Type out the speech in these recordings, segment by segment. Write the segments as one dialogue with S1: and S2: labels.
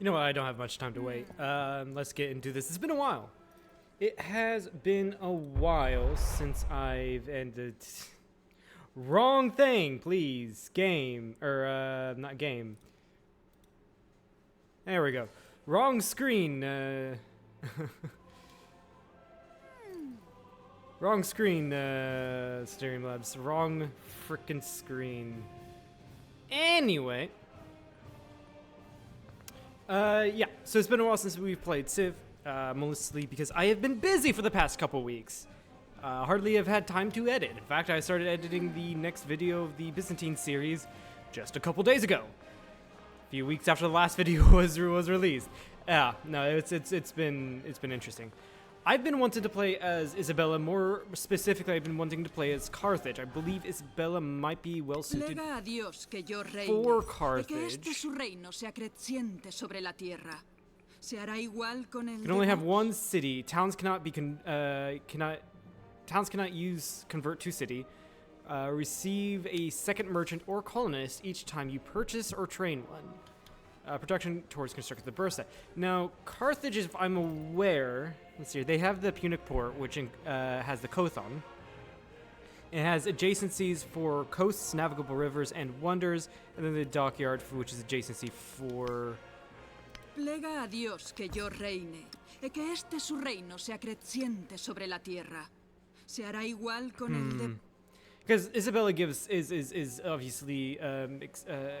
S1: You know what? I don't have much time to wait. Let's get into this. It's been a while. It has been a while since I've ended. Wrong thing, please. Game. Not game. There we go. Wrong screen. Wrong screen, Streamlabs. Wrong frickin' screen. Anyway. Yeah, so it's been a while since we've played Civ, mostly because I have been busy for the past couple weeks. Hardly have had time to edit. In fact, I started editing the next video of the Byzantine series just a couple days ago. A few weeks after the last video was released. Yeah, no, it's been interesting. I've been wanting to play as Isabella. More specifically, I've been wanting to play as Carthage. I believe Isabella might be well suited for Carthage. You can only have one city. Towns cannot be convert to city. Receive a second merchant or colonist each time you purchase or train one. Production towards constructing the Bursa. Now, Carthage, if I'm aware, let's see, they have the Punic port, which has the Kothon. It has adjacencies for coasts, navigable rivers, and wonders, and then the dockyard, which is adjacency for...
S2: Plega a Dios que yo reine, y que este su reino se acreciente sobre la tierra. Se hará igual con el de...
S1: Because Isabella is obviously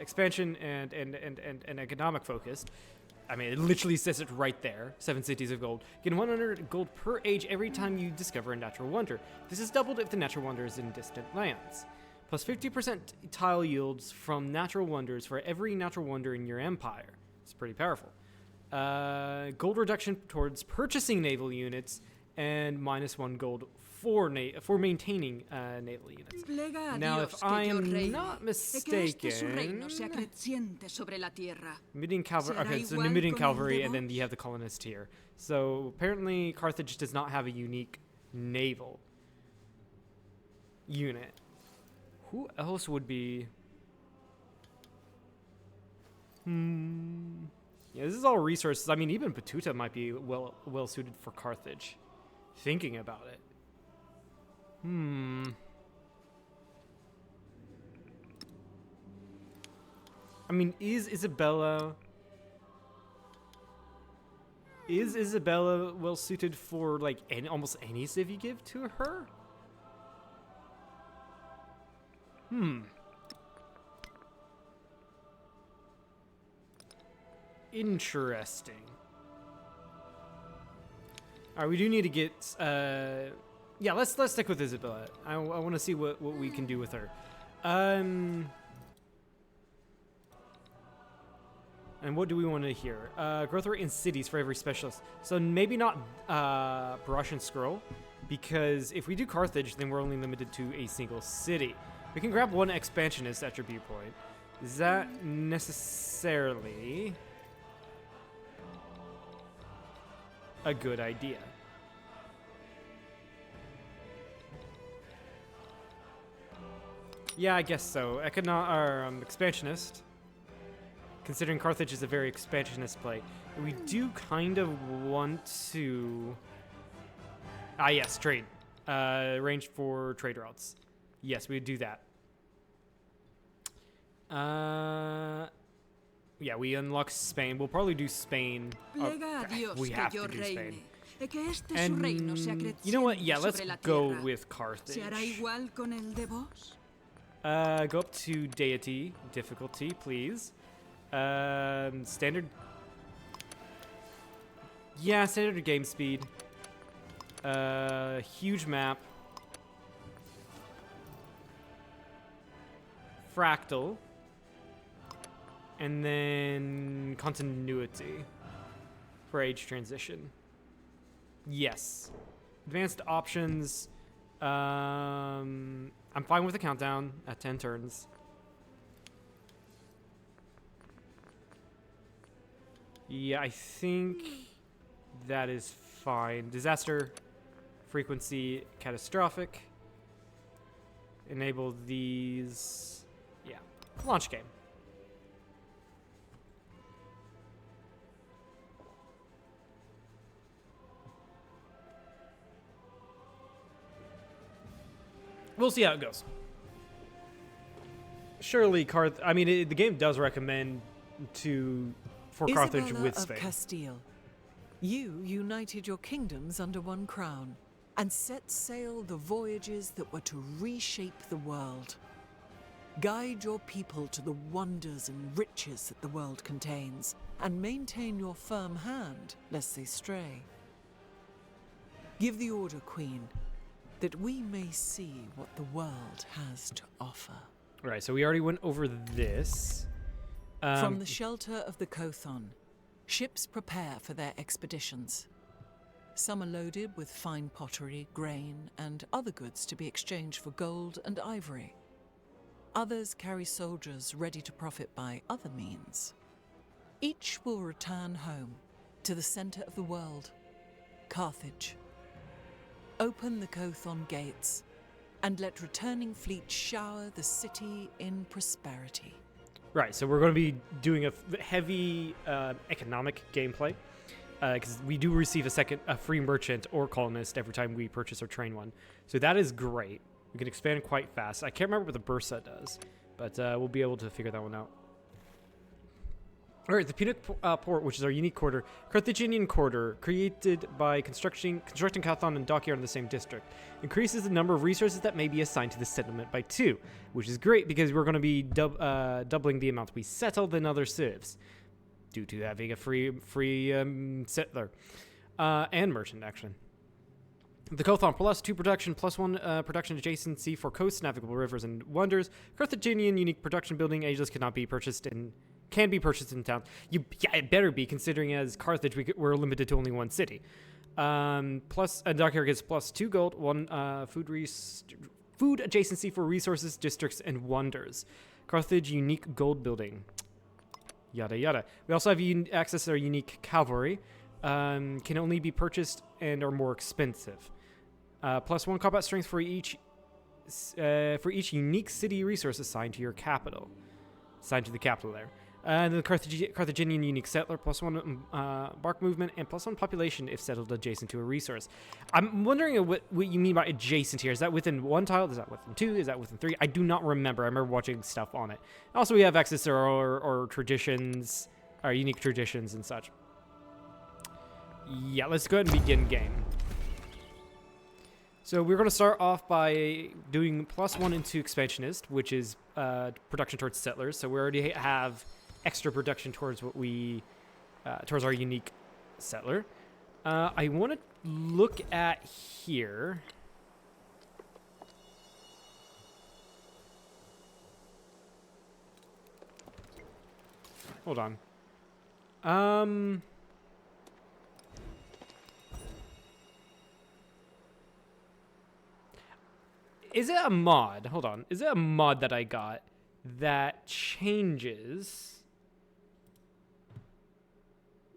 S1: expansion and economic focused. I mean, it literally says it right there. 7 cities of gold. Get 100 gold per age every time you discover a natural wonder. This is doubled if the natural wonder is in distant lands. Plus 50% tile yields from natural wonders for every natural wonder in your empire. It's pretty powerful. Gold reduction towards purchasing naval units, and -1 gold for maintaining naval units. Now, if I am not mistaken, Numidian cavalry. Okay, so Numidian cavalry, and then you have the colonist here. So apparently, Carthage does not have a unique naval unit. Who else would be? Yeah, this is all resources. I mean, even Batuta might be well suited for Carthage. Thinking about it. I mean, is Isabella well suited for like almost any civ you give to her? Interesting. All right, we do need to get. Yeah, let's stick with Isabella. I want to see what we can do with her. And what do we want to hear? Growth rate in cities for every specialist. So maybe not Brush and Scroll, because if we do Carthage, then we're only limited to a single city. We can grab one expansionist attribute point. Is that necessarily a good idea? Yeah, I guess so. Expansionist. Considering Carthage is a very expansionist play, we do kind of want to... yes, trade. Arrange for trade routes. Yes, we would do that. Yeah, we unlock Spain. We'll probably do Spain. We have to do Spain. And you know what? Yeah, let's go with Carthage. Go up to deity difficulty, please. Standard. Yeah, standard game speed. Huge map. Fractal. And then continuity for age transition. Yes. Advanced options. I'm fine with the countdown at 10 turns. Yeah, I think that is fine. Disaster frequency catastrophic. Enable these. Yeah. Launch game. We'll see how it goes. Surely, the game does recommend for Carthage
S3: Isabella
S1: with
S3: of
S1: Spain.
S3: Castile, you united your kingdoms under one crown and set sail the voyages that were to reshape the world. Guide your people to the wonders and riches that the world contains, and maintain your firm hand lest they stray. Give the order, Queen, that we may see what the world has to offer.
S1: Right, so we already went over this.
S3: From the shelter of the Kothon, ships prepare for their expeditions. Some are loaded with fine pottery, grain, and other goods to be exchanged for gold and ivory. Others carry soldiers ready to profit by other means. Each will return home to the center of the world, Carthage. Open the Kothon gates and let returning fleets shower the city in prosperity.
S1: Right, so we're going to be doing a heavy economic gameplay because we do receive a free merchant or colonist every time we purchase or train one. So that is great. We can expand quite fast. I can't remember what the Bursa does, but we'll be able to figure that one out. All right, the Punic port, which is our unique quarter, Carthaginian quarter, created by constructing Carthon and dockyard in the same district, increases the number of resources that may be assigned to the settlement by 2, which is great because we're going to be doubling the amount we settled in other civs, due to having a free settler and merchant actually. The Kothon plus 2 production plus 1 production adjacency for coasts, navigable rivers, and wonders. Carthaginian unique production building ageless can be purchased in town. Yeah, it better be, considering as Carthage we're limited to only one city. Plus a dockyard gets plus 2 gold, 1 food adjacency for resources, districts, and wonders. Carthage unique gold building. Yada yada. We also have access to our unique cavalry. Can only be purchased and are more expensive. Plus 1 combat strength for each unique city resource assigned to your capital. Assigned to the capital there. And the Carthaginian unique settler, plus 1 bark movement, and plus 1 population if settled adjacent to a resource. I'm wondering what you mean by adjacent here. Is that within 1 tile? Is that within 2? Is that within 3? I do not remember. I remember watching stuff on it. Also, we have access to our traditions, our unique traditions and such. Yeah, let's go ahead and begin game. So we're going to start off by doing plus 1 into expansionist, which is production towards settlers. So we already have extra production towards towards our unique settler. I want to look at here. Hold on. Is it a mod? Hold on. Is it a mod that I got that changes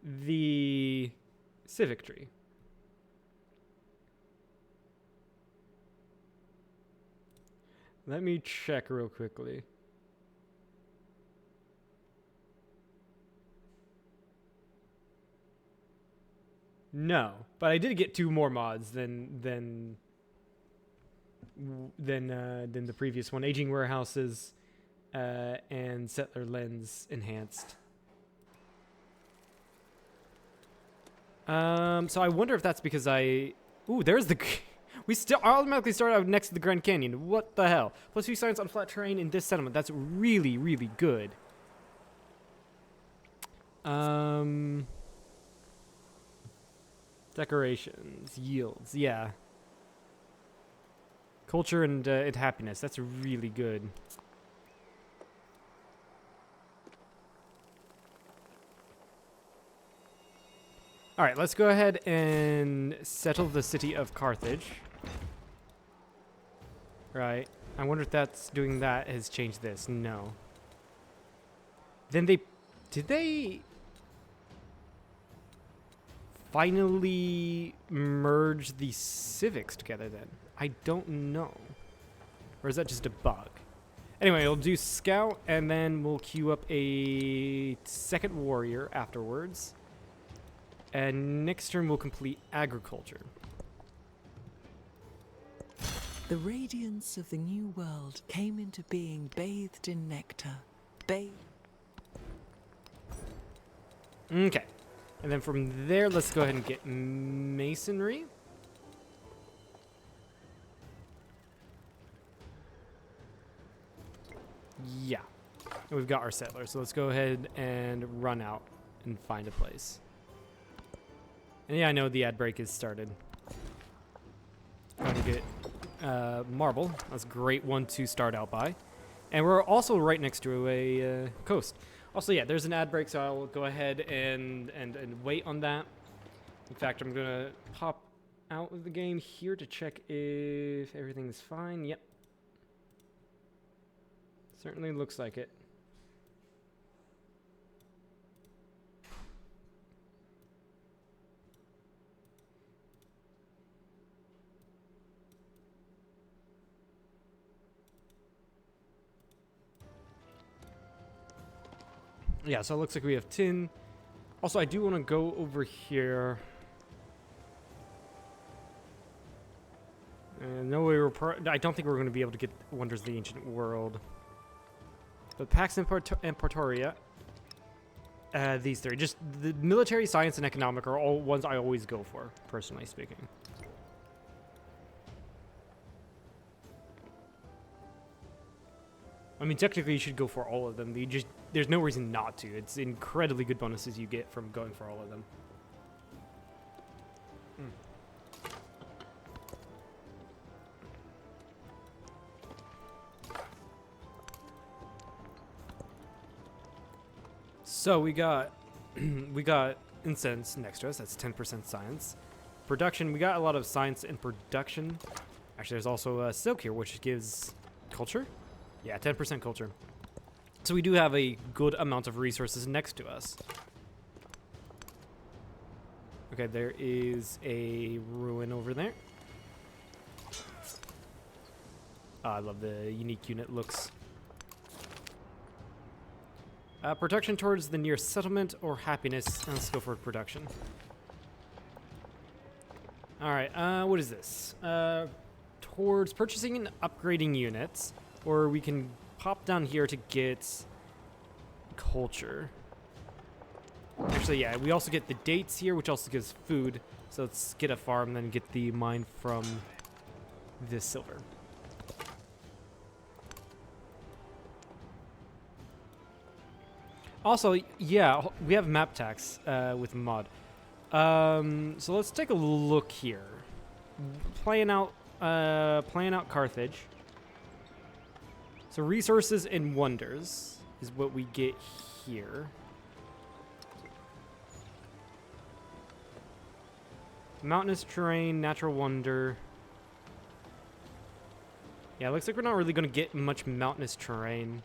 S1: the civic tree? Let me check real quickly. No, but I did get 2 more mods than the previous one. Aging warehouses and settler lens enhanced. So I wonder if that's because there's the we still automatically start out next to the Grand Canyon. What the hell? Plus 2 science on flat terrain in this settlement. That's really, really good. Decorations, yields, yeah. Culture and happiness. That's really good. All right, let's go ahead and settle the city of Carthage. Right. I wonder if that's doing that has changed this. No. Then did they finally merge the civics together then? I don't know. Or is that just a bug? Anyway, we'll do scout, and then we'll queue up a second warrior afterwards. And next turn we'll complete agriculture.
S3: The radiance of the new world came into being bathed in nectar.
S1: Okay. And then from there, let's go ahead and get masonry. Yeah. And we've got our settlers, so let's go ahead and run out and find a place. And yeah, I know the ad break is started. Going to get marble. That's a great one to start out by. And we're also right next to a coast. Also, yeah, there's an ad break, so I'll go ahead and wait on that. In fact, I'm going to pop out of the game here to check if everything's fine. Yep. Certainly looks like it. Yeah, so it looks like we have tin. Also, I do want to go over here. No way I don't think we're going to be able to get Wonders of the Ancient World. But Pax and Portoria, these three. Just the military, science, and economic are all ones I always go for, personally speaking. I mean, technically you should go for all of them. There's no reason not to. It's incredibly good bonuses you get from going for all of them. So we got incense next to us. That's 10% science. Production, we got a lot of science and production. Actually, there's also silk here, which gives culture. Yeah, 10% culture. So we do have a good amount of resources next to us. Okay, there is a ruin over there. Oh, I love the unique unit looks. Protection towards the nearest settlement or happiness. Let's go for production. Alright, what is this? Towards purchasing and upgrading units. Or we can pop down here to get culture. Actually, yeah, we also get the dates here, which also gives food. So let's get a farm and then get the mine from this silver. Also, yeah, we have map tax with mod. So let's take a look here. Playing out Carthage. So resources and wonders is what we get here. Mountainous terrain, natural wonder. Yeah, it looks like we're not really going to get much mountainous terrain.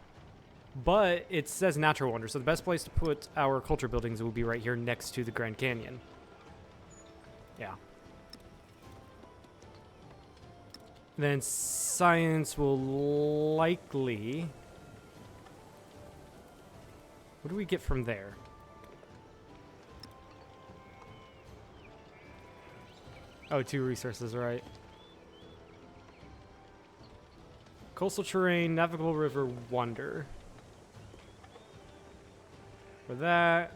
S1: But it says natural wonder, so the best place to put our culture buildings will be right here next to the Grand Canyon. Yeah. Then science will likely... What do we get from there? Oh, 2 resources, right. Coastal terrain, navigable river, wonder. For that.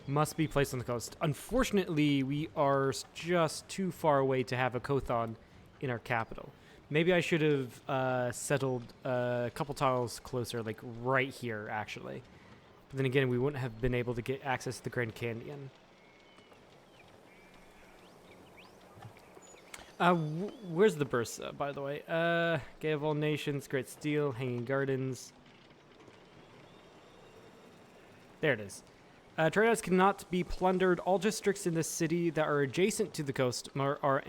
S1: Must be placed on the coast. Unfortunately, we are just too far away to have a Kothon in our capital. Maybe I should have settled a couple tiles closer, like right here, actually. But then again, we wouldn't have been able to get access to the Grand Canyon. Where's the Bursa, by the way? Gate of All Nations, Great Steel, Hanging Gardens. There it is. Trade-outs cannot be plundered. All districts in the city that are adjacent to the coast are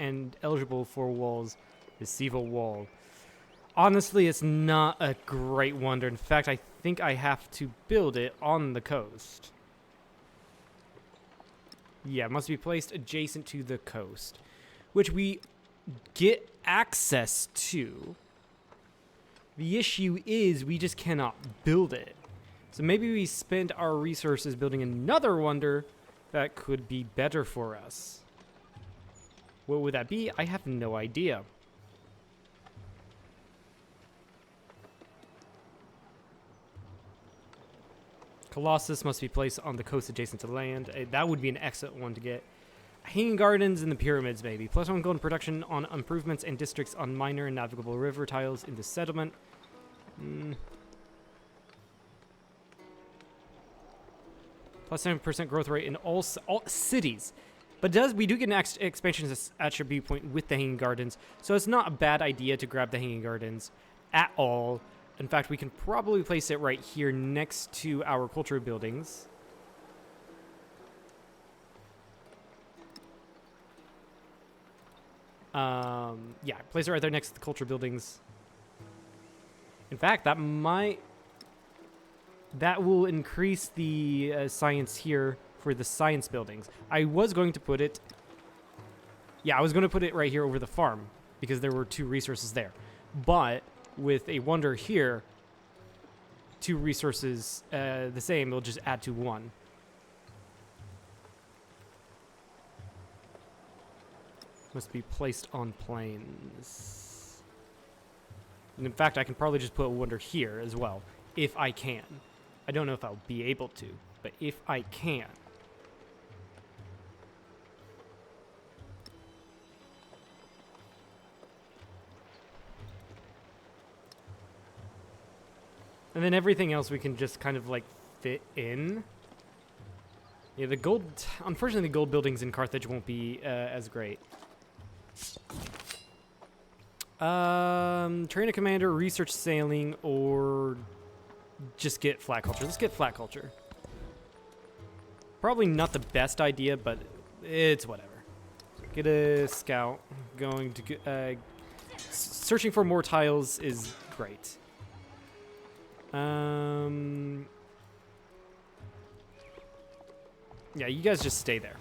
S1: eligible for walls. The Siva Wall. Honestly, it's not a great wonder. In fact, I think I have to build it on the coast. Yeah, it must be placed adjacent to the coast, which we get access to. The issue is we just cannot build it. So maybe we spend our resources building another wonder that could be better for us. What would that be? I have no idea. Colossus must be placed on the coast adjacent to land. That would be an excellent one to get. Hanging Gardens in the pyramids, maybe. +1 gold production on improvements and districts on minor and navigable river tiles in the settlement. +7% growth rate in all cities. But we do get an expansion attribute point with the Hanging Gardens, so it's not a bad idea to grab the Hanging Gardens at all. In fact, we can probably place it right here next to our culture buildings. Yeah, place it right there next to the culture buildings. In fact, that will increase the science here for the science buildings. I was going to put it right here over the farm because there were 2 resources there. But with a wonder here, 2 resources the same, it'll just add to 1. Must be placed on planes. And in fact, I can probably just put a wonder here as well, if I can. I don't know if I'll be able to, but if I can. And then everything else we can just kind of like fit in. Yeah, the gold, unfortunately the gold buildings in Carthage won't be as great. Train a commander, research sailing, or just get flat culture. Let's get flat culture. Probably not the best idea, but it's whatever. Get a scout. Going to searching for more tiles is great. Yeah, you guys just stay there.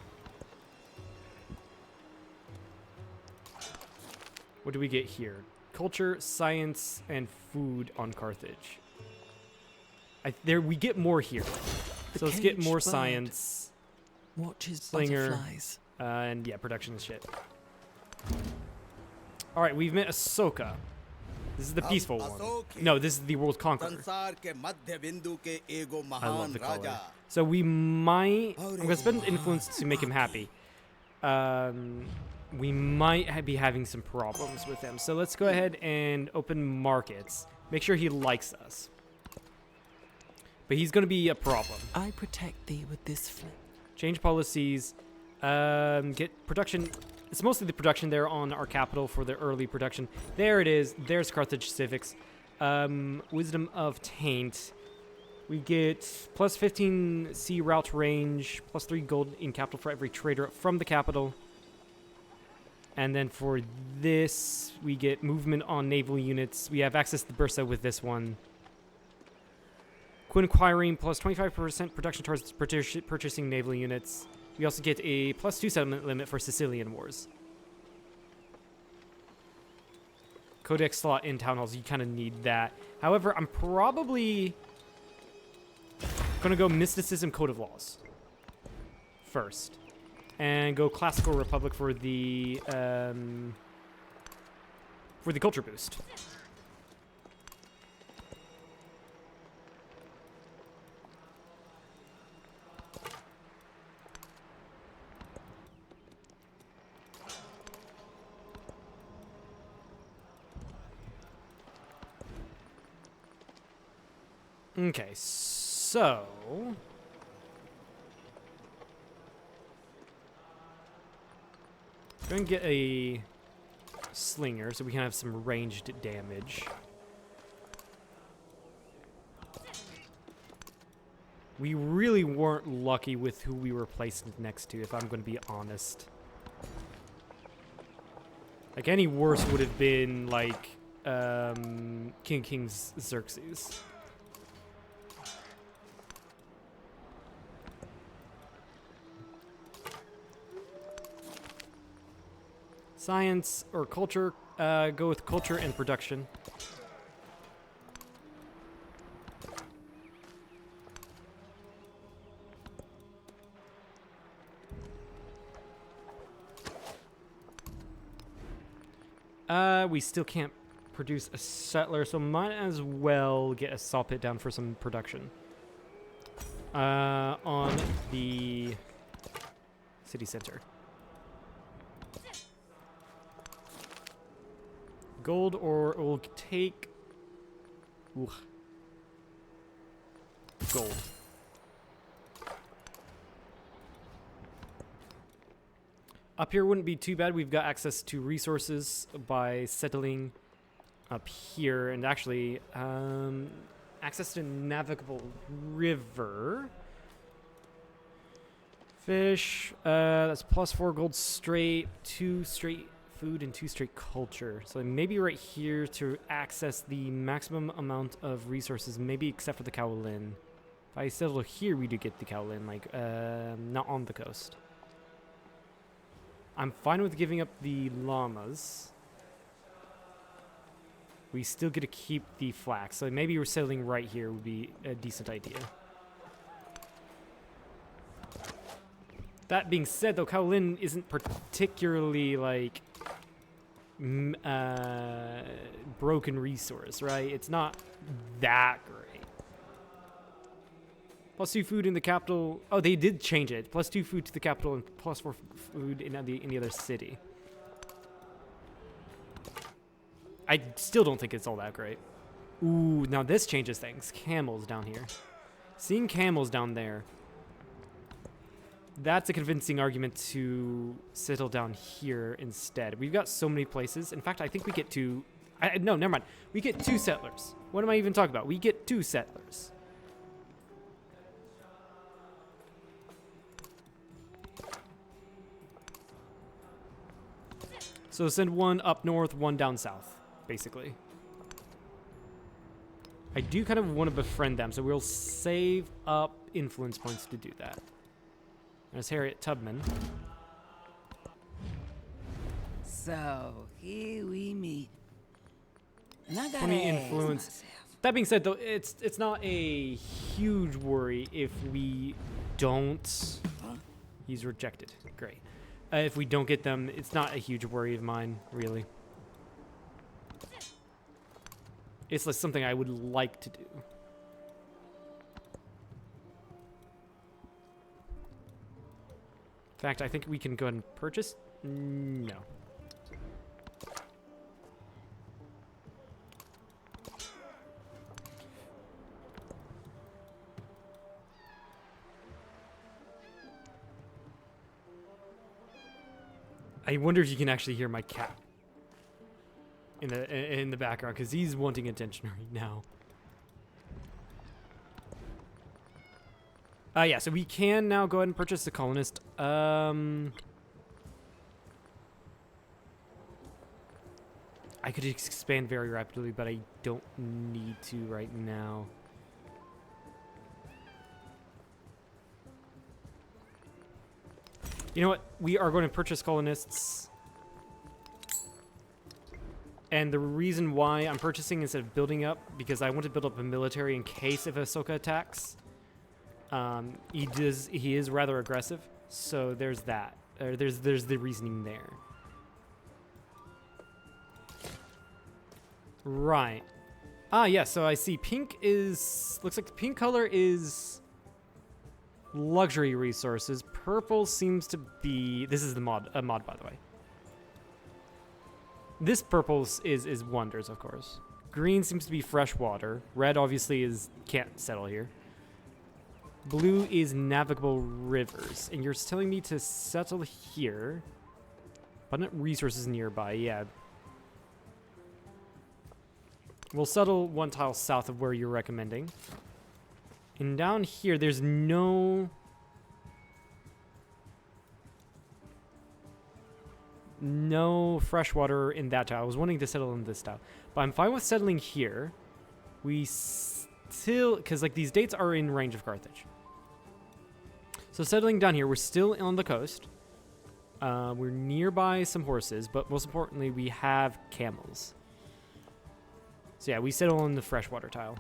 S1: What do we get here? Culture, science, and food on Carthage. We get more here. So let's get more science.
S3: Watches
S1: Slinger,
S3: butterflies.
S1: And yeah, production and shit. All right, we've met Ahsoka. This is the peaceful one. No, this is the world conqueror. I love the color. So we might... I'm going to spend influence to make him happy. We might be having some problems with him. So let's go ahead and open markets. Make sure he likes us. But he's going to be a problem.
S3: I protect thee with this flint.
S1: Change policies. Get production. It's mostly the production there on our capital for the early production. There it is. There's Carthage Civics. Wisdom of Taint. We get plus 15 sea route range, plus 3 gold in capital for every trader from the capital. And then for this, we get movement on naval units. We have access to Bursa with this one. Quinquirine plus 25% production towards purchasing naval units. We also get a plus 2 settlement limit for Sicilian wars. Codex slot in town halls, you kind of need that. However, I'm probably going to go Mysticism Code of Laws first. And go Classical Republic for the culture boost. Okay, so... Go and get a slinger so we can have some ranged damage. We really weren't lucky with who we were placed next to, if I'm going to be honest. Like, any worse would have been, like, King's Xerxes. Science or culture, go with culture and production. We still can't produce a settler, so might as well get a saw pit down for some production. On the city center. Gold, or we'll take... Ooh. Gold. Up here wouldn't be too bad. We've got access to resources by settling up here, and actually access to navigable river. Fish, that's +4 gold straight, 2 straight food, and 2 straight culture. So maybe right here to access the maximum amount of resources, maybe except for the Kowlin. If I settle here, we do get the Kowlin, like, not on the coast. I'm fine with giving up the llamas. We still get to keep the flax, so maybe we're settling right here would be a decent idea. That being said, though, Kowlin isn't particularly, like, broken resource, right? It's not that great. +2 food in the capital. Oh, they did change it. +2 food to the capital and +4 food in the other city. I still don't think it's all that great. Ooh, now this changes things. Camels down here. Seeing camels down there, that's a convincing argument to settle down here instead. We've got so many places. In fact, I think we get two... no, never mind. We get 2 settlers. What am I even talking about? We get 2 settlers. So send 1 up north, 1 down south, basically. I do kind of want to befriend them, so we'll save up influence points to do that. There's Harriet Tubman.
S4: So, here we meet. And I gotta
S1: 20
S4: ask
S1: influence.
S4: myself,
S1: That being said, though, it's not a huge worry if we don't... He's rejected. Great. If we don't get them, it's not a huge worry of mine, really. It's like something I would like to do. In fact, I think we can go ahead and purchase. No. I wonder if you can actually hear my cat in the background, because he's wanting attention right now. Yeah, so we can now go ahead and purchase the colonist. I could expand very rapidly, but I don't need to right now. You know what? We are going to purchase colonists. And the reason why I'm purchasing instead of building up, because I want to build up a military in case if Ahsoka attacks. He is rather aggressive, so there's that. There's the reasoning there. Right. Ah, yeah, so I see pink is... Looks like the pink color is luxury resources. Purple seems to be... This is the mod, by the way. This purple is wonders, of course. Green seems to be fresh water. Red obviously can't settle here. Blue is navigable rivers. And you're telling me to settle here. Abundant resources nearby, yeah. We'll settle 1 tile south of where you're recommending. And down here, there's no fresh water in that tile. I was wanting to settle in this tile. But I'm fine with settling here. We still... Because, like, these dates are in range of Carthage. So settling down here, we're still on the coast. We're nearby some horses, but most importantly, we have camels. So yeah, we settle on the freshwater tile.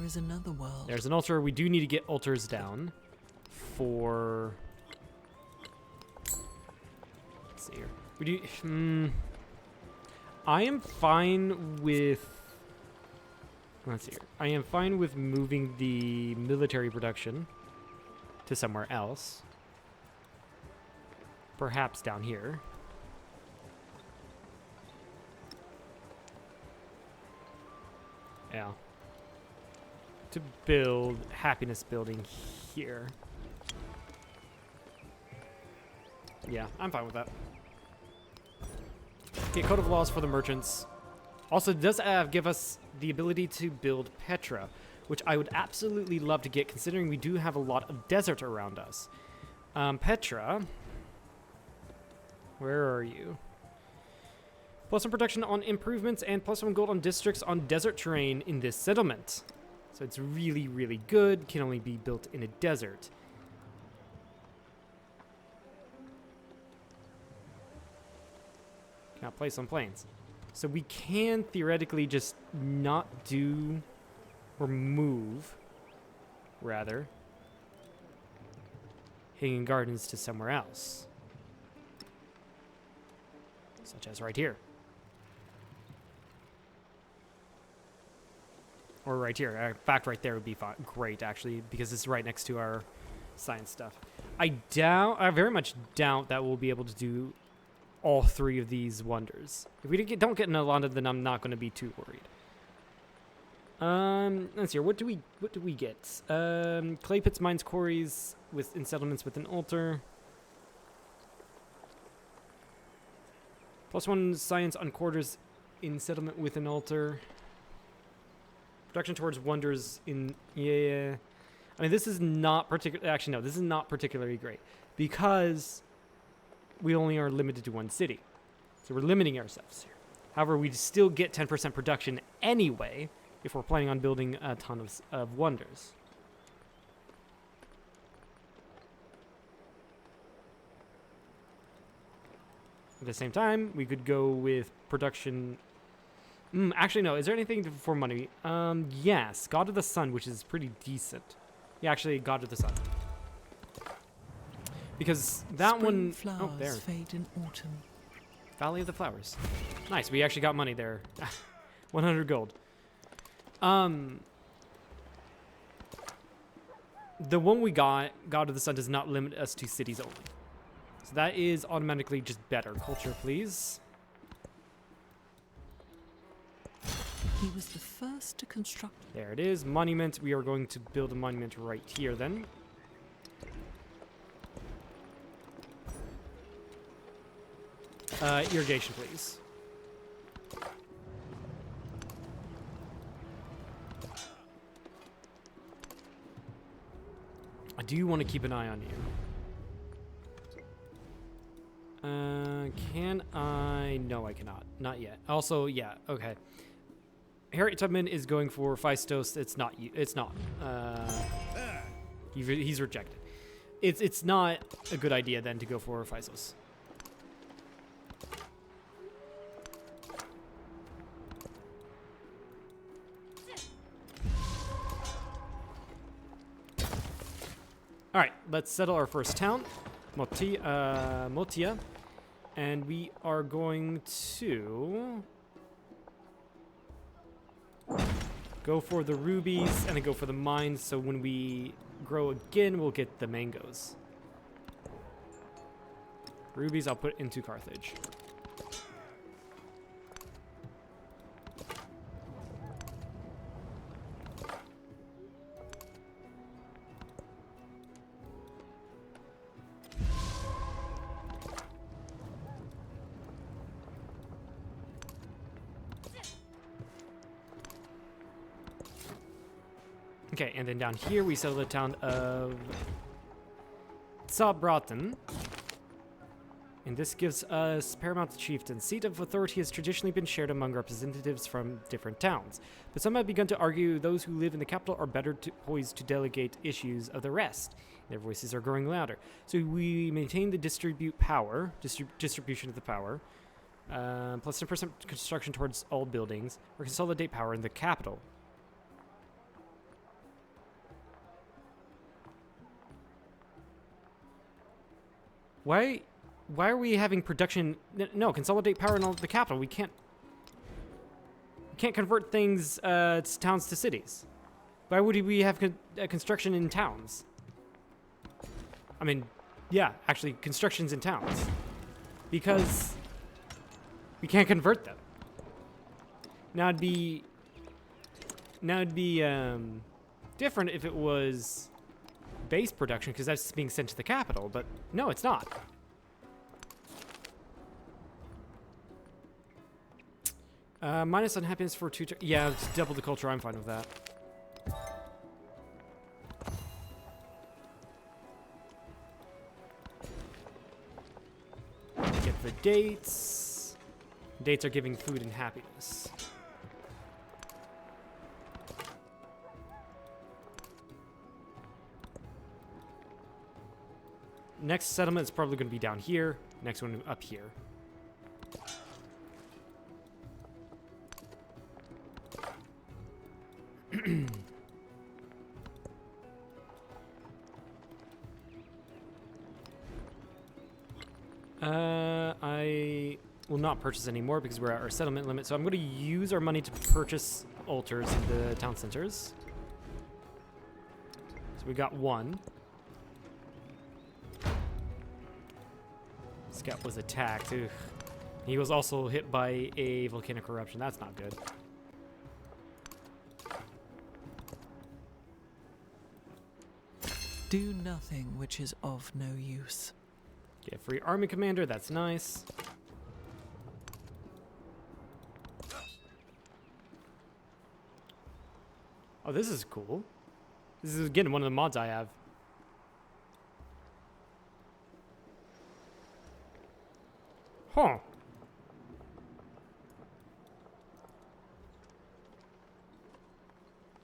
S3: is another world.
S1: There's an altar. We do need to get altars down for... Let's see here. We do... I am fine with... Let's see here. I am fine with moving the military production to somewhere else. Perhaps down here. Yeah. To build happiness building here. Yeah, I'm fine with that. Okay, code of laws for the merchants. Also, it does give us the ability to build Petra, which I would absolutely love to get, considering we do have a lot of desert around us. Petra, where are you? +1 production on improvements and +1 gold on districts on desert terrain in this settlement. So it's really, really good. Can only be built in a desert. Cannot place on plains. So we can theoretically just not do, or move, rather, Hanging Gardens to somewhere else. Such as right here. Or right here. In fact, right there would be great, actually, because it's right next to our science stuff. I very much doubt that we'll be able to do all 3 of these wonders. If we don't get Nalanda, then I'm not going to be too worried. Let's see. What do we get? Clay pits, mines, quarries in settlements with an altar. +1 science on quarters in settlement with an altar. Production towards wonders in... Yeah. I mean, this is not particularly... Actually, no. This is not particularly great. Because we only are limited to 1 city. So we're limiting ourselves here. However, we still get 10% production anyway if we're planning on building a ton of wonders. At the same time, we could go with production... actually, no. Is there anything for money? Yes. God of the Sun, which is pretty decent. Yeah, actually, God of the Sun. Because that
S3: Spring
S1: one...
S3: flowers
S1: Oh, there.
S3: fade in autumn.
S1: Valley of the Flowers. Nice. We actually got money there. 100 gold. The one we got, God of the Sun, does not limit us to cities only. So that is automatically just better. Culture, please.
S3: He was the first to construct.
S1: There it is. Monument. We are going to build a monument right here then. Irrigation, please. I do want to keep an eye on you. Can I? No, I cannot. Not yet. Also, yeah, okay. Harriet Tubman is going for Phaistos. It's not you. It's not. He's rejected. It's not a good idea then to go for Phaistos. All right, let's settle our first town, Motia, and we are going to go for the rubies and then go for the mines. So when we grow again, we'll get the mangoes. Rubies, I'll put into Carthage. Okay, and then down here we settle the town of Tsabraten. And this gives us Paramount Chieftain. Seat of authority has traditionally been shared among representatives from different towns. But some have begun to argue those who live in the capital are better poised to delegate issues of the rest. Their voices are growing louder. So we maintain the distribution of the power. Plus 10% construction towards all buildings. Or consolidate power in the capital. Why are we having production? No, consolidate power in all the capital. We can't convert things towns to cities. Why would we have construction in towns? I mean, yeah, actually, construction's in towns because we can't convert them. Now it'd be different if it was base production because that's being sent to the capital, but no, it's not. Minus unhappiness for 2 turns. Yeah, it's double the culture. I'm fine with that. Get the dates. Dates are giving food and happiness. Next settlement is probably going to be down here. Next one up here. I will not purchase anymore because we're at our settlement limit. So I'm going to use our money to purchase altars in the town centers. So we got one. Scout was attacked. Ugh. He was also hit by a volcanic eruption. That's not good.
S3: Do nothing which is of no use.
S1: Get free army commander. That's nice. Oh, this is cool. This is, again, one of the mods I have. Huh.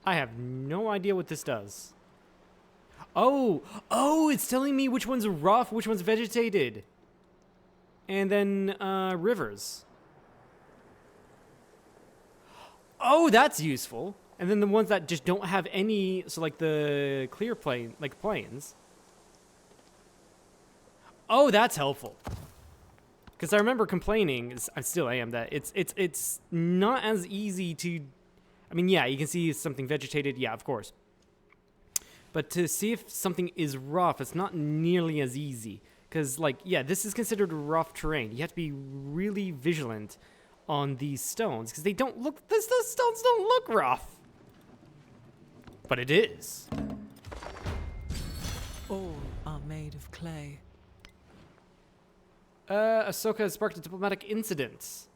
S1: I have no idea what this does. Oh, it's telling me which one's rough, which one's vegetated. And then rivers. Oh, that's useful. And then the ones that just don't have any, so like the clear plain, like plains. Oh, that's helpful. Because I remember complaining, I still am, that it's not as easy to, I mean, yeah, you can see something vegetated, yeah, of course. But to see if something is rough, it's not nearly as easy. Because, like, yeah, this is considered rough terrain. You have to be really vigilant on these stones, because they don't look, those stones don't look rough. But it is.
S3: All are made of clay.
S1: Ahsoka has sparked a diplomatic incident.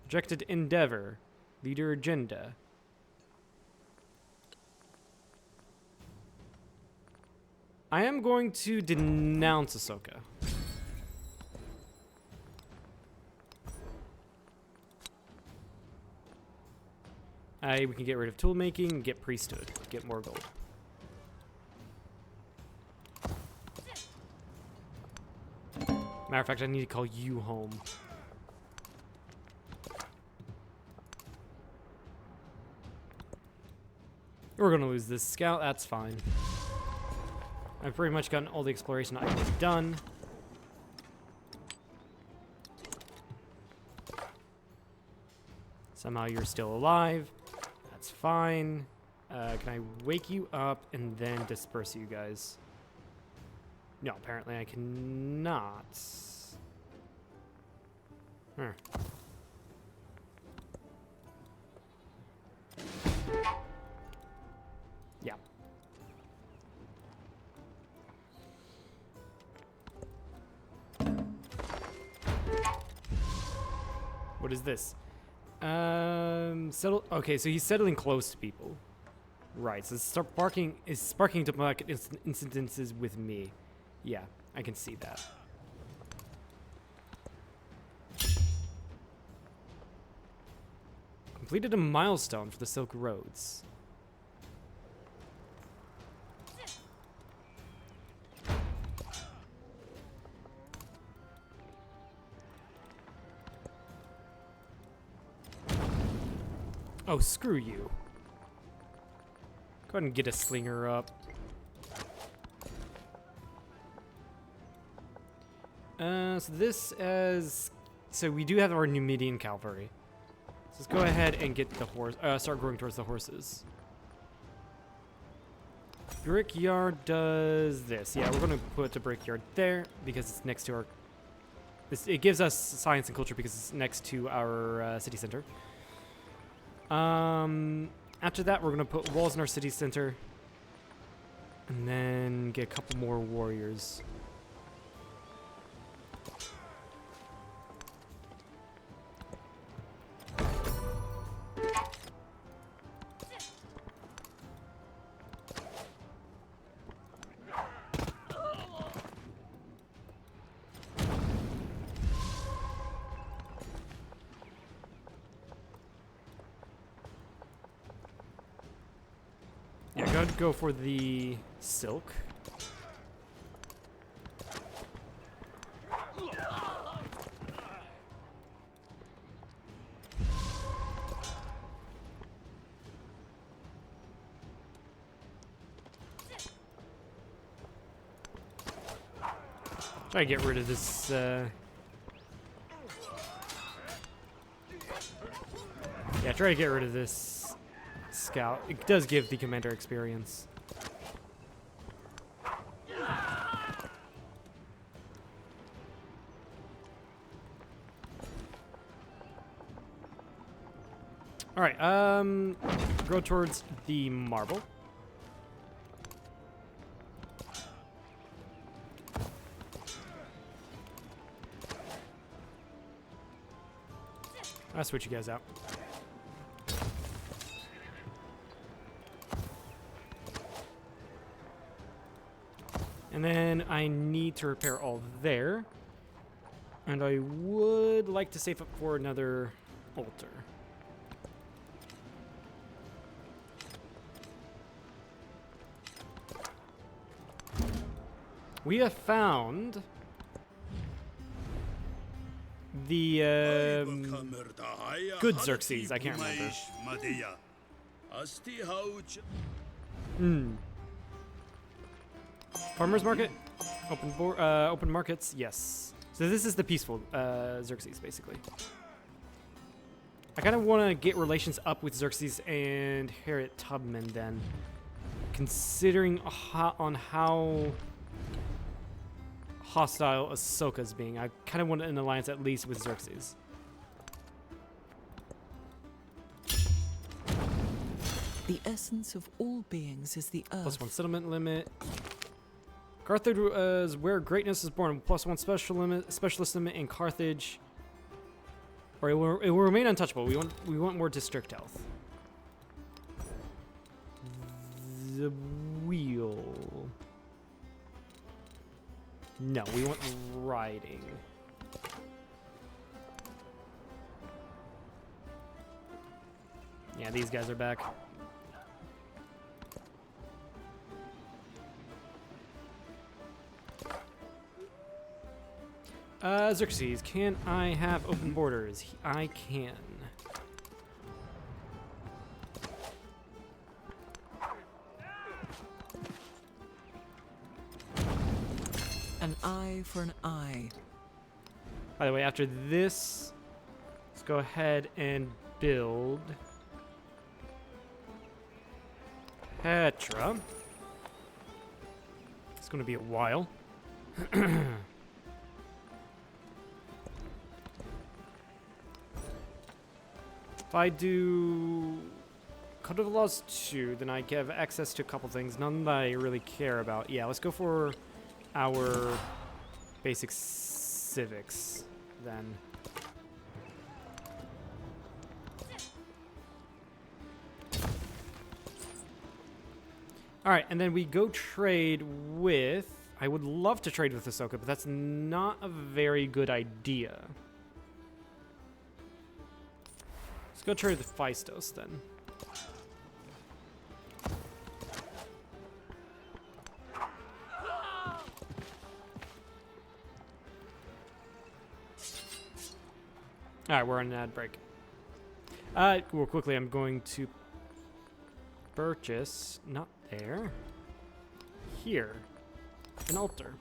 S1: Rejected endeavor. Leader agenda. I am going to denounce Ahsoka. We can get rid of tool making, get priesthood, get more gold. Matter of fact, I need to call you home. We're gonna lose this scout, that's fine. I've pretty much gotten all the exploration items done. Somehow you're still alive. That's fine. Can I wake you up and then disperse you guys? No, apparently I cannot. Yeah. What is this? Settle. Okay, so he's settling close to people. Right, so sparking diplomatic incidences with me. Yeah, I can see that. Completed a milestone for the Silk Roads. Oh, screw you. Go ahead and get a slinger up. So this as... So we do have our Numidian cavalry. So let's go ahead and get the horse... start growing towards the horses. Brickyard does this. Yeah, we're going to put the brickyard there because it's next to our... It gives us science and culture because it's next to our city center. After that, we're going to put walls in our city center. And then get a couple more warriors. Yeah, go for the silk. Try to get rid of this, yeah, try to get rid of this scout. It does give the commander experience. Alright, go towards the marble. I'll switch you guys out. And then I need to repair all there. And I would like to save up for another altar. We have found the good Xerxes. I can't remember. Farmers market, open markets. Yes. So this is the peaceful Xerxes, basically. I kind of want to get relations up with Xerxes and Harriet Tubman then, considering on how hostile Ahsoka's being. I kind of want an alliance at least with Xerxes.
S3: The essence of all beings is the earth.
S1: +1 settlement limit. Carthage is where greatness is born. +1 specialist limit in Carthage. Or it will remain untouchable. We want more district health. The wheel. No, we want riding. Yeah, these guys are back. Xerxes, can I have open borders? I can.
S3: An eye for an eye.
S1: By the way, after this, let's go ahead and build Petra. It's going to be a while. If I do Code of Laws 2, then I have access to a couple things, none that I really care about. Yeah, let's go for our basic civics then. Alright, and then we go trade with... I would love to trade with Ahsoka, but that's not a very good idea. Let's go trade with Phaistos then. Alright, we're on an ad break. Well, quickly, I'm going to purchase, not there, here, an altar.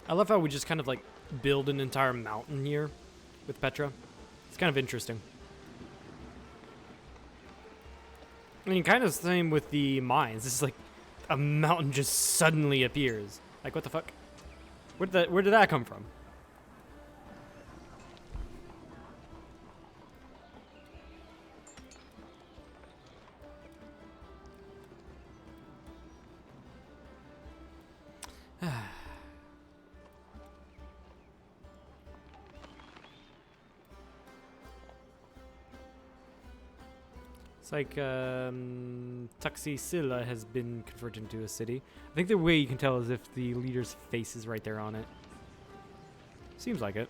S1: I love how we just kind of like build an entire mountain here with Petra. It's kind of interesting. I mean, kind of the same with the mines. This is like a mountain just suddenly appears. Like, what the fuck? Where did that come from? It's like Taxisilla has been converted into a city. I think the way you can tell is if the leader's face is right there on it. Seems like it.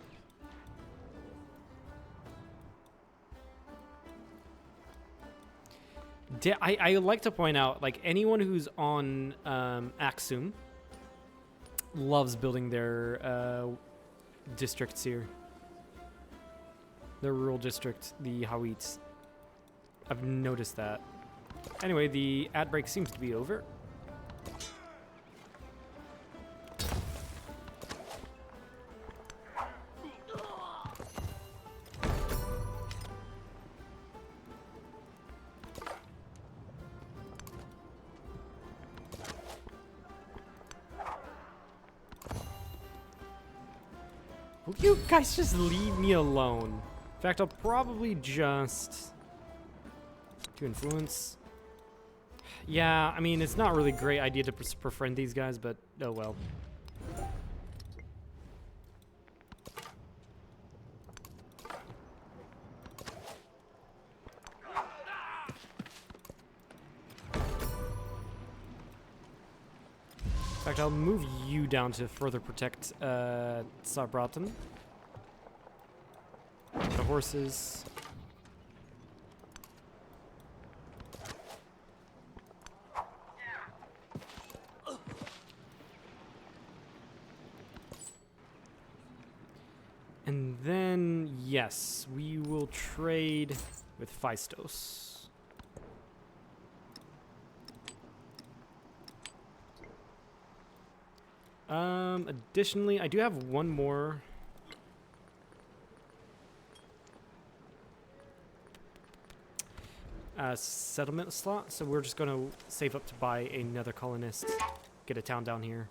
S1: I like to point out, like, anyone who's on Axum loves building their districts here. The rural district, the Hawits. I've noticed that. Anyway, the ad break seems to be over. Will you guys just leave me alone? In fact, I'll probably just to influence. Yeah, I mean, it's not really a great idea to befriend these guys, but oh well. In fact, I'll move you down to further protect Sarbraten. The horses. And then, yes, we will trade with Phaistos. Additionally, I do have one more. Settlement slot, so we're just going to save up to buy another colonist, get a town down here.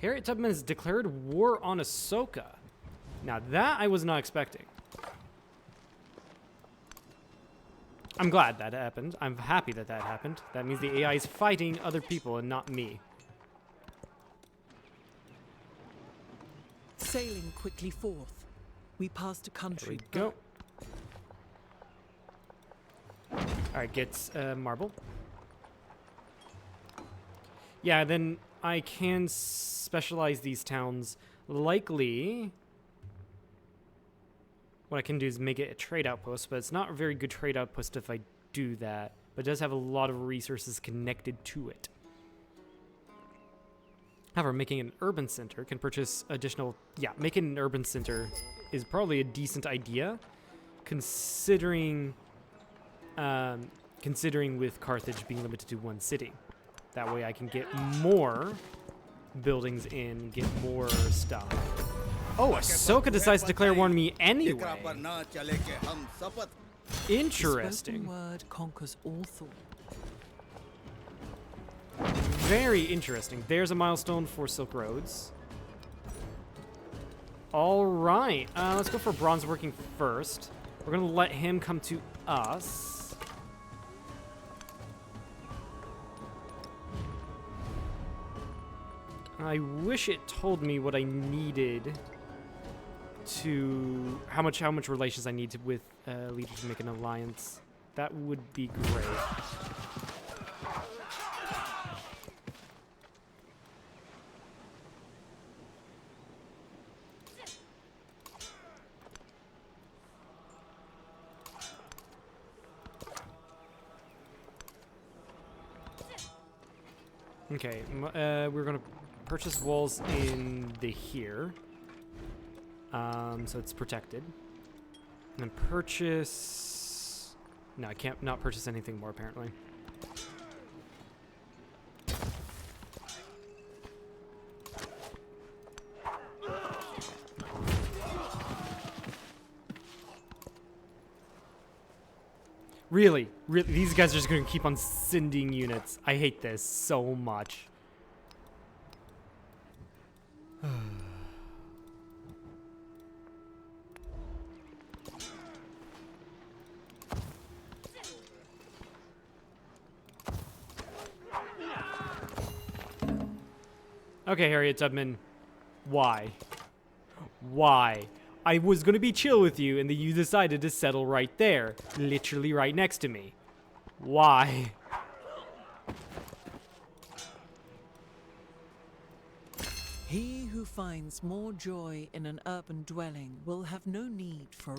S1: Harriet Tubman has declared war on Ahsoka. Now that I was not expecting. I'm glad that happened. I'm happy that that happened. That means the AI is fighting other people and not me.
S3: Sailing quickly forth, we passed a country.
S1: There we go. Alright, gets marble. Yeah, then I can specialize these towns. Likely, what I can do is make it a trade outpost, but it's not a very good trade outpost if I do that. But it does have a lot of resources connected to it. However, making an urban center can purchase additional... Yeah, making an urban center is probably a decent idea, considering with Carthage being limited to one city. That way I can get more buildings in, get more stuff. Oh, Ahsoka decides to declare war on me anyway. Interesting.
S3: The spoken word conquers all thought.
S1: Very interesting. There's a milestone for Silk Roads. All right, let's go for bronze working first. We're gonna let him come to us. I wish it told me what I needed to how much relations I need to with leaders to make an alliance. That would be great. Okay, we're gonna purchase walls in the here. So it's protected. And then purchase... No, I can't not purchase anything more, apparently. Really? Really? These guys are just gonna keep on sending units. I hate this so much. Okay, Harriet Tubman. Why? Why? I was gonna be chill with you, and then you decided to settle right there. Literally right next to me. Why?
S3: He who finds more joy in an urban dwelling will have no need for...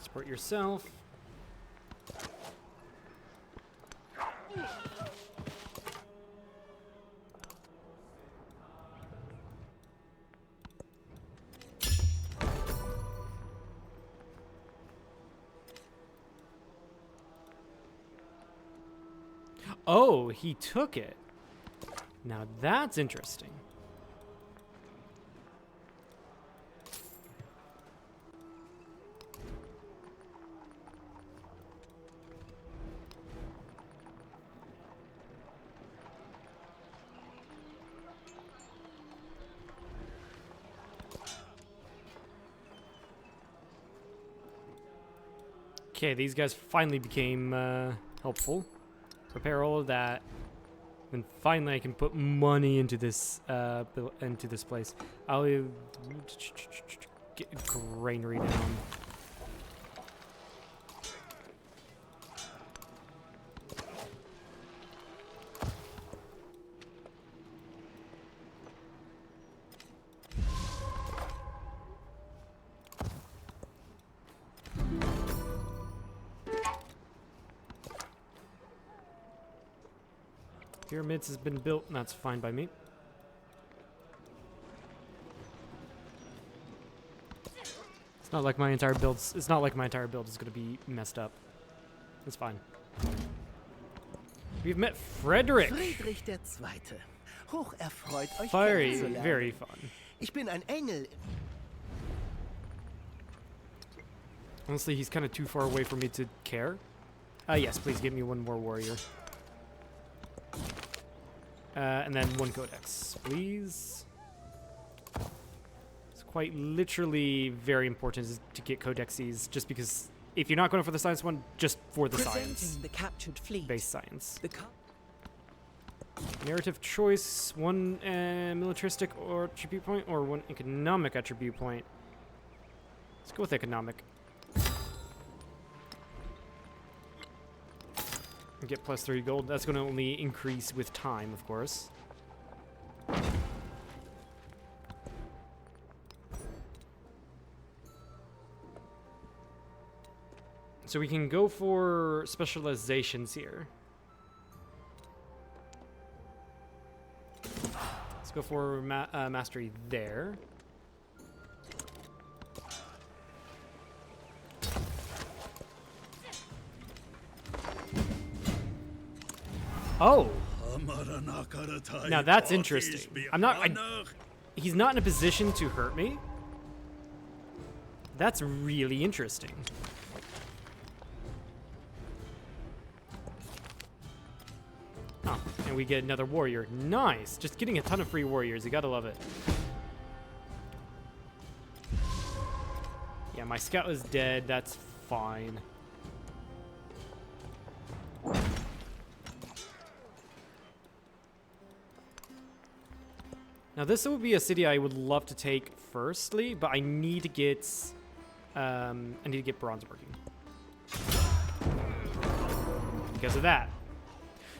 S1: Support yourself. Oh, he took it. Now that's interesting. Okay, these guys finally became helpful. Repair all of that, and finally I can put money into this place. I'll get granary down. Pyramids has been built, and that's fine by me. It's not like my entire build is going to be messed up. It's fine. We've met Frederick.
S5: Friedrich der Zweite. Hoch erfreut, euch
S1: Very,
S5: kennenzulernen.
S1: very fun.
S5: Ich bin ein Engel.
S1: Honestly, he's kind of too far away for me to care. Yes, please give me one more warrior. And then one codex, please. It's quite literally very important to get codexes, just because if you're not going for the science one, just for the
S3: Presenting
S1: science.
S3: the captured fleet.
S1: Base science.
S3: The
S1: Narrative choice, one militaristic or attribute point, or one economic attribute point. Let's go with economic. Get plus 3 gold. That's going to only increase with time, of course. So we can go for specializations here. Let's go for mastery there. Oh, now that's interesting. He's not in a position to hurt me. That's really interesting. Oh, and we get another warrior. Nice. Just getting a ton of free warriors. You gotta love it. Yeah, my scout is dead. That's fine. Now this would be a city I would love to take firstly, but I need to get bronze working. Because of that.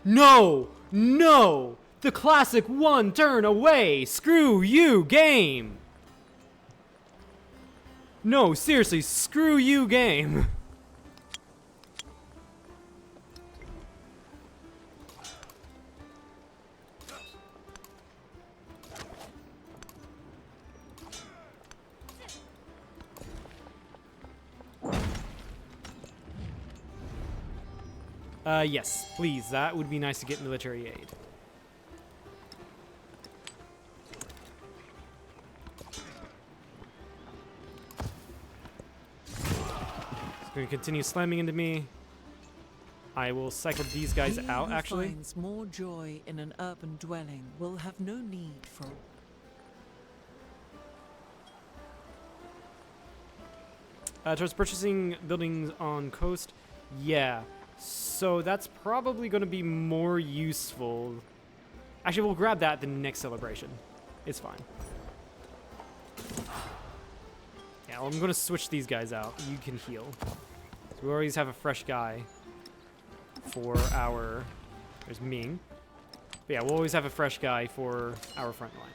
S1: No! No! The classic one turn away. Screw you, game. No, seriously, screw you, game. Yes, please. That would be nice to get military aid. It's going to continue slamming into me. I will cycle these guys
S3: He
S1: out,
S3: who
S1: actually.
S3: finds more joy in an urban dwelling will have no need for.
S1: Towards purchasing buildings on coast. Yeah. So that's probably going to be more useful. Actually, we'll grab that the next celebration. It's fine. Yeah, well, I'm going to switch these guys out. You can heal. So we always have a fresh guy for our... There's Ming. But yeah, we'll always have a fresh guy for our front line.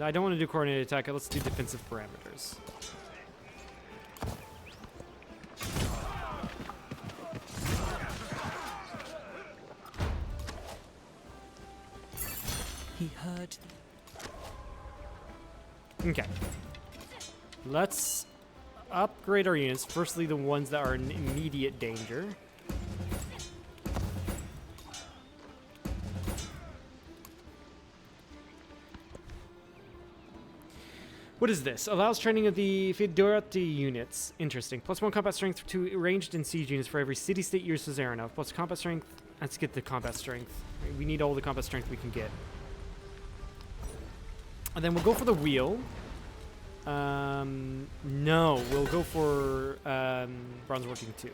S1: I don't want to do coordinated attack. Let's do defensive parameters.
S3: He heard.
S1: Okay. Let's upgrade our units. Firstly, the ones that are in immediate danger. What is this? Allows training of the Fedorati units. Interesting. +1 combat strength to ranged and siege units for every city-state use Suzerain of. Plus combat strength. Let's get the combat strength. We need all the combat strength we can get. And then we'll go for the wheel. No, we'll go for bronze working 2.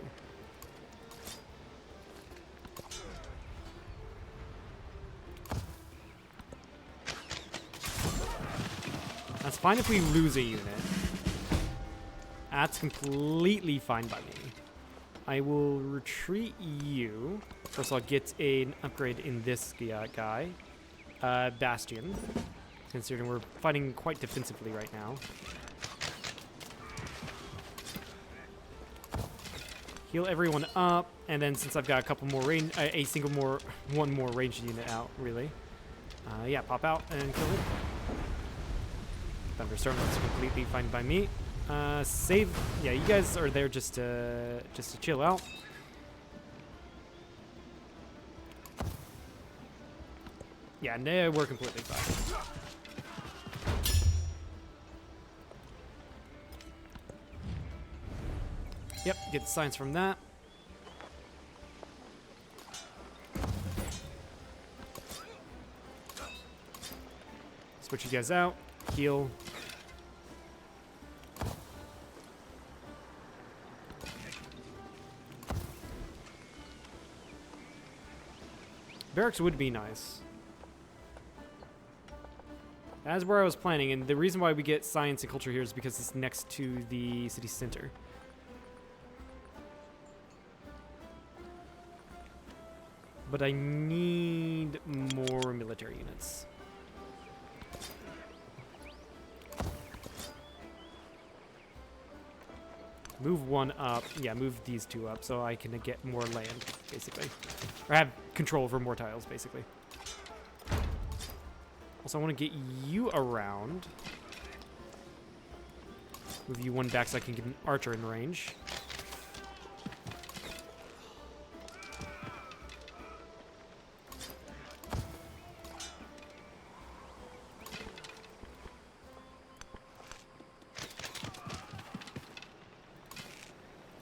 S1: That's fine if we lose a unit. That's completely fine by me. I will retreat you. First, I'll get an upgrade in this guy. Bastion. Considering we're fighting quite defensively right now. Heal everyone up, and then since I've got a couple more range, one more ranged unit out, really. Yeah, pop out and kill it. Thunderstorm, that's completely fine by me. Save. Yeah, you guys are there just to chill out. Yeah, no, we're completely fine. Yep, get the science from that. Switch you guys out. Heal. Barracks would be nice. That's where I was planning, and the reason why we get science and culture here is because it's next to the city center. But I need more military units. Move one up. Yeah, move these two up so I can get more land, basically. Or have control over more tiles, basically. Also, I want to get you around. Move you one back so I can get an archer in range.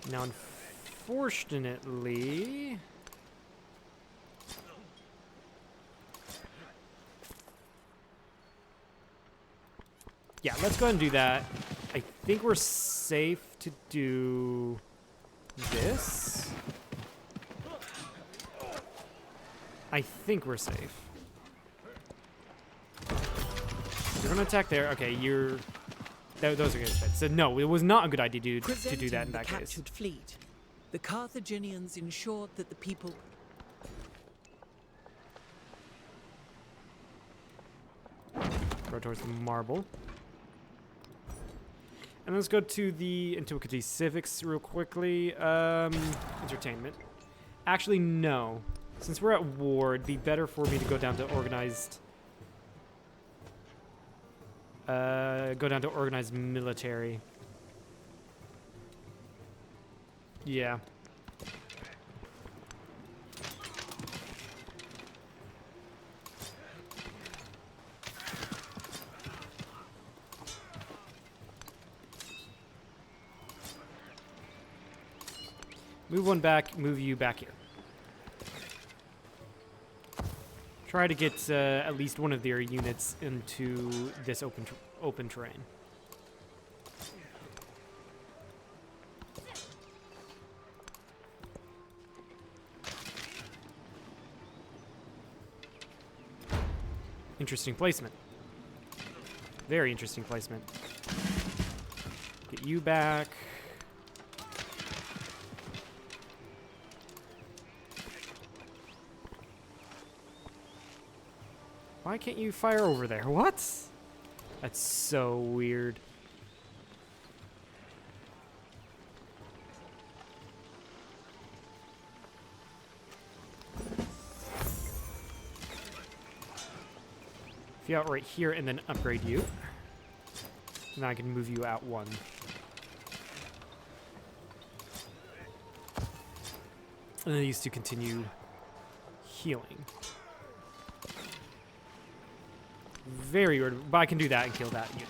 S1: Now, unfortunately... Yeah, let's go ahead and do that. I think we're safe to do this. I think we're safe. You're gonna attack there. Okay, you're... Those are good. So no, it was not a good idea to do that in that case.
S3: Captured fleet. The Carthaginians ensured that the people...
S1: Go towards the marble. And let's go to the Antiquity Civics real quickly. Entertainment. Actually, no. Since we're at war, it'd be better for me to go down to organized... go down to organized military. Yeah. Move one back, move you back here. Try to get at least one of their units into this open terrain. Interesting placement. Very interesting placement. Get you back. Why can't you fire over there? What? That's so weird. If you out right here and then upgrade you. And I can move you out one. And then these two continue healing. Very weird, but I can do that and kill that unit.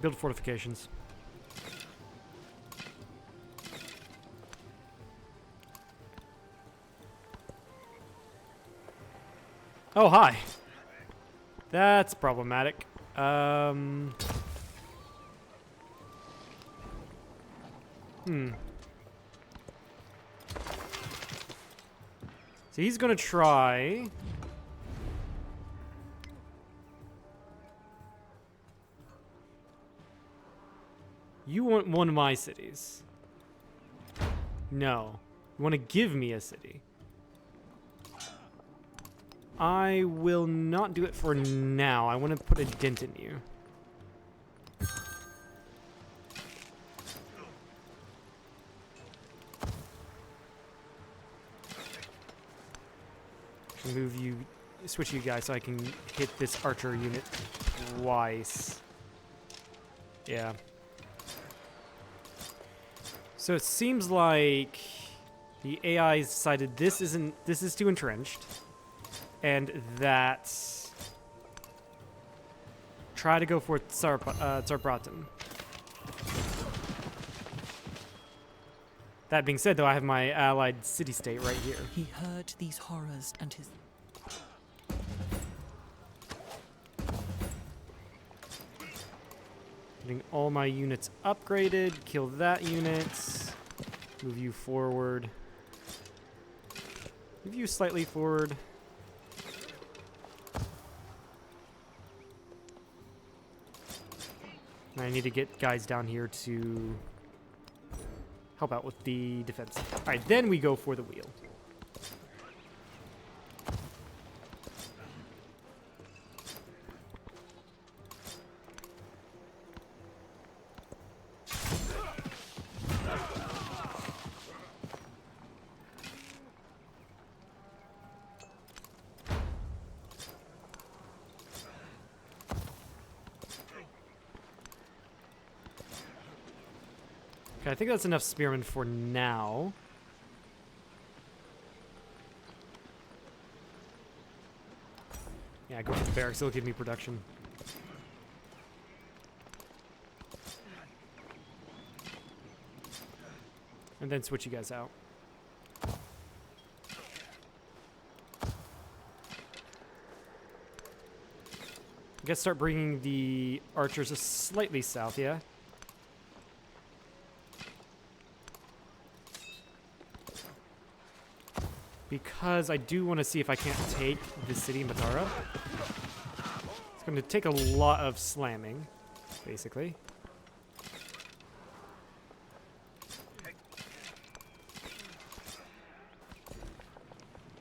S1: Build fortifications. Oh, hi. That's problematic. So he's gonna try. You want one of my cities? No. You want to give me a city? I will not do it for now. I want to put a dent in you. Move you, switch you guys so I can hit this archer unit twice. Yeah. So it seems like the AI decided this is too entrenched. And that try to go for Tsarbraten. That being said, though, I have my allied city-state right here.
S3: He heard these horrors and his...
S1: Getting all my units upgraded. Kill that unit. Move you forward. Move you slightly forward. And I need to get guys down here to help out with the defense. All right, then we go for the wheel. Okay, I think that's enough spearmen for now. Yeah, go for the barracks. It'll give me production. And then switch you guys out. guess start bringing the archers slightly south, yeah? Because I do want to see if I can't take the city, Matara. It's going to take a lot of slamming, basically.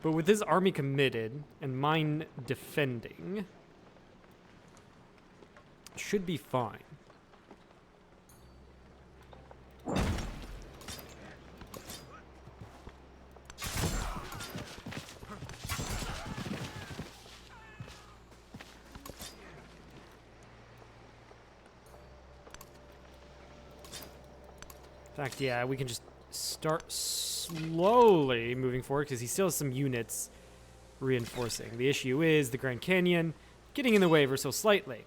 S1: But with his army committed and mine defending, should be fine. In fact, yeah, we can just start slowly moving forward because he still has some units reinforcing. The issue is the Grand Canyon getting in the way ever so slightly.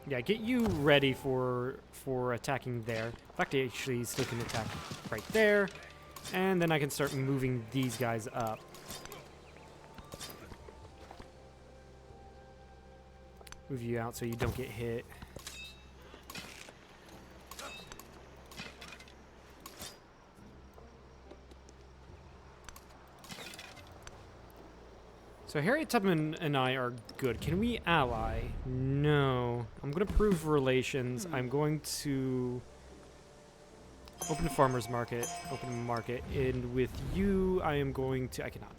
S1: Yeah, get you ready for attacking there. In fact, I actually still can attack right there. And then I can start moving these guys up. Move you out so you don't get hit. So Harriet Tubman and I are good. Can we ally? No. I'm going to prove relations. I'm going to open a farmer's market. Open a market. And with you, I am going to... I cannot.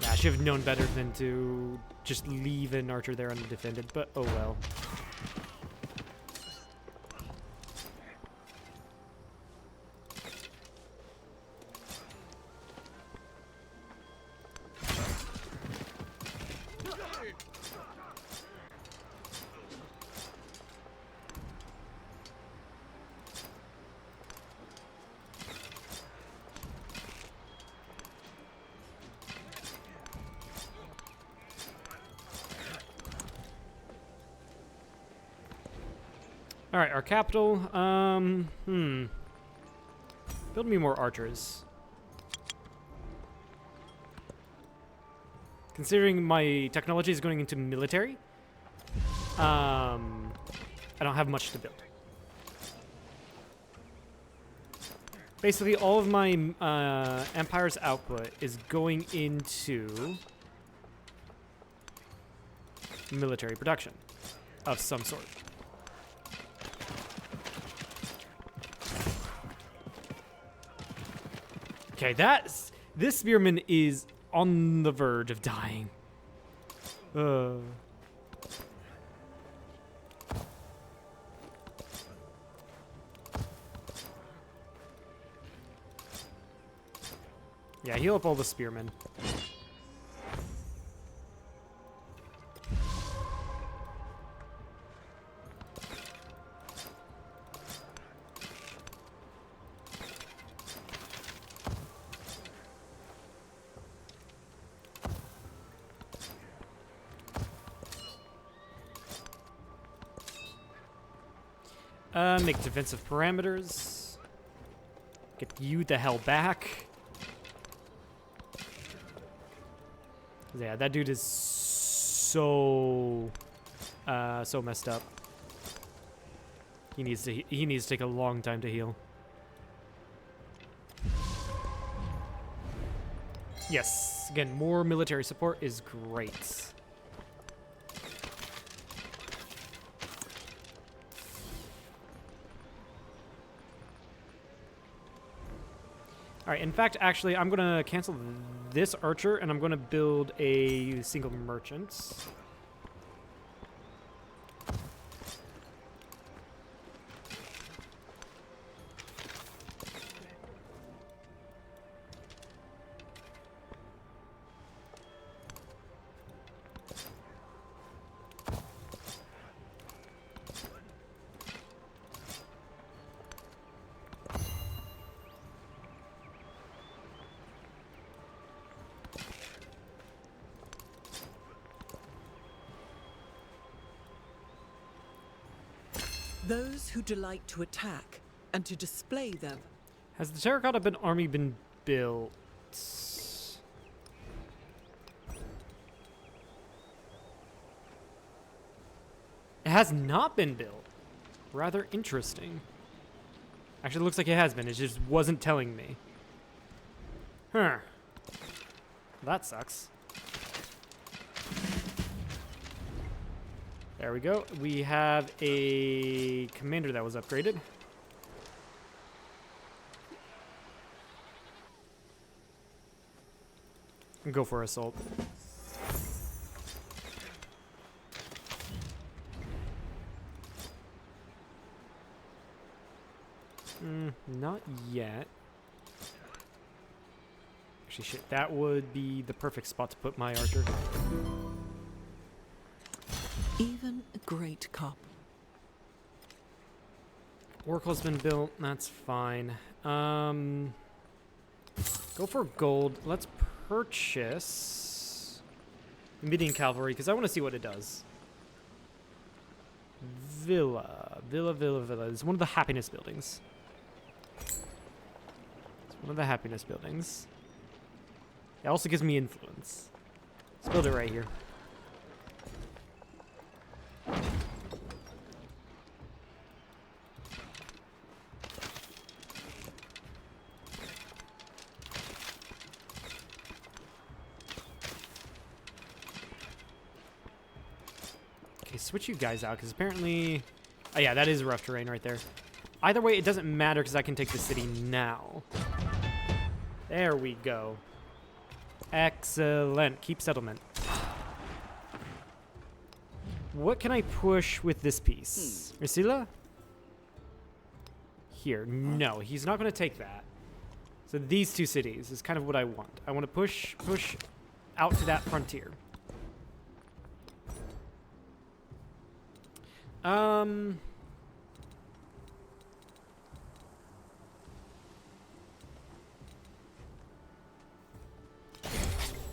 S1: Yeah, I should have known better than to just leave an archer there undefended, but oh well. All right, our capital. Build me more archers. Considering my technology is going into military, I don't have much to build. Basically, all of my empire's output is going into military production of some sort. Okay, this spearman is on the verge of dying. Yeah, heal up all the spearmen. Make defensive parameters. Get you the hell back. Yeah, that dude is so messed up. He needs to take a long time to heal. Yes, again, more military support is great. All right, in fact, actually, I'm going to cancel this archer, and I'm going to build a single merchant.
S3: Those who delight to attack and to display their...
S1: Has the terracotta army been built? It has not been built. Rather interesting. Actually, it looks like it has been. It just wasn't telling me. Huh. That sucks. There we go. We have a commander that was upgraded. Go for assault. Not yet. Actually, shit, that would be the perfect spot to put my archer.
S3: Even a great cup.
S1: Oracle's been built. That's fine. Go for gold. Let's purchase Median Cavalry because I want to see what it does. Villa. It's one of the happiness buildings. It's one of the happiness buildings. It also gives me influence. Let's build it right here. Okay, switch you guys out, because apparently... Oh yeah, that is rough terrain right there. Either way, it doesn't matter, because I can take the city now. There we go. Excellent. Keep settlement. What can I push with this piece? Ursula? Here. No, he's not going to take that. So these two cities is kind of what I want. I want to push out to that frontier.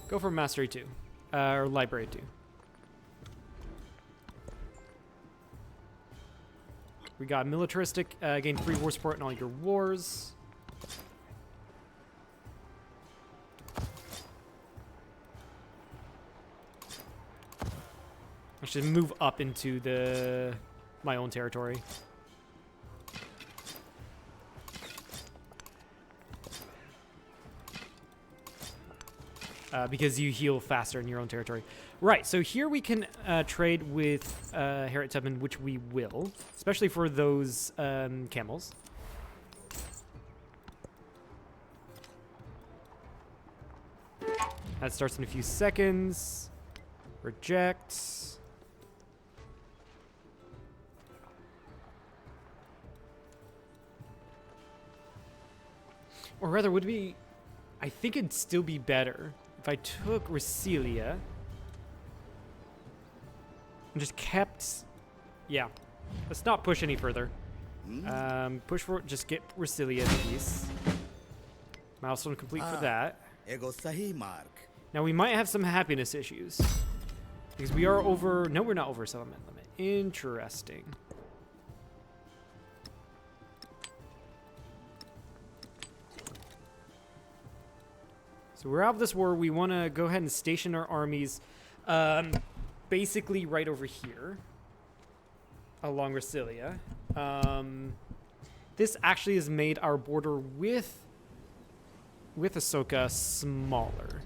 S1: Go for Mastery 2. Or Library 2. We got militaristic, gain free war support in all your wars. I should move up into my own territory. Because you heal faster in your own territory. Right, so here we can trade with Harriet Tubman, which we will, especially for those camels. That starts in a few seconds. Reject. Or rather, would it be... I think it'd still be better if I took Resilia and just kept... Yeah. Let's not push any further. Push for... Just get Resilia in peace. Milestone complete for that. Now, we might have some happiness issues. Because we are over... No, we're not over settlement limit. Interesting. So we're out of this war. We want to go ahead and station our armies basically right over here along Resilia. This actually has made our border with Ahsoka smaller.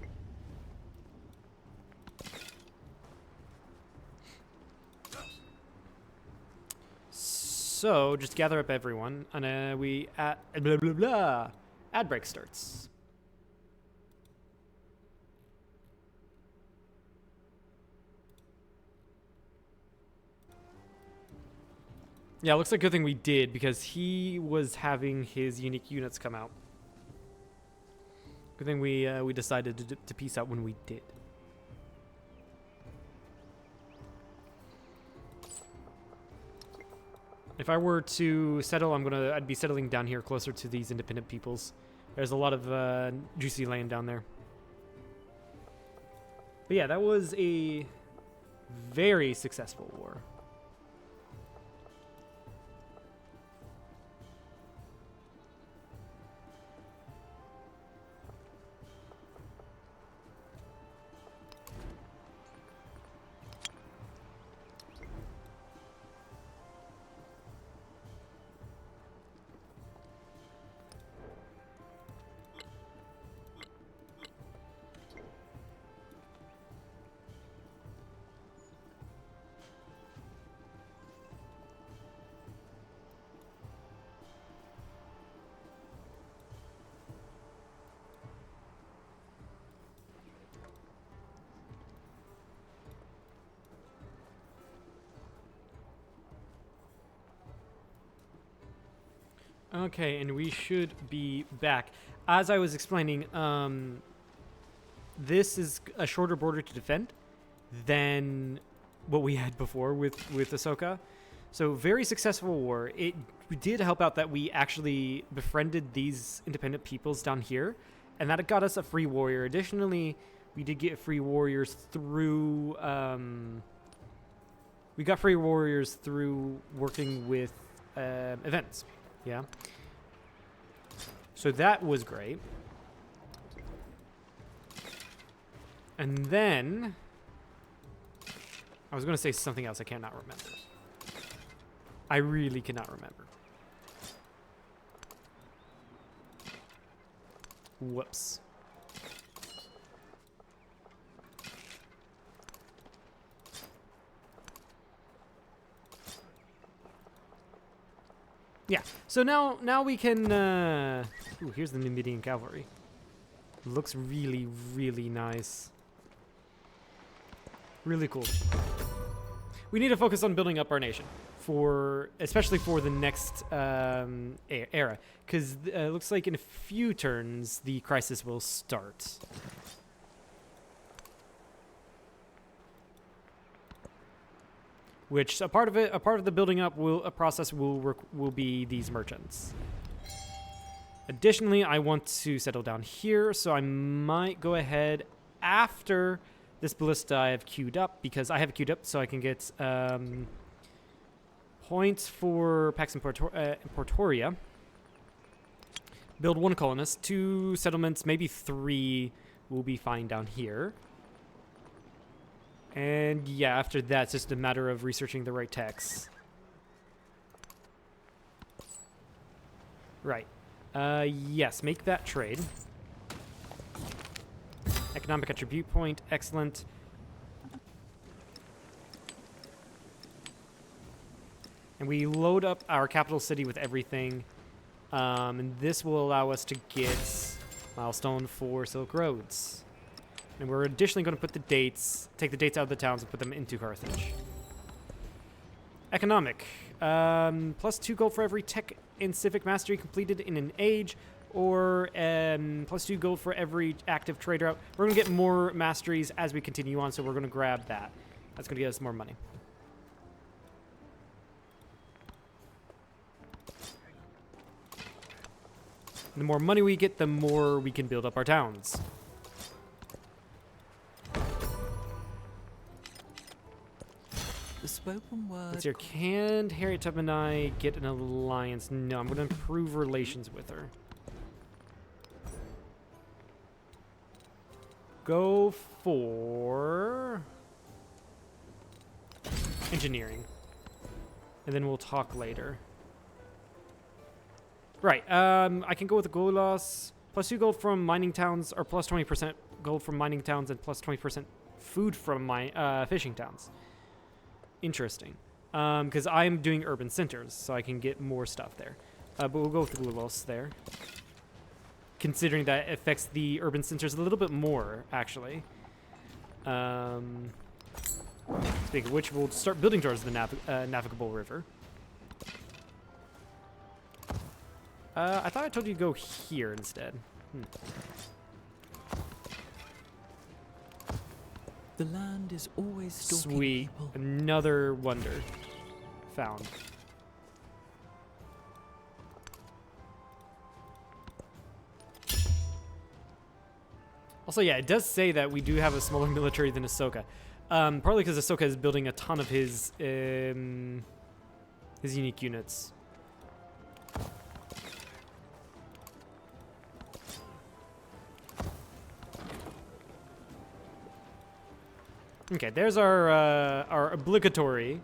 S1: So just gather up everyone, and we add ad break starts. Yeah, it looks like a good thing we did because he was having his unique units come out. Good thing we decided to peace out when we did. If I were to settle, I'd be settling down here closer to these independent peoples. There's a lot of juicy land down there. But yeah, that was a very successful war. Okay, and we should be back. As I was explaining, this is a shorter border to defend than what we had before with Ahsoka. So very successful war. It did help out that we actually befriended these independent peoples down here, and that got us a free warrior. Additionally, we did get free warriors through working with events. Yeah. So that was great. And then I was going to say something else I cannot remember. I really cannot remember. Whoops. Yeah. So now we can ooh, here's the Numidian cavalry. Looks really, really nice. Really cool. We need to focus on building up our nation, especially for the next era, because it looks like in a few turns the crisis will start. Which a part of the building up process will be these merchants. Additionally, I want to settle down here, so I might go ahead after this ballista I have queued up, because I have it queued up so I can get points for Pax Importoria. Build 1 colonist, 2 settlements, maybe 3 will be fine down here. And yeah, after that, it's just a matter of researching the right texts. Right. Yes, make that trade. Economic attribute point, excellent. And we load up our capital city with everything. And this will allow us to get milestone for Silk Roads. And we're additionally going to put the dates, take the dates out of the towns and put them into Carthage. Economic. Plus 2 gold for every tech and civic mastery completed in an age, or plus 2 gold for every active trade route. We're going to get more masteries as we continue on, so we're going to grab that. That's going to get us more money. And the more money we get, the more we can build up our towns.
S3: The spoken word.
S1: Let's hear, can Harriet Tubman and I get an alliance? No, I'm going to improve relations with her. Go for engineering. And then we'll talk later. Right, I can go with the gold loss. Plus 2 gold from mining towns, or plus 20% gold from mining towns, and plus 20% food from my fishing towns. Interesting. Because I'm doing urban centers, so I can get more stuff there. But we'll go with Gulos there. Considering that it affects the urban centers a little bit more, actually. Speaking of which, we'll start building towards the navigable river. I thought I told you to go here instead.
S3: The land is always stalking
S1: Sweet.
S3: people.
S1: Another wonder found. Also, yeah, it does say that we do have a smaller military than Ahsoka. Partly because Ahsoka is building a ton of his unique units. Okay, there's our obligatory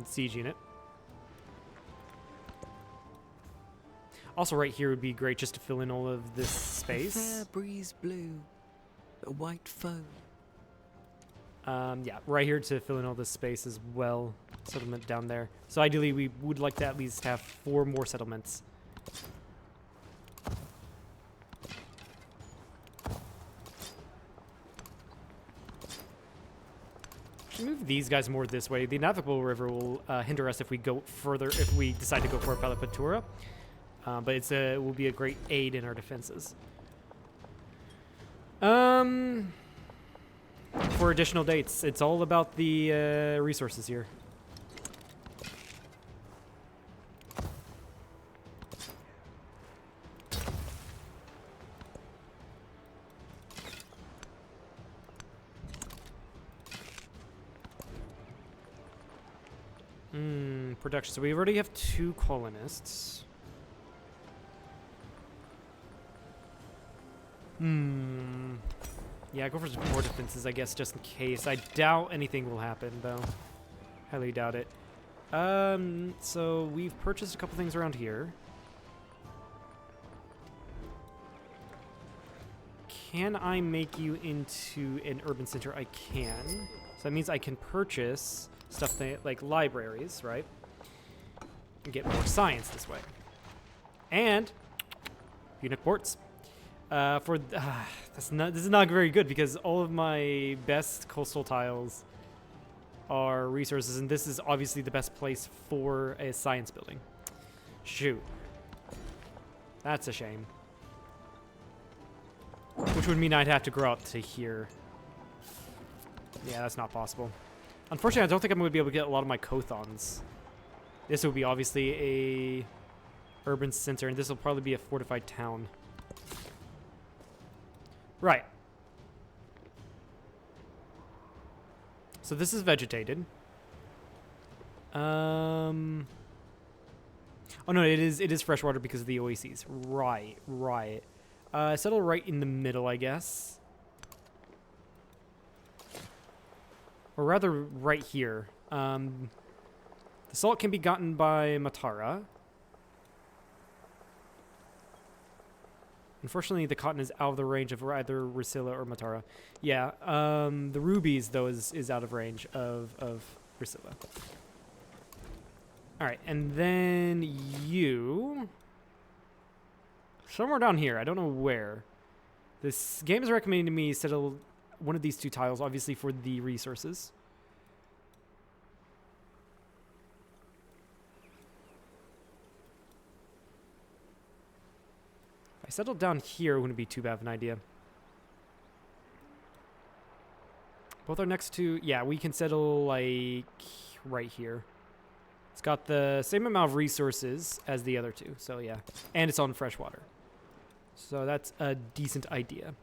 S1: siege unit. Also, right here would be great just to fill in all of this
S3: The
S1: space.
S3: fair breeze blew, a white foe.
S1: Yeah, right here to fill in all this space as well. Settlement down there. So ideally, we would like to at least have 4 more settlements. move these guys more this way. The navigable river will hinder us if we go further, if we decide to go for Palapatura. But it will be a great aid in our defenses. For additional dates, it's all about the resources here. Production. So we already have 2 colonists. Yeah, go for some more defenses, I guess, just in case. I doubt anything will happen, though. Highly doubt it. So we've purchased a couple things around here. Can I make you into an urban center? I can. So that means I can purchase stuff like libraries, right? And get more science this way. And Punic ports. This is not very good because all of my best coastal tiles are resources, and this is obviously the best place for a science building. Shoot. That's a shame. Which would mean I'd have to grow up to here. Yeah, that's not possible. Unfortunately, I don't think I'm going to be able to get a lot of my Cothons. This will be obviously a urban center, and this will probably be a fortified town. Right. So this is vegetated. Oh no, it is freshwater because of the oases. Right. Settle right in the middle, I guess. Or rather, right here. The salt can be gotten by Matara. Unfortunately, the cotton is out of the range of either Rusilla or Matara. Yeah, the rubies, though, is out of range of Rusilla. All right, and then you... somewhere down here. I don't know where. This game is recommending to me settle one of these 2 tiles, obviously for the resources. If I settled down here, it wouldn't be too bad of an idea. Both our next 2, yeah, we can settle like right here. It's got the same amount of resources as the other 2, so yeah. And it's on freshwater. So that's a decent idea.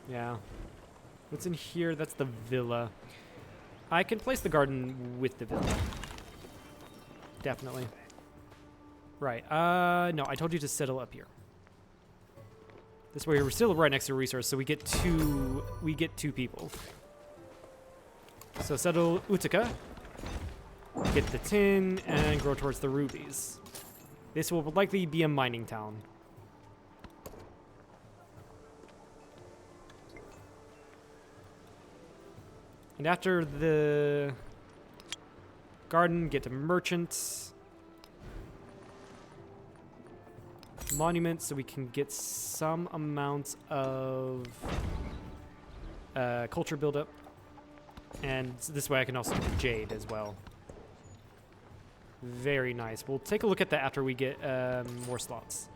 S1: Yeah. What's in here? That's the villa. I can place the garden with the villa. Definitely. Right. No, I told you to settle up here. This way we're still right next to a resource, so we get 2 people. So settle Utica. Get the tin and grow towards the rubies. This will likely be a mining town. And after the garden, get to merchants. Monument, so we can get some amount of culture buildup. And this way I can also get jade as well. Very nice. We'll take a look at that after we get more slots.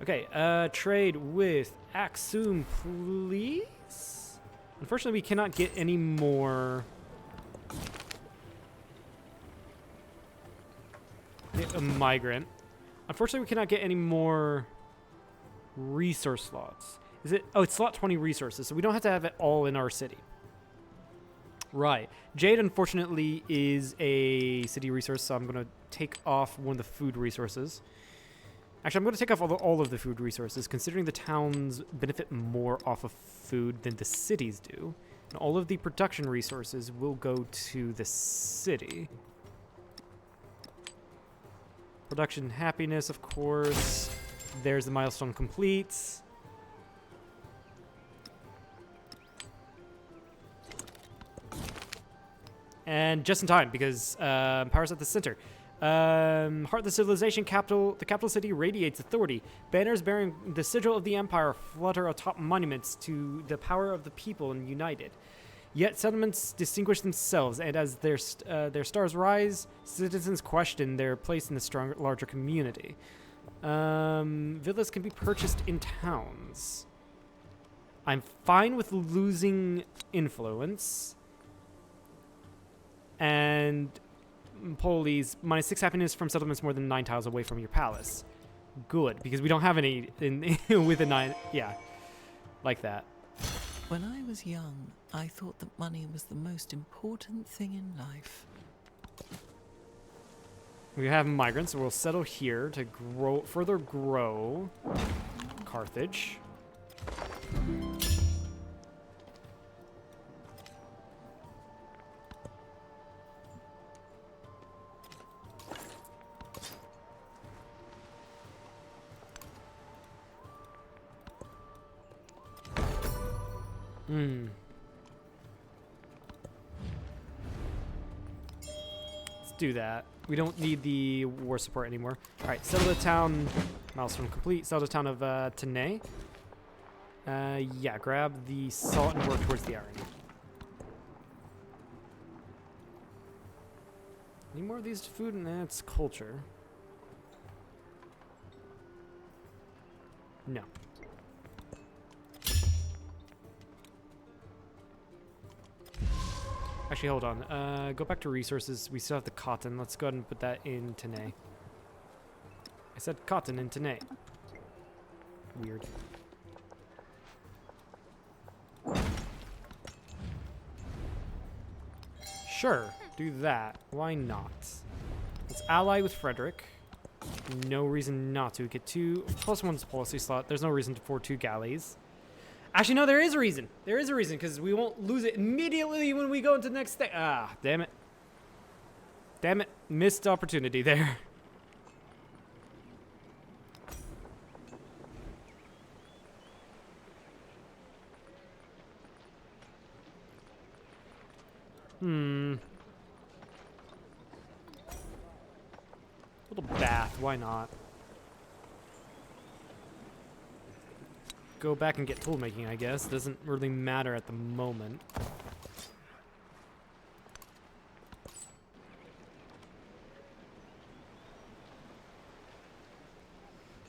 S1: Okay, trade with Axum, please. Unfortunately, we cannot get any more... a migrant. Unfortunately, we cannot get any more resource slots. Is it? Oh, it's slot 20 resources, so we don't have to have it all in our city. Right. Jade, unfortunately, is a city resource, so I'm going to take off one of the food resources. Actually, I'm going to take off all of the food resources, considering the towns benefit more off of food than the cities do. And all of the production resources will go to the city. Production happiness, of course. There's the milestone complete. And just in time, because power's at the center. Heart of the civilization, capital. The capital city radiates authority. Banners bearing the sigil of the empire flutter atop monuments to the power of the people and united. Yet settlements distinguish themselves, and as their stars rise, citizens question their place in the larger community. Villas can be purchased in towns. I'm fine with losing influence. And Poli's -6 happiness from settlements more than 9 tiles away from your palace. Good, because we don't have any in with a 9. Yeah, like that.
S3: When I was young, I thought that money was the most important thing in life.
S1: We have migrants, so we'll settle here to further grow Carthage. Let's do that. We don't need the war support anymore. All right, settle the town. Milestone complete. Settle the town of Tenay. Yeah, grab the salt and work towards the iron. Any more of these food? Nah, it's culture. No. Actually, hold on. Go back to resources. We still have the cotton. Let's go ahead and put that in Tenay. I said cotton in Tenay. Weird. Sure, do that. Why not? Let's ally with Frederick. No reason not to. Get 2 +1 policy slot. There's no reason for 2 galleys. Actually, no, there is a reason. There is a reason, because we won't lose it immediately when we go into the next thing. Ah, damn it. Damn it. Missed opportunity there. Little bath, why not? Go back and get tool making, I guess. Doesn't really matter at the moment.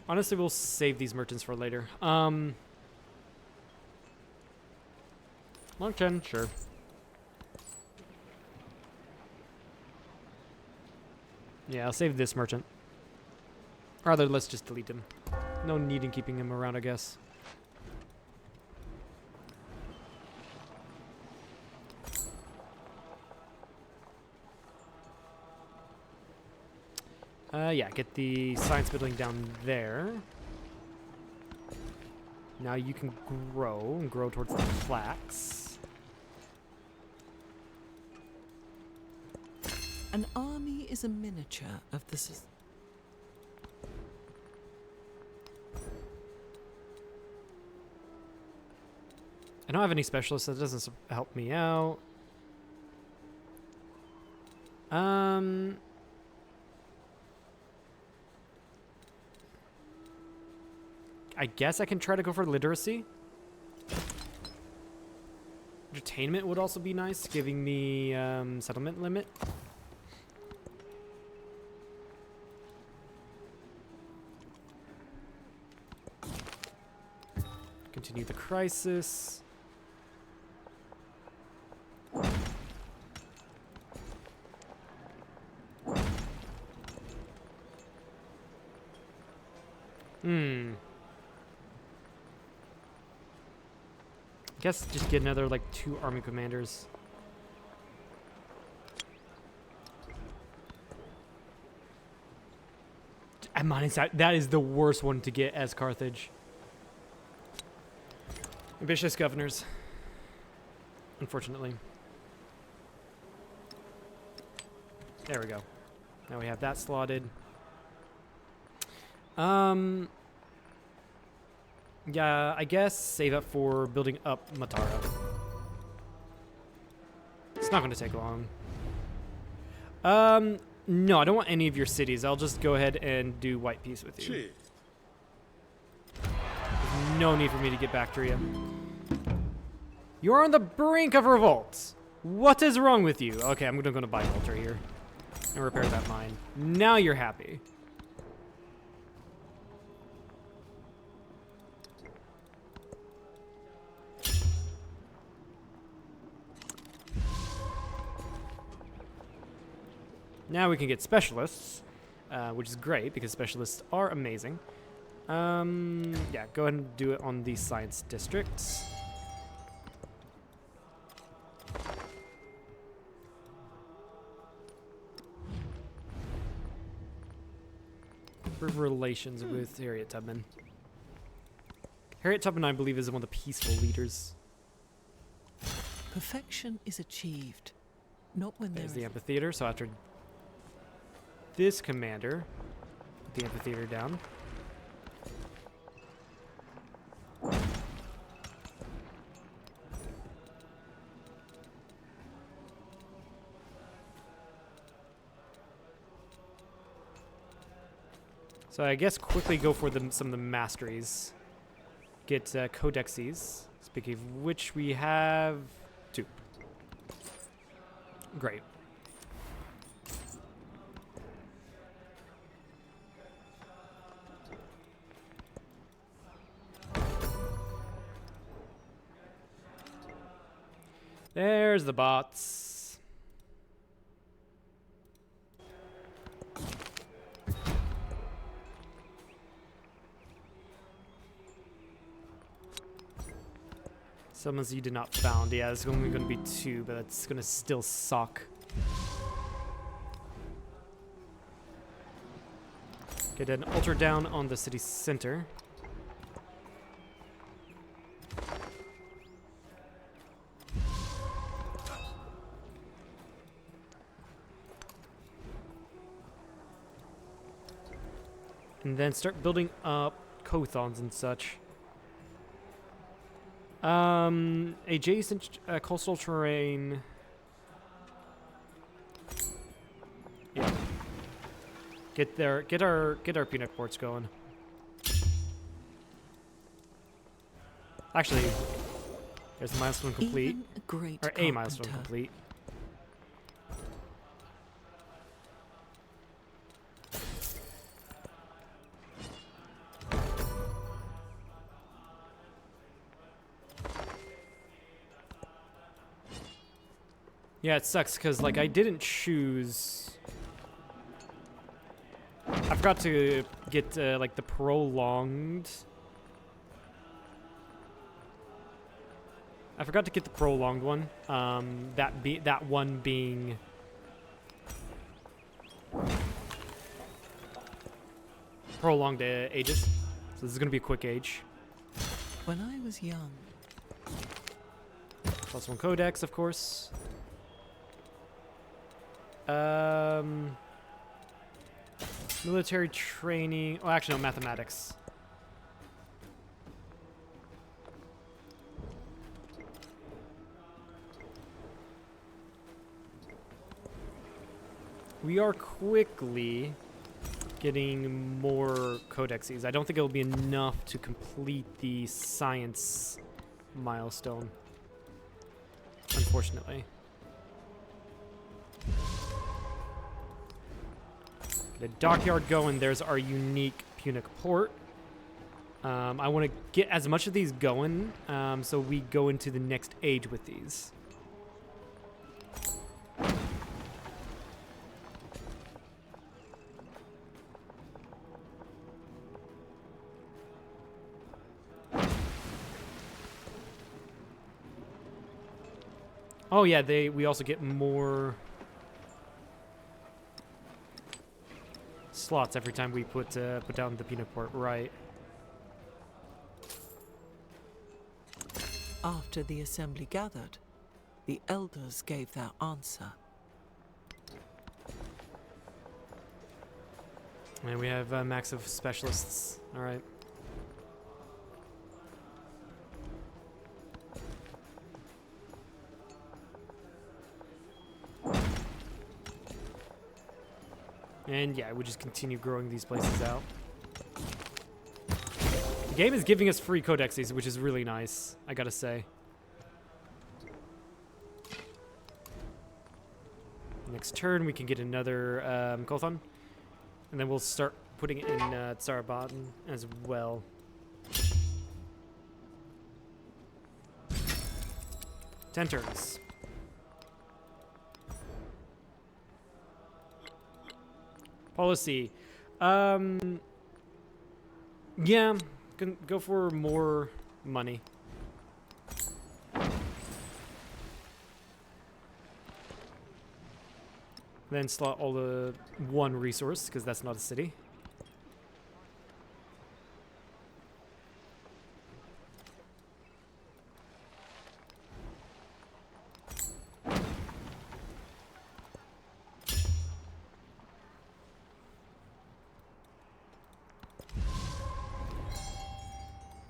S1: Honestly, we'll save these merchants for later. Long 10, sure. Yeah, I'll save this merchant. Rather, let's just delete him. No need in keeping him around, I guess. Yeah, get the science building down there. Now you can grow and grow towards the flax.
S3: An army is a miniature of the
S1: I don't have any specialists, so that doesn't help me out. I guess I can try to go for literacy. Entertainment would also be nice, giving me settlement limit. Continue the crisis. Guess just get another like 2 army commanders. That is the worst one to get as Carthage. Ambitious governors. Unfortunately. There we go. Now we have that slotted. Yeah, I guess save up for building up Matara. It's not going to take long. No, I don't want any of your cities. I'll just go ahead and do white peace with you. There's no need for me to get Bactria. You're on the brink of revolt. What is wrong with you? Okay, I'm gonna go to Bivolter here and repair that mine. Now you're happy. Now we can get specialists, which is great because specialists are amazing. Yeah, go ahead and do it on the science districts. Improve relations with Harriet Tubman. Harriet Tubman, I believe, is one of the peaceful leaders.
S3: Perfection is achieved, not when
S1: There's the
S3: there
S1: amphitheater, so after this commander, put the amphitheater down. So I guess quickly go for some of the masteries. Get codexes. Speaking of which, we have 2. Great. There's the bots. Summons you did not found. Yeah, it's only going to be 2, but that's going to still suck. Get an ultra down on the city center. And then start building up Cothons and such. Adjacent coastal terrain. Yeah. Get our peanut ports going. Actually, there's the milestone complete.
S3: even a great
S1: Or a milestone
S3: carpenter
S1: complete. Yeah, it sucks because like I didn't choose. I forgot to get like the prolonged. I forgot to get the prolonged one. That one being prolonged ages. So this is gonna be a quick age.
S3: When I was young,
S1: +1 codex, of course. Military training. Oh, actually, no, mathematics. We are quickly getting more codexes. I don't think it'll be enough to complete the science milestone, unfortunately. The dockyard going, there's our unique Punic port. I want to get as much of these going so we go into the next age with these. Oh yeah, we also get more slots every time we put down the peanut port, right?
S3: after the assembly gathered, the elders gave their answer.
S1: And we have max of specialists. All right. And yeah, we just continue growing these places out. The game is giving us free codexes, which is really nice, I gotta say. Next turn, we can get another Kothon. And then we'll start putting it in Tsarabadan as well. Ten turns. Policy. Yeah, can go for more money. Then slot all the one resource, because that's not a city.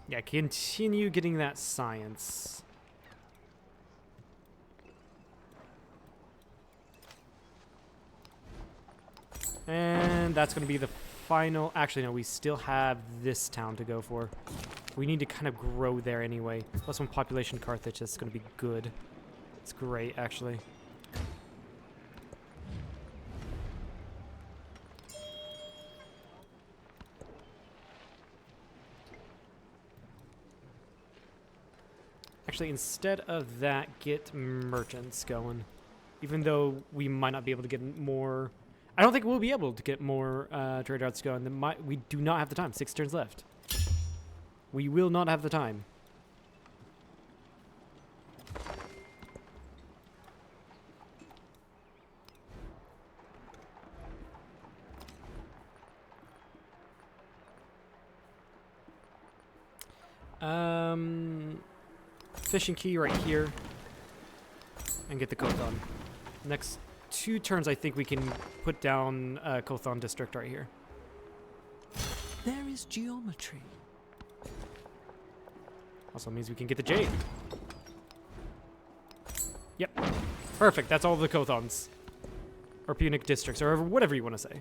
S1: Yeah, continue getting that science. And that's going to be the final... Actually, no, we still have this town to go for. We need to kind of grow there anyway. Plus one population Carthage, that's going to be good. It's great, actually. Actually, instead of that, get merchants going. Even though we might not be able to get more... I don't think we'll be able to get more trade routes going. We do not have the time. 6 turns left. We will not have the time. Fishing key right here. And get the Kothon. Next 2 turns, I think we can put down Kothon district right here.
S3: There is geometry.
S1: Also means we can get the jade. Yep. Perfect. That's all the Kothons. Or Punic districts, or whatever you want to say.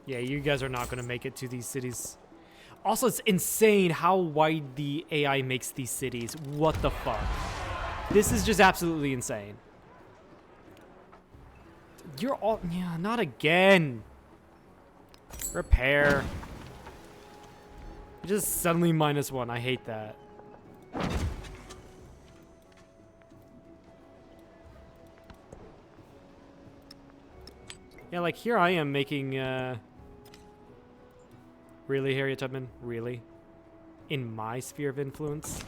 S1: Yeah, you guys are not going to make it to these cities. Also, it's insane how wide the AI makes these cities. What the fuck? This is just absolutely insane. You're all... Yeah, not again. Repair. You're just suddenly -1. I hate that. Yeah, like here I am making... Really, Harriet Tubman? Really? In my sphere of influence?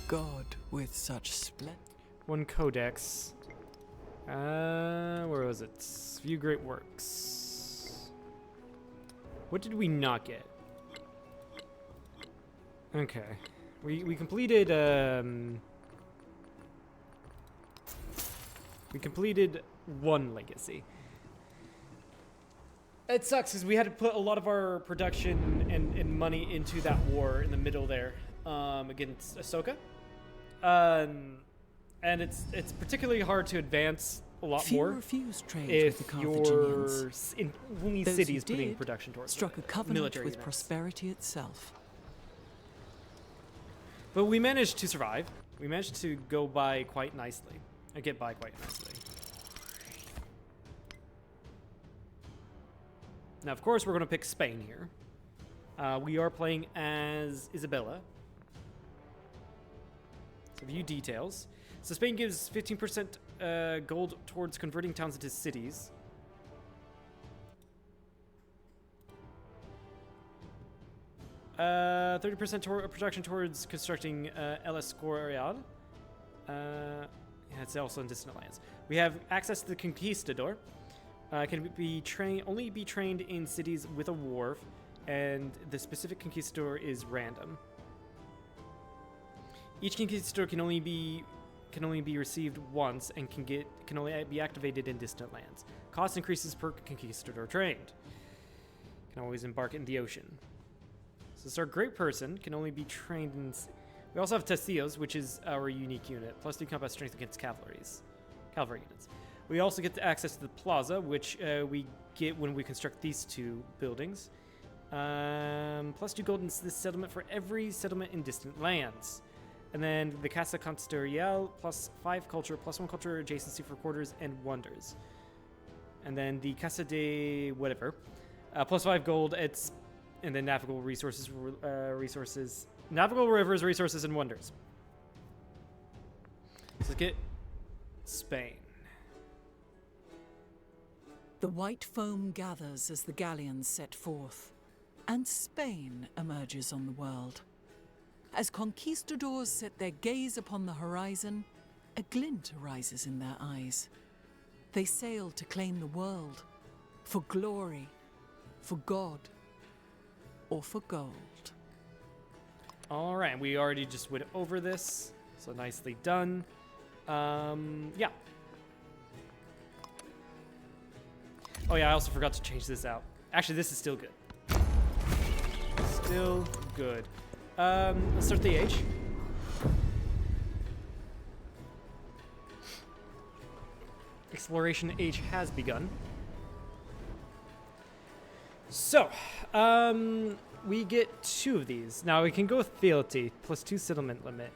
S3: God with such splendor.
S1: 1 codex. Where was it? View Great Works. What did we not get? Okay. We completed, we completed 1 legacy. It sucks because we had to put a lot of our production and money into that war in the middle there against Ahsoka. And it's particularly hard to advance a lot
S3: Few
S1: more
S3: refused trade
S1: if
S3: with the
S1: you're
S3: Carthaginians.
S1: in only
S3: Those
S1: cities
S3: who
S1: putting
S3: did
S1: production towards
S3: struck a covenant
S1: military
S3: with
S1: units.
S3: prosperity itself.
S1: But we managed to survive. We managed to go by quite nicely. Get by quite nicely. Now, of course, we're going to pick Spain here. We are playing as Isabella. So view details. So Spain gives 15% gold towards converting towns into cities. 30% production towards constructing El Escorial. And it's also in distant lands. We have access to the Conquistador. Can be only be trained in cities with a wharf, and the specific Conquistador is random. Each Conquistador can only be received once and can only be activated in distant lands. Cost increases per Conquistador trained. Can always embark in the ocean. So this our great person can only be trained in. We also have Testillos, which is our unique unit, +2 combat strength against cavalry units. We also get access to the plaza, which we get when we construct these two buildings. +2 gold in this settlement for every settlement in distant lands. And then the Casa Constorial, +5 culture, +1 culture adjacency for quarters and wonders. And then the Casa de whatever, +5 gold. And then navigable resources, navigable rivers, resources, and wonders. So let's get Spain.
S3: The white foam gathers as the galleons set forth, and Spain emerges on the world. As conquistadors set their gaze upon the horizon, a glint arises in their eyes. They sail to claim the world, for glory, for God, or for gold.
S1: All right, we already just went over this, so nicely done. Yeah. Oh yeah, I also forgot to change this out. Actually, this is still good. Still good. Let's start the age. Exploration age has begun. So, we get 2 of these. Now we can go with fealty, +2 settlement limit.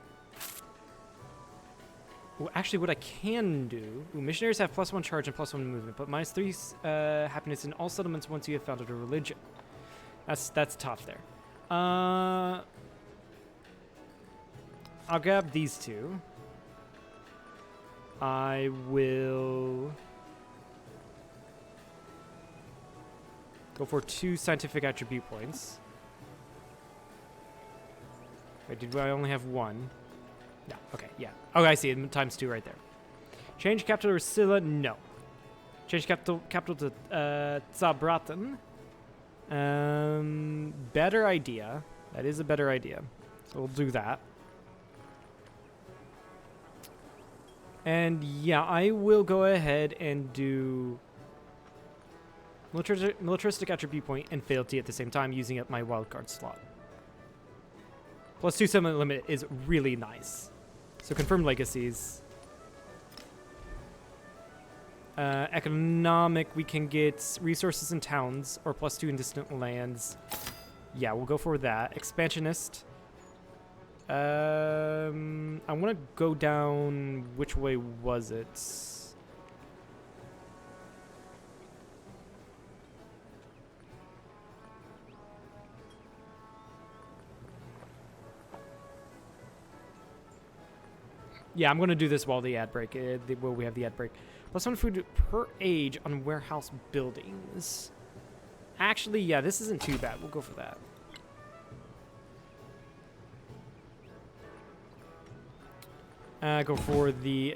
S1: Well, actually, what I can do... missionaries have +1 charge and +1 movement, but -3 happiness in all settlements once you have founded a religion. That's tough there. I'll grab these 2. I will... go for 2 scientific attribute points. Wait, did I only have 1? No, okay, yeah. Oh, I see it, ×2 right there. Change capital to Silla? No. Change capital to Zabratan. Better idea. That is a better idea. So we'll do that. And yeah, I will go ahead and do militaristic attribute point and fealty at the same time, using up my wildcard slot. +2 settlement limit is really nice. So confirm legacies. Economic, we can get resources in towns or +2 in distant lands. Yeah, we'll go for that. Expansionist. I want to go down. Which way was it? Yeah, I'm going to do this while the ad break. While we have the ad break. +1 food per age on warehouse buildings. Actually, yeah, this isn't too bad. We'll go for that. Go for the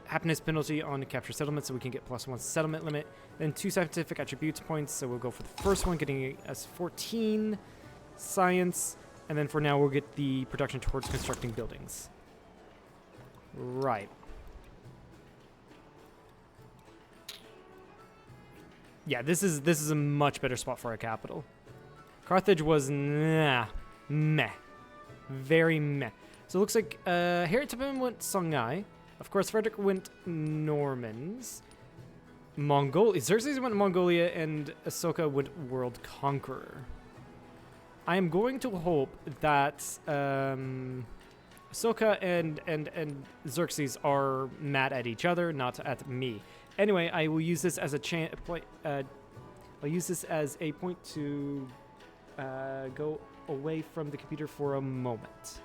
S1: happiness penalty on capture settlement, so we can get +1 settlement limit. Then 2 scientific attributes points, so we'll go for the first one, getting us 14 science, and then for now we'll get the production towards constructing buildings. Right. Yeah, this is a much better spot for a capital. Carthage was meh. Very meh. So it looks like Harry Tubman went Songhai. Of course, Frederick went Normans. Xerxes went Mongolia, and Ahsoka went World Conqueror. I am going to hope that Ahsoka and Xerxes are mad at each other, not at me. Anyway, I will use this as a I'll use this as a point to go away from the computer for a moment.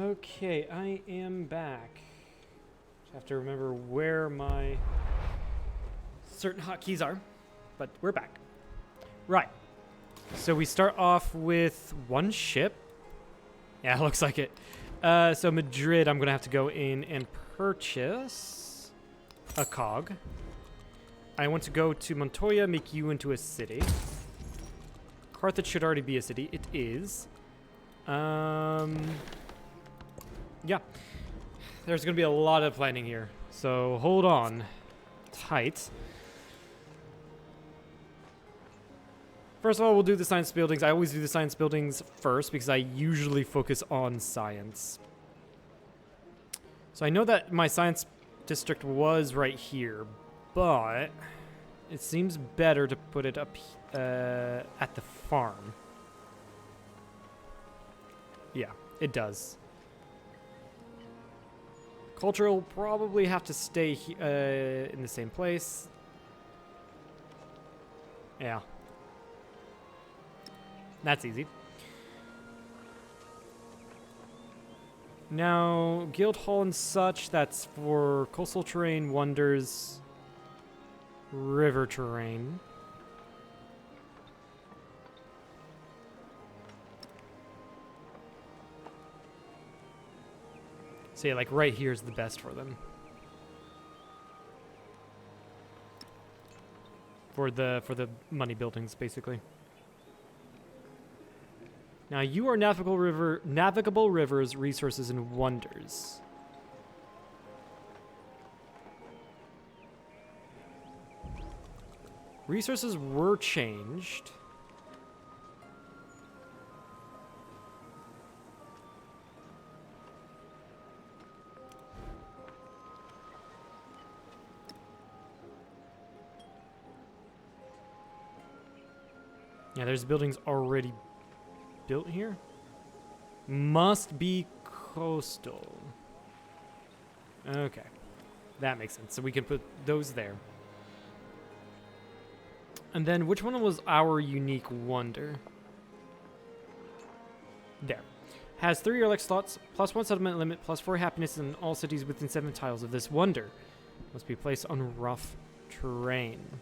S1: Okay, I am back. Just have to remember where my certain hotkeys are, but we're back. Right. So we start off with one ship. Yeah, looks like it. So Madrid, I'm going to have to go in and purchase a cog. I want to go to Montoya, make you into a city. Carthage should already be a city. It is. Yeah. There's going to be a lot of planning here. So hold on tight. First of all, we'll do the science buildings. I always do the science buildings first because I usually focus on science. So I know that my science district was right here, but it seems better to put it up at the farm. Yeah, it does. Culture will probably have to stay in the same place. Yeah. That's easy. Now, guild hall and such, that's for coastal terrain, wonders, river terrain. So yeah, like right here is the best for them. For the money buildings, basically. Now you are navigable rivers, resources, and wonders. Resources were changed. Yeah, there's buildings already built here. Must be coastal. Okay. That makes sense. So we can put those there. And then which one was our unique wonder? There. Has 3 Erlich slots, +1 settlement limit, +4 happiness in all cities within 7 tiles of this wonder. Must be placed on rough terrain.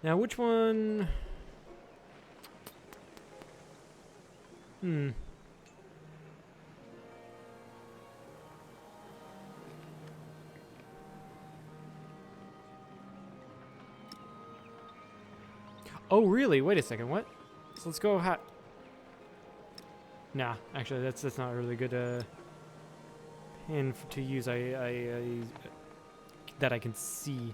S1: Now, which one? Oh, really? Wait a second. What? So let's go. Nah, actually, that's not a really good pin to use. That I can see.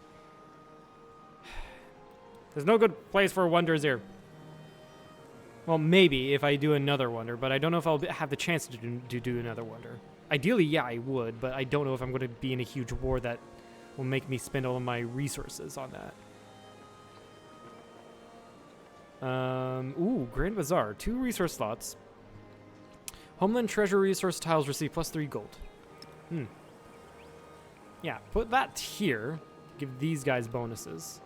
S1: There's no good place for wonders here. Well, maybe if I do another wonder, but I don't know if I'll have the chance to do another wonder. Ideally, yeah, I would, but I don't know if I'm going to be in a huge war that will make me spend all of my resources on that. Ooh, Grand Bazaar. 2 resource slots. Homeland treasure resource tiles receive +3 gold. Yeah, put that here. Give these guys bonuses.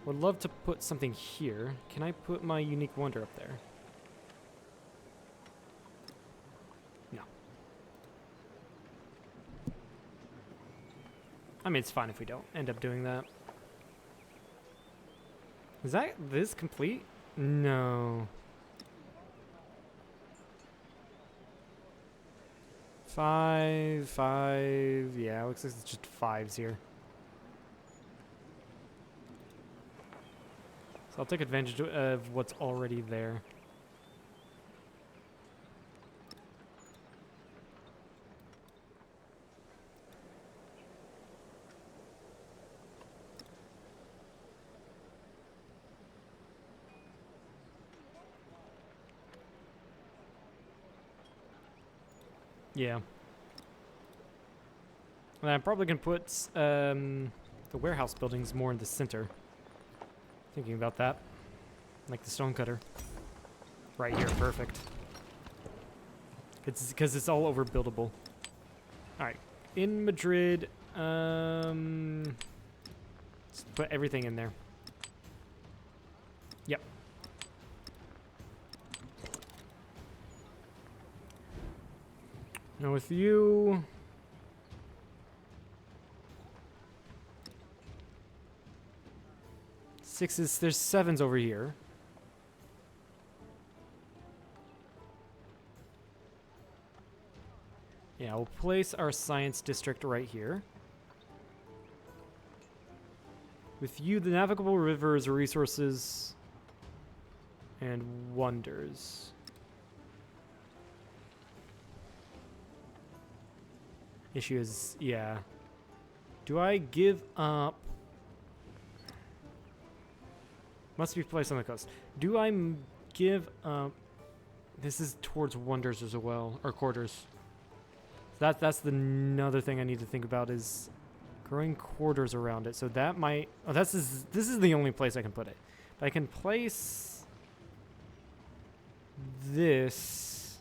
S1: Would love to put something here. Can I put my unique wonder up there? No. I mean, it's fine if we don't end up doing that. Is that this complete? No. 5, 5. Yeah, it looks like it's just 5s here. So I'll take advantage of what's already there. Yeah. And I'm probably going to put the warehouse buildings more in the center. Thinking about that. Like the stonecutter. Right here, perfect. It's because it's all overbuildable. All right, in Madrid, let's put everything in there. Yep. Now with you, sixes. There's sevens over here. Yeah, we'll place our science district right here. With you, the navigable rivers, resources, and wonders. Issue is, yeah. Do I give up? Must be placed on the coast. Do I give up? This is towards wonders as well, or quarters. That's the another thing I need to think about is growing quarters around it. So that might. Oh, this is the only place I can put it. But I can place this.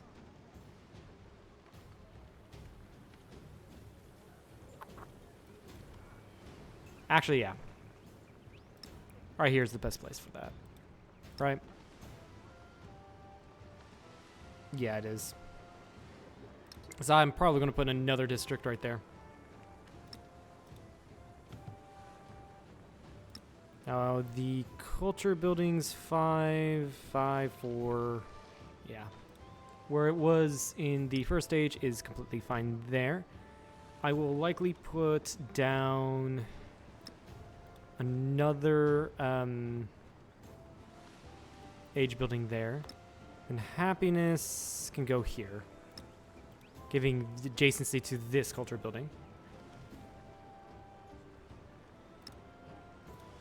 S1: Actually, yeah. Right here's the best place for that. Right? Yeah, it is. So I'm probably going to put another district right there. Now the culture buildings 5, 5, 4. Yeah. Where it was in the first stage is completely fine there. I will likely put down another age building there. And happiness can go here, giving adjacency to this culture building.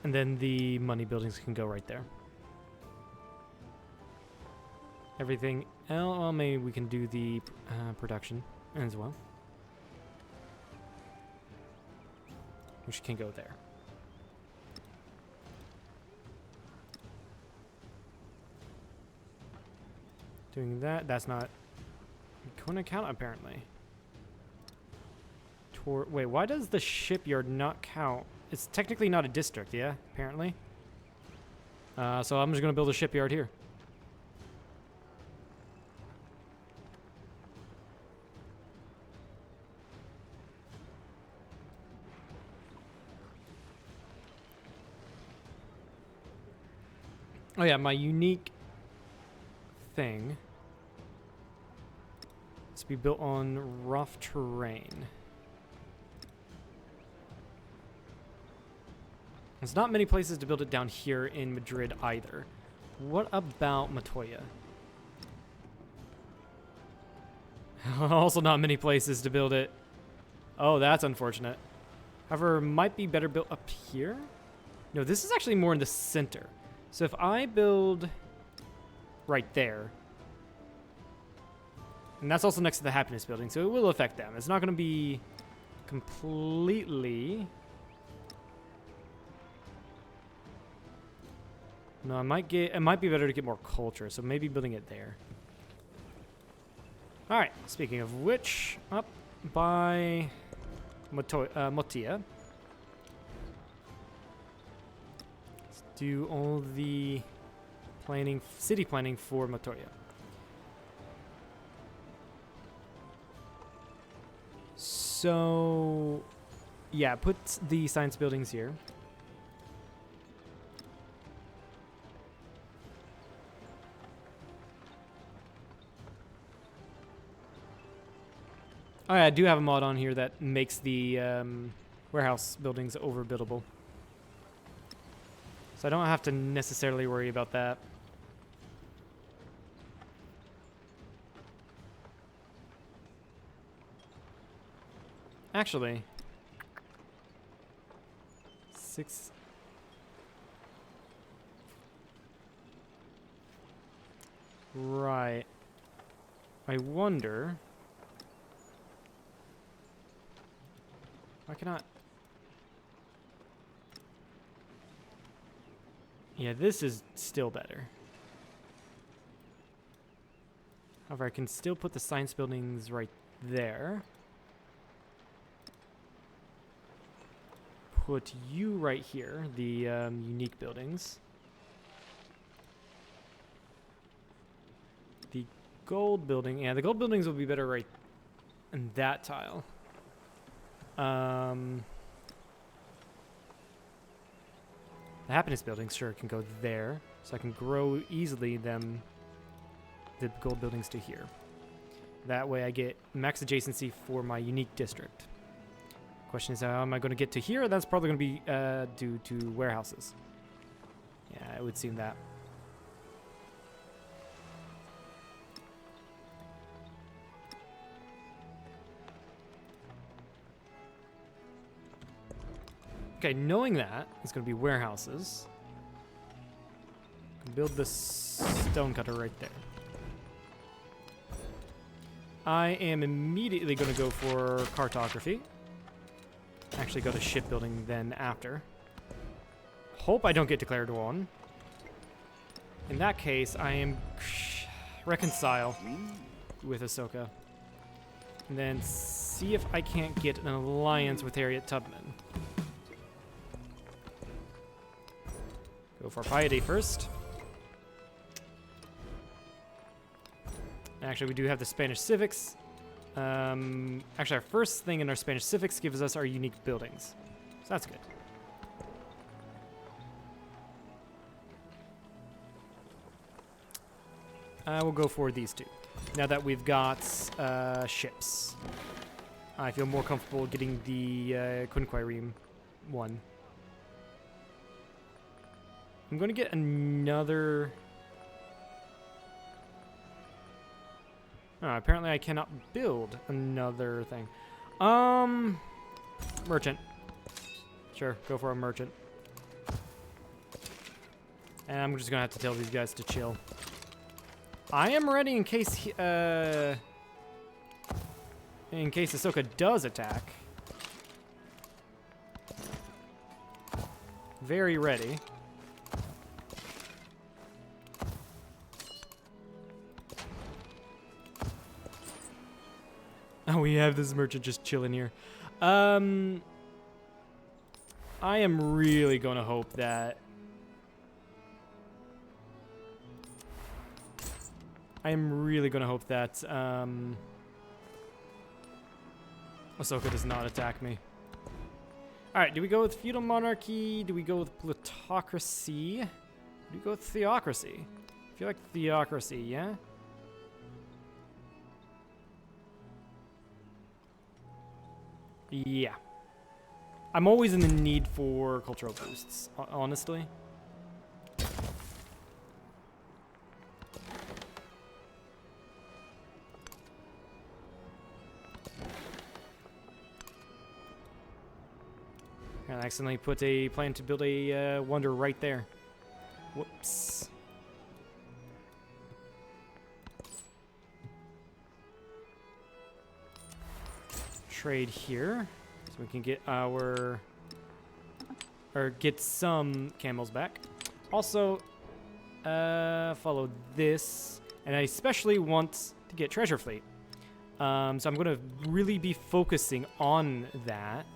S1: And then the money buildings can go right there. Everything else, well, maybe we can do the production as well, which can go there. Doing that, that's not going to count apparently. Wait, why does the shipyard not count? It's technically not a district, yeah, apparently. So I'm just going to build a shipyard here. Oh yeah, my unique thing is to be built on rough terrain. There's not many places to build it down here in Madrid either. What about Matoya? Also not many places to build it. Oh, that's unfortunate. However, might be better built up here? No, this is actually more in the center. So if I build right there, and that's also next to the happiness building, so it will affect them. It's not going to be completely... No, it might be better to get more culture, so maybe building it there. All right, speaking of which, up by Motia. Let's do all the planning, city planning for Motoya. So, yeah, put the science buildings here. Oh yeah, I do have a mod on here that makes the warehouse buildings overbuildable. So I don't have to necessarily worry about that. Actually, 6... Right. I wonder... Why cannot... Yeah, this is still better. However, I can still put the science buildings right there. Put you right here, the unique buildings. The gold building, yeah, the gold buildings will be better right in that tile. The happiness buildings, sure, can go there. So I can grow easily the gold buildings to here. That way I get max adjacency for my unique district. Question is, how am I going to get to here? That's probably going to be due to warehouses. Yeah, it would seem that. Okay, knowing that, it's going to be warehouses. Build the stone cutter right there. I am immediately going to go for cartography. Actually go to shipbuilding then after. Hope I don't get declared on. In that case, I am reconcile with Ahsoka. And then see if I can't get an alliance with Harriet Tubman. Go for piety first. Actually, we do have the Spanish civics. Actually, our first thing in our Spanish civics gives us our unique buildings. So that's good. I will go for these two. Now that we've got ships. I feel more comfortable getting the Quinquireme one. I'm going to get another... Oh, apparently I cannot build another thing. Merchant. Sure, go for a merchant. And I'm just gonna have to tell these guys to chill. I am ready in case Ahsoka does attack. Very ready. Oh, we have this merchant just chilling here. I am really going to hope that... Ahsoka does not attack me. Alright, do we go with feudal monarchy? Do we go with plutocracy? Do we go with theocracy? I feel like theocracy, yeah? Yeah. I'm always in the need for cultural boosts, honestly. And I accidentally put a plan to build a wonder right there. Whoops. Trade here, so we can get get some camels back. Also, follow this, and I especially want to get treasure fleet. So I'm going to really be focusing on that.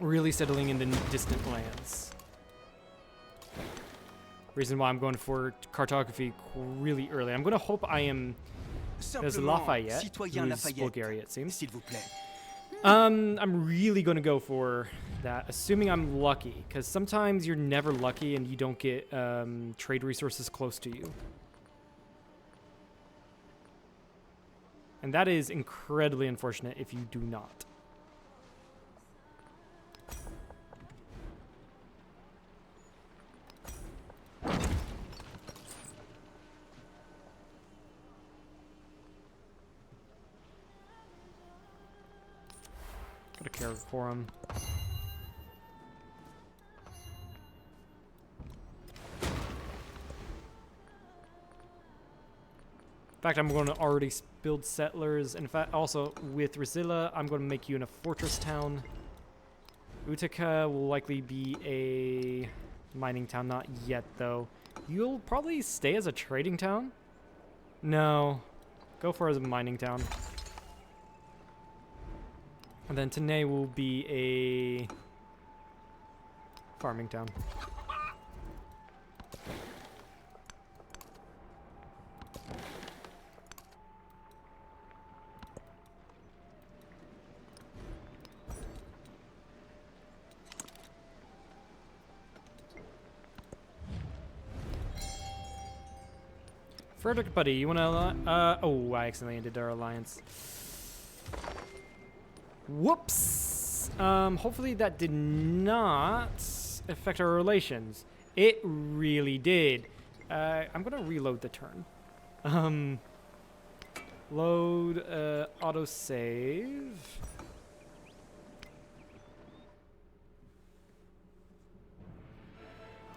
S1: Really settling in the distant lands. Reason why I'm going for cartography really early. I'm going to hope I am... There's Lafayette, who's Bulgaria, it seems. I'm really going to go for that, assuming I'm lucky, because sometimes you're never lucky and you don't get trade resources close to you. And that is incredibly unfortunate if you do not. Got a Karakorum. In fact, I'm going to already build settlers. In fact, also with Rizilla, I'm going to make you in a fortress town. Utica will likely be a mining town, not yet though. You'll probably stay as a trading town? No. Go for as a mining town. And then Tene will be a farming town. Frederick, buddy, you wanna? Oh, I accidentally ended our alliance. Whoops. Hopefully that did not affect our relations. It really did. I'm gonna reload the turn. Load, autosave.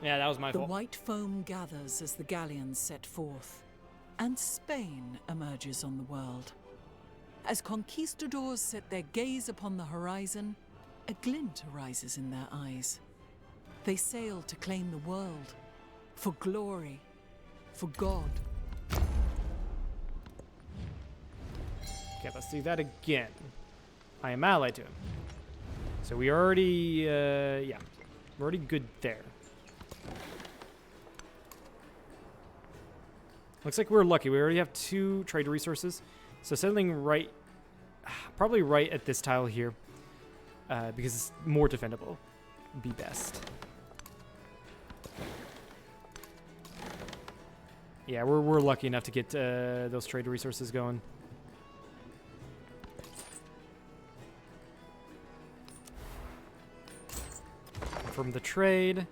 S1: Yeah, that was my
S3: The
S1: fault.
S3: white foam gathers as the galleons set forth, and Spain emerges on the world. As conquistadors set their gaze upon the horizon, a glint arises in their eyes. They sail to claim the world, for glory, for God.
S1: Okay, let's do that again. I am allied to him. So we already, yeah, we're already good there. Looks like we're lucky. We already have 2 trade resources. So settling right, probably right at this tile here, because it's more defendable, would be best. Yeah, we're lucky enough to get those trade resources going. From the trade.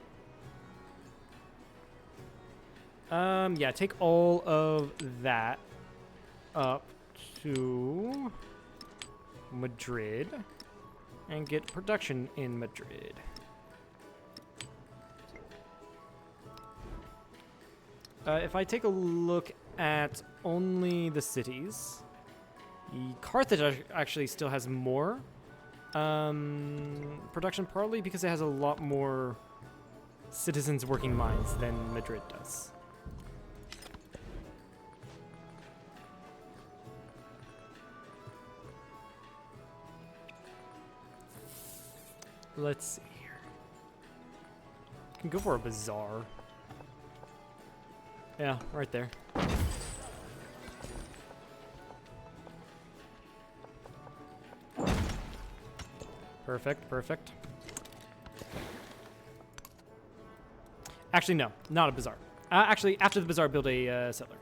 S1: Yeah, take all of that up to Madrid and get production in Madrid. If I take a look at only the cities, Carthage actually still has more production, partly because it has a lot more citizens working mines than Madrid does. Let's see here. Can go for a bazaar. Yeah, right there. Perfect, perfect. Actually, no, not a bazaar. Actually, after the bazaar, build a settler.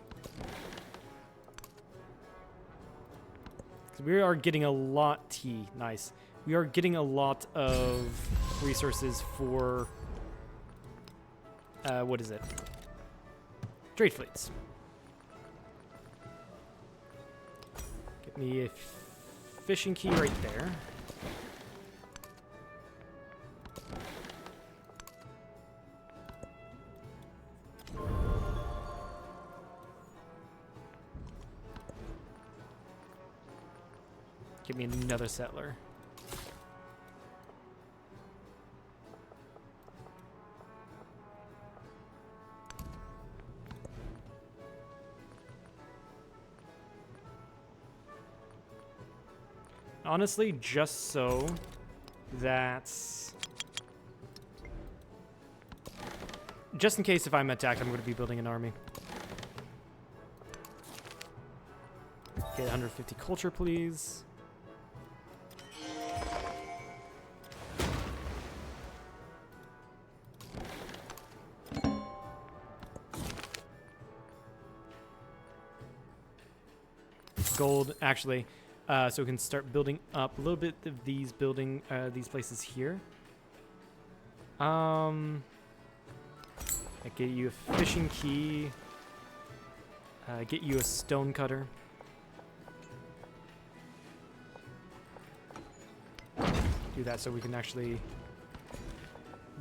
S1: 'Cause we are getting a lot. Nice. We are getting a lot of resources for. What is it? Trade fleets. Get me a fishing key right there. Give me another settler. Honestly, just so that's... Just in case if I'm attacked, I'm going to be building an army. Get 150 culture, please. Gold, actually, so we can start building up a little bit of these these places here. I get you a fishing key. Get you a stone cutter. Do that so we can actually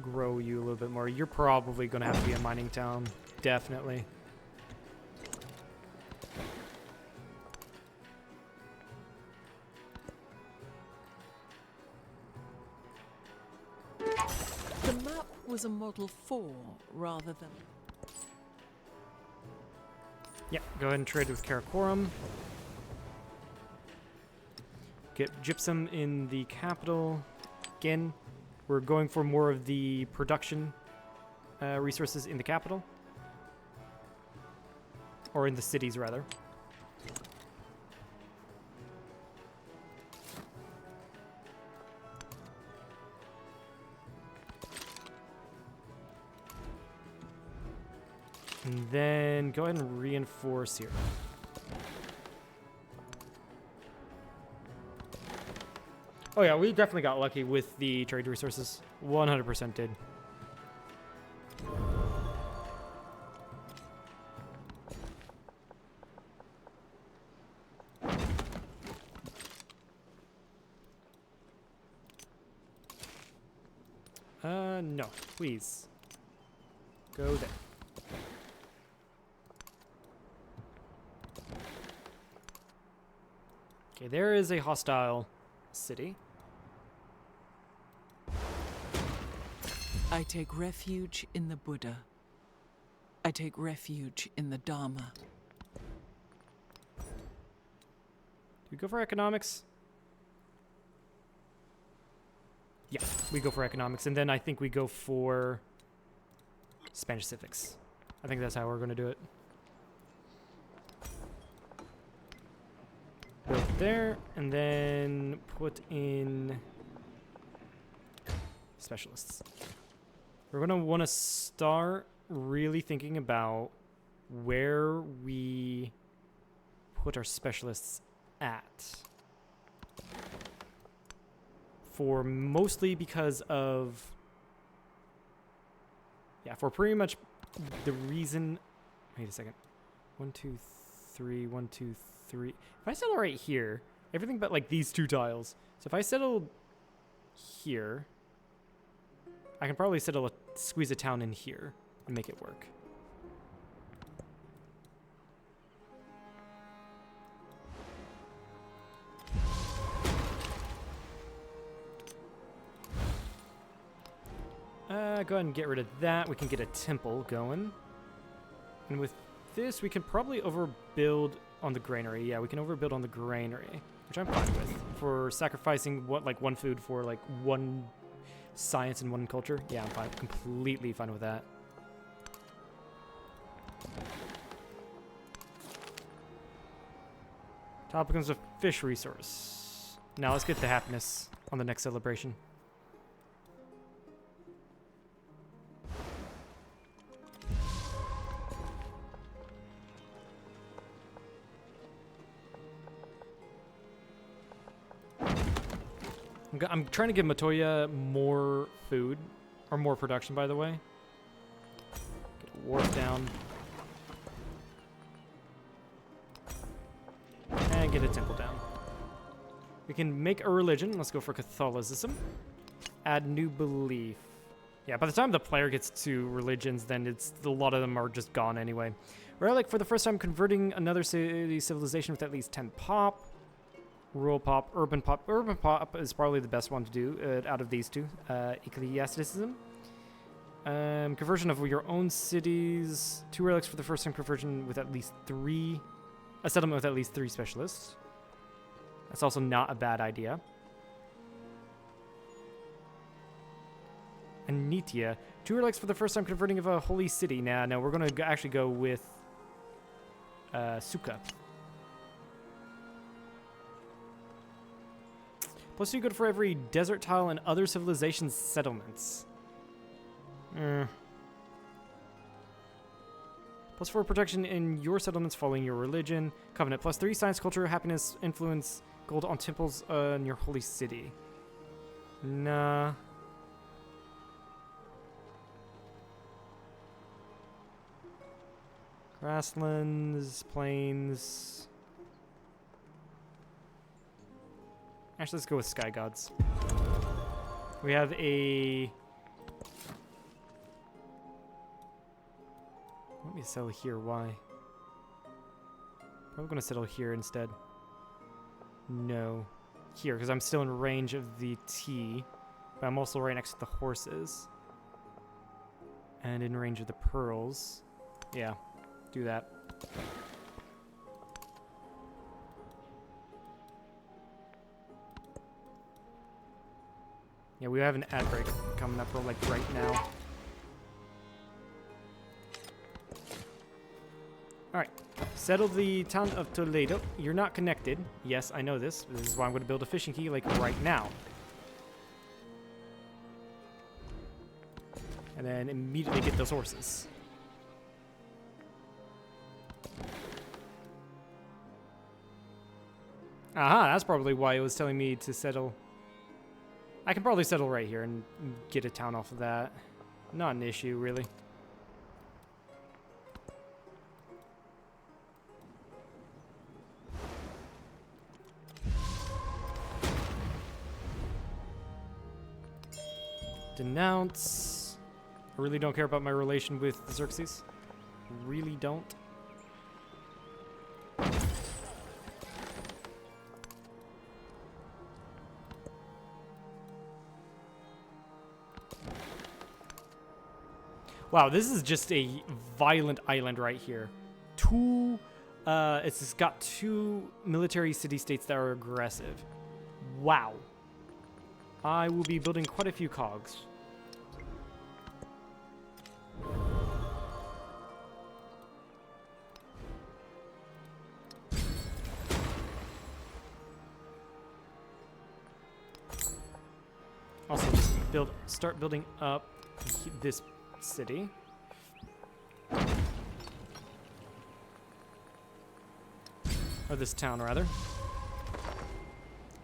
S1: grow you a little bit more. You're probably going to have to be a mining town, definitely.
S3: The map was a model for rather than...
S1: Yeah, go ahead and trade with Karakorum. Get gypsum in the capital. Again, we're going for more of the production resources in the capital. Or in the cities, rather. And then go ahead and reinforce here. Oh yeah, we definitely got lucky with the trade resources. 100% did. No, please. Go there. Okay, there is a hostile city.
S3: I take refuge in the Buddha. I take refuge in the Dharma.
S1: Do we go for economics? Yeah, we go for economics, and then I think we go for Spanish civics. I think that's how we're going to do it. Build there, and then put in specialists. We're going to want to start really thinking about where we put our specialists at. For mostly because of, yeah, for pretty much the reason, wait a second, 1, 2, 3, 1, 2, 3. If I settle right here, everything but like these two tiles. So if I settle here, I can probably squeeze a town in here and make it work. Go ahead and get rid of that. We can get a temple going. And with this, we can probably overbuild on the granary. Yeah, we can overbuild on the granary, which I'm fine with. For sacrificing one food for like one science and one culture. Yeah, I'm fine. Completely fine with that. Top becomes a fish resource. Now let's get the happiness on the next celebration. I'm trying to give Matoya more food, or more production, by the way. Get a wharf down. And get a temple down. We can make a religion. Let's go for Catholicism. Add new belief. Yeah, by the time the player gets to religions, then a lot of them are just gone anyway. Relic, for the first time, converting another civilization with at least 10 pop. Rural pop, urban pop. Urban pop is probably the best one to do out of these two. Ecclesiasticism. Conversion of your own cities. 2 relics for the first time conversion with at least 3. A settlement with at least 3 specialists. That's also not a bad idea. And Nitya. 2 relics for the first time converting of a holy city. Nah, no, we're going to actually go with Sukha. Plus 2 good for every desert tile and other civilizations settlements. Plus 4 protection in your settlements following your religion. Covenant. Plus 3 science, culture, happiness, influence, gold on temples in your holy city. Nah. Grasslands, plains. Actually, let's go with Sky Gods. We have a... Let me settle here. Why? Probably going to settle here instead. No. Here, because I'm still in range of the T. But I'm also right next to the horses. And in range of the pearls. Yeah, do that. Yeah, we have an ad break coming up like right now. Alright, settle the town of Toledo. You're not connected. Yes, I know this. This is why I'm going to build a fishing key, like, right now. And then immediately get those horses. Aha, that's probably why it was telling me to settle. I can probably settle right here and get a town off of that. Not an issue, really. Denounce. I really don't care about my relation with Xerxes. Really don't. Wow, this is just a violent island right here. It's got 2 military city-states that are aggressive. Wow. I will be building quite a few cogs. Also, just start building up this city. Or this town, rather.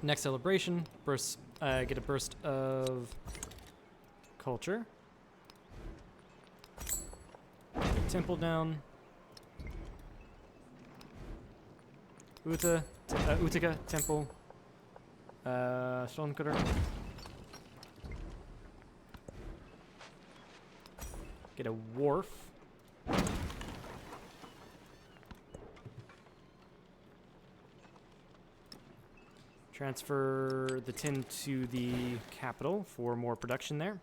S1: Next celebration, get a burst of culture. Temple down. Utica temple. Stonecutter. Get a wharf. Transfer the tin to the capital for more production there.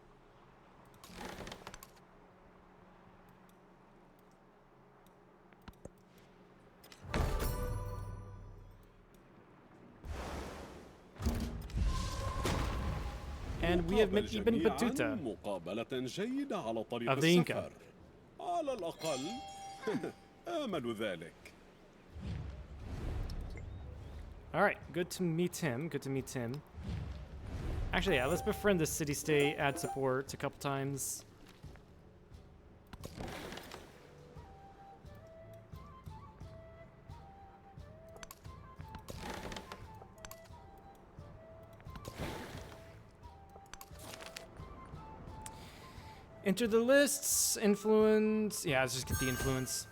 S1: And we have met Ibn Battuta of the Inca.
S6: على الأقل آمل ذلك.
S1: Alright, good to meet him. Good to meet him. Actually, yeah, let's befriend this city-state, add support a couple times. Enter the lists, influence. Yeah, let's just get the influence.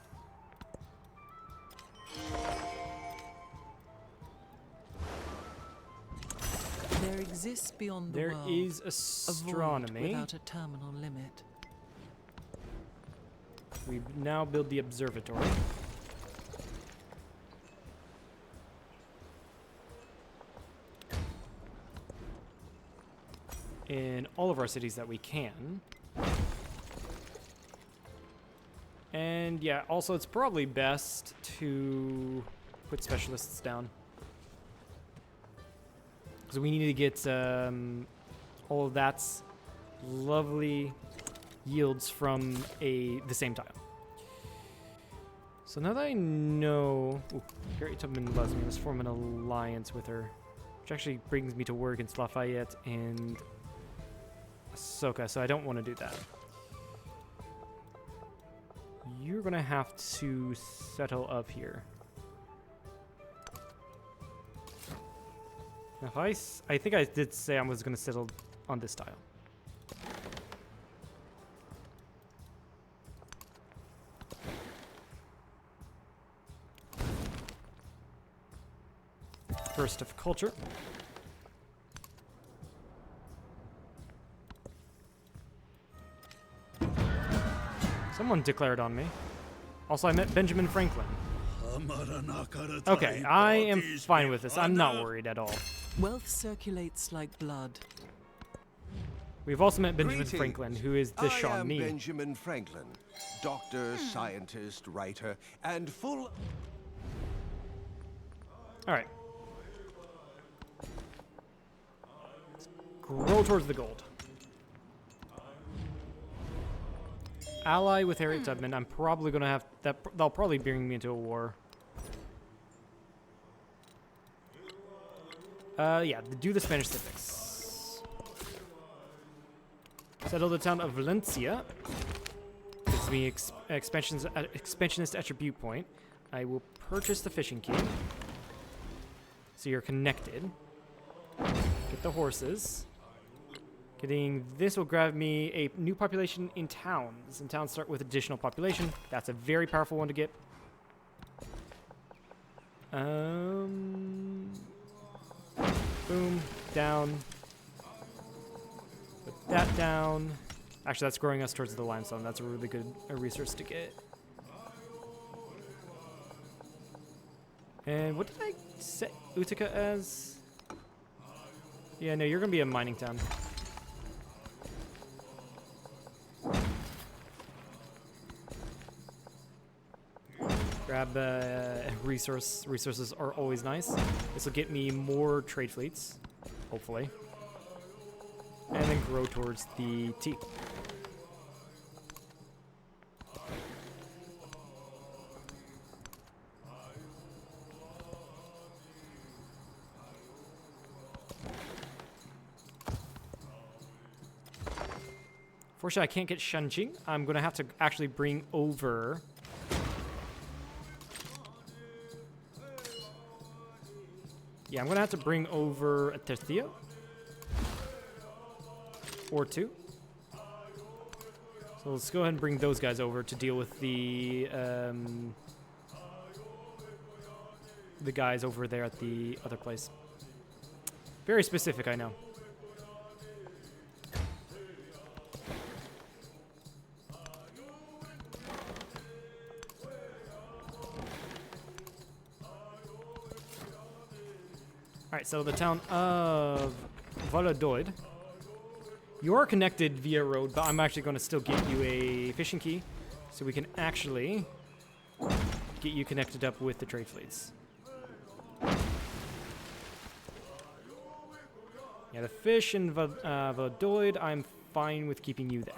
S3: There exists beyond the
S1: There
S3: world
S1: is
S3: a void
S1: astronomy.
S3: without a terminal limit.
S1: We now build the observatory. In all of our cities that we can. And yeah, also it's probably best to put specialists down. Because we need to get all of that's lovely yields from the same tile. So now that I know... Ooh, Harriet Tubman loves me. Let's form an alliance with her. Which actually brings me to war against Lafayette and Ahsoka, so I don't want to do that. You're going to have to settle up here. If I think I did say I was going to settle on this tile. Burst of culture. Someone declared on me. Also, I met Benjamin Franklin. Okay, I am fine with this. I'm not worried at all.
S3: Wealth circulates like blood.
S1: We've also met Benjamin
S7: Greetings.
S1: Franklin, who is the
S7: I am
S1: Shawnee.
S7: Benjamin Franklin, doctor, scientist, writer, and full...
S1: Alright. grow towards the gold. Ally with Harriet Tubman. I'm probably gonna have that. They'll probably bring me into a war. Yeah, do the Spanish civics. Settle the town of Valencia. Gives me expansionist attribute point. I will purchase the fishing key. So you're connected. Get the horses. Getting this will grab me a new population in towns. And towns start with additional population. That's a very powerful one to get. Boom, down. Put that down. Actually, that's growing us towards the limestone. That's a really good resource to get. And what did I set Utica as? Yeah, no, you're going to be a mining town. Grab resources are always nice. This will get me more trade fleets, hopefully. And then grow towards the T. Fortunately, I can't get Shanjing. I'm going to have to actually bring over... Yeah, I'm going to have to bring over a Tercio. Or two. So let's go ahead and bring those guys over to deal with the guys over there at the other place. Very specific, I know. Alright, so the town of Valladolid. You're connected via road, but I'm actually going to still give you a fishing key. So we can actually get you connected up with the trade fleets. Yeah, the fish in Valladolid, I'm fine with keeping you there.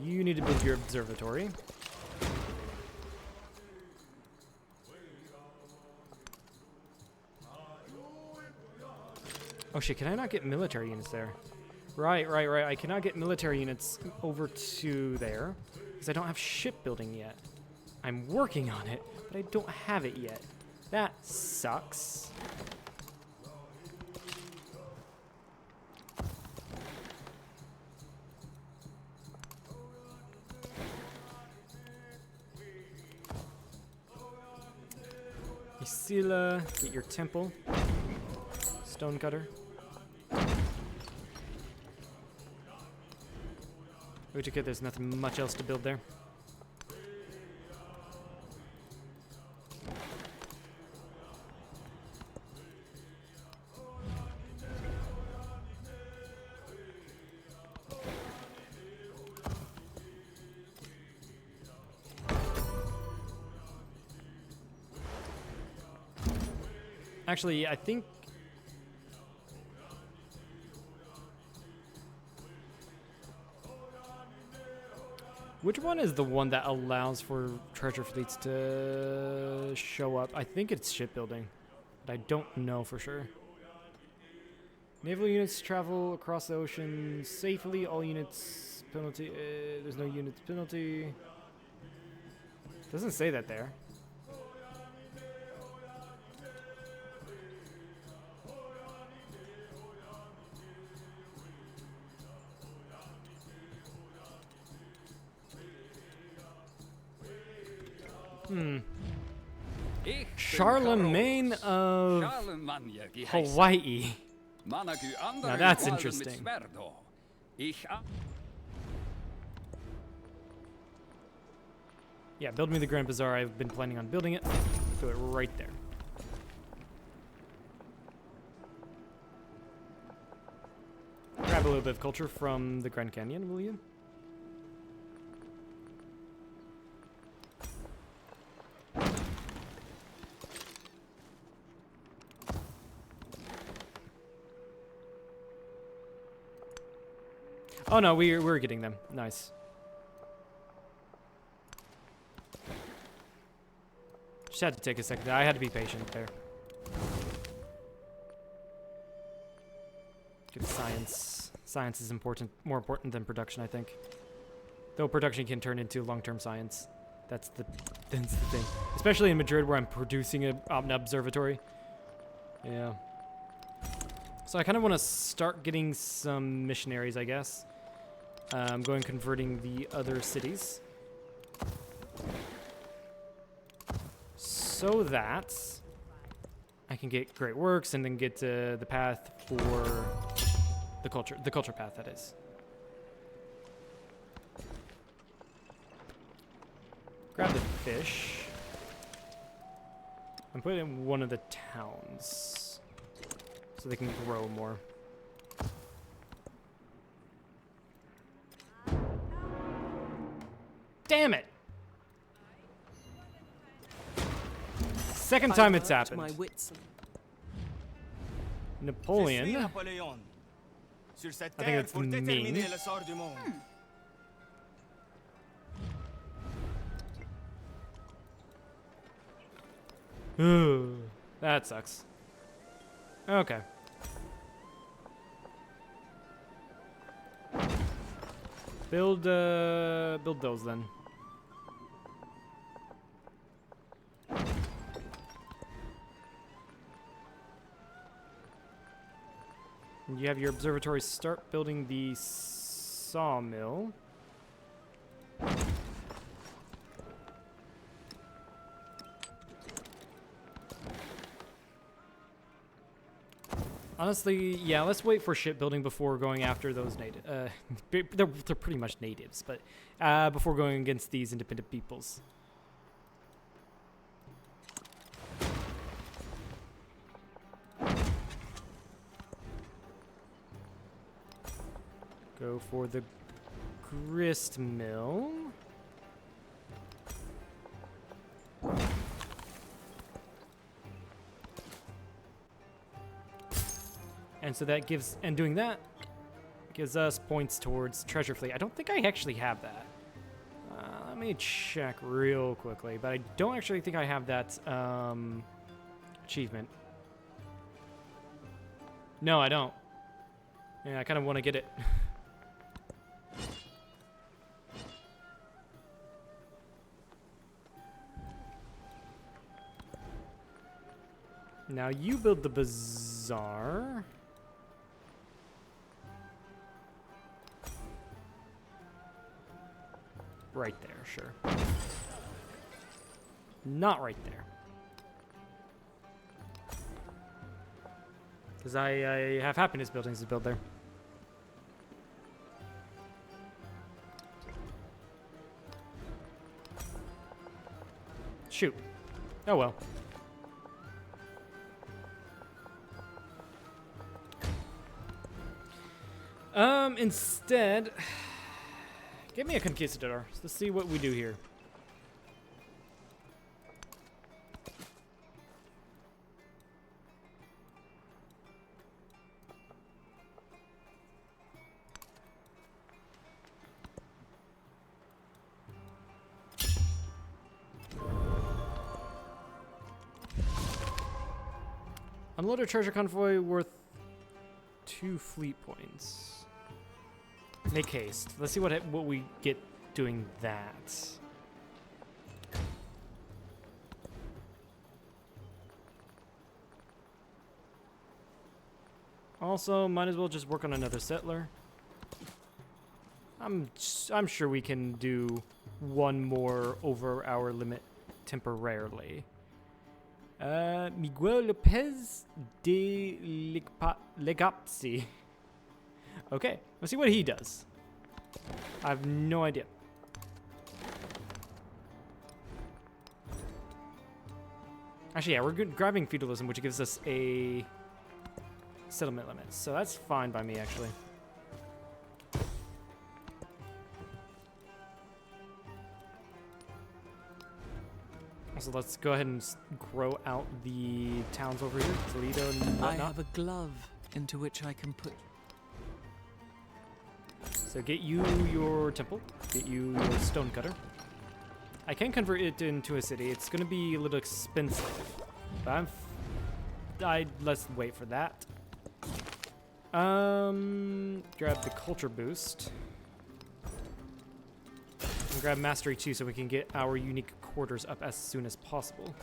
S1: You need to build your observatory. Oh shit, can I not get military units there? Right. I cannot get military units over to there because I don't have shipbuilding yet. I'm working on it, but I don't have it yet. That sucks. Isabella, get your temple. Stonecutter. Utica, there's nothing much else to build there. Actually, I think... Which one is the one that allows for treasure fleets to show up? I think it's shipbuilding, but I don't know for sure. Naval units travel across the ocean safely. All units penalty. There's no units penalty. Doesn't say that there. Charlemagne of Hawaii. Now that's interesting. Yeah, build me the Grand Bazaar. I've been planning on building it. Do it right there. Grab a little bit of culture from the Grand Canyon, will you? Oh no, we're getting them. Nice. Just had to take a second. I had to be patient there. Good science. Science is important, more important than production, I think. Though production can turn into long-term science. That's the thing. Especially in Madrid, where I'm producing an observatory. Yeah. So I kind of want to start getting some missionaries, I guess. Going converting the other cities. So that I can get great works and then get the path for the culture path, that is. Grab the fish and put it in one of the towns so they can grow more. Damn it! Second time it's happened.
S3: My wits.
S1: Napoleon. I think that's Ming. Ooh, that sucks. Okay. Build those then. And you have your observatory start building the sawmill. Honestly, yeah, let's wait for shipbuilding before going after those native. They're pretty much natives, but before going against these independent peoples. Go for the grist mill. And so that gives, and doing that gives us points towards treasure fleet. I don't think I actually have that. Let me check real quickly, but I don't actually think I have that achievement. No, I don't. Yeah, I kind of want to get it. Now you build the bazaar. Right there, sure. Not right there. Because I have happiness buildings to build there. Shoot. Oh well. Instead, give me a conquistador. Let's see what we do here. Unload a treasure convoy worth 2 fleet points. Make haste. Let's see what we get doing that. Also, might as well just work on another settler. I'm sure we can do one more over our limit temporarily. Miguel Lopez de Legazpi. Okay, let's see what he does. I have no idea. Actually, yeah, we're grabbing feudalism, which gives us a settlement limit. So that's fine by me, actually. So let's go ahead and grow out the towns over here, Toledo and whatnot.
S3: I have a glove into which I can put.
S1: So get you your temple. Get you your stone cutter. I can convert it into a city. It's going to be a little expensive. But let's wait for that. Grab the culture boost. And grab mastery too, so we can get our unique quarters up as soon as possible.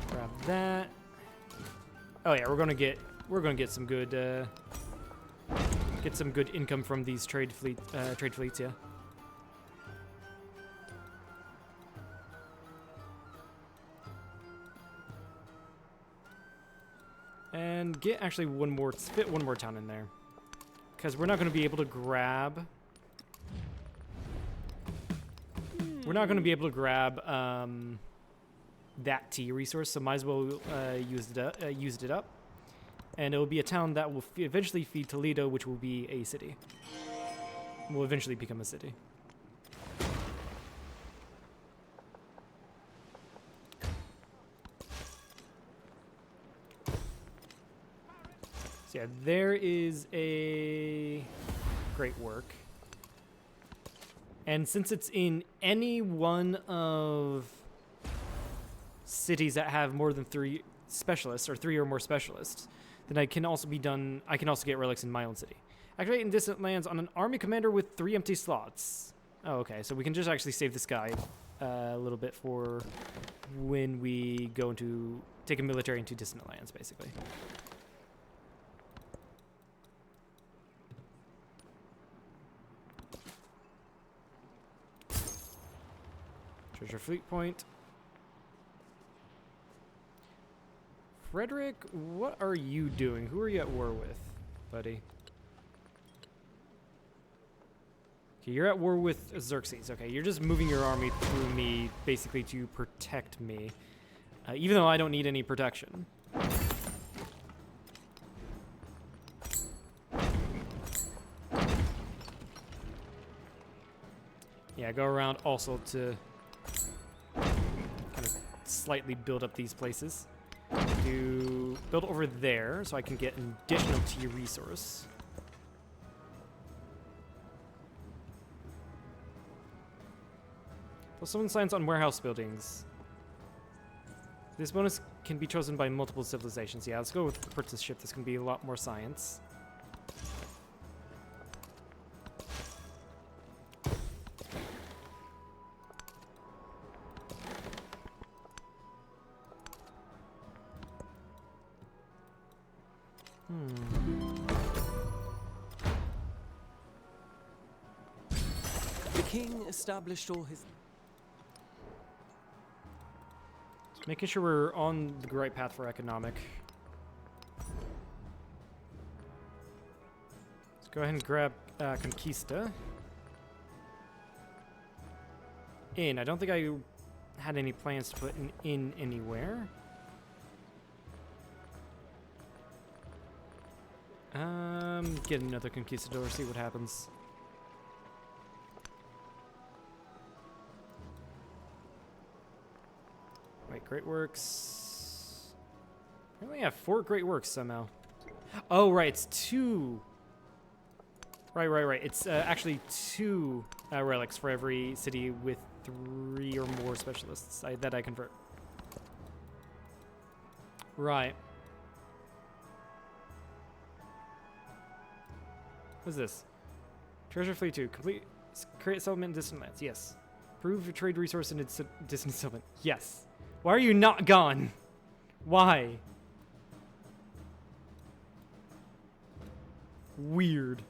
S1: Grab that. Oh yeah, we're gonna get some good get some good income from these trade fleets, yeah. And get actually fit one more town in there, because we're not going to be able to grab. We're not going to be able to grab that tea resource, so might as well use it up. And it will be a town that will eventually feed Toledo, which will be a city. Will eventually become a city. So yeah, there is a great work. And since it's in any one of cities that have more than 3 specialists, or 3 or more specialists, then I can also get relics in my own city. Activate in distant lands on an army commander with 3 empty slots. Oh, okay, so we can just actually save this guy a little bit for when we go into take a military into distant lands, basically. Treasure fleet point. Frederick, what are you doing? Who are you at war with, buddy? Okay, you're at war with Xerxes. Okay, you're just moving your army through me, basically to protect me, even though I don't need any protection. Yeah, go around also to kind of slightly build up these places. To build over there so I can get an additional tea resource. Plus 7 science on warehouse buildings. This bonus can be chosen by multiple civilizations. Yeah, let's go with apprenticeship. This can be a lot more science.
S3: The king established all his...
S1: Making sure we're on the right path for economic. Let's go ahead and grab Conquista. Inn. I don't think I had any plans to put an inn anywhere. Get another conquistador, see what happens. Wait, Great Works. I only have 4 Great Works somehow. Oh, right, it's 2. Right. It's actually 2 relics for every city with 3 or more specialists that I convert. Right. What's this? Treasure fleet 2. Create settlement in distant lands. Yes. Prove a trade resource in its distant settlement. Yes. Why are you not gone? Why? Weird.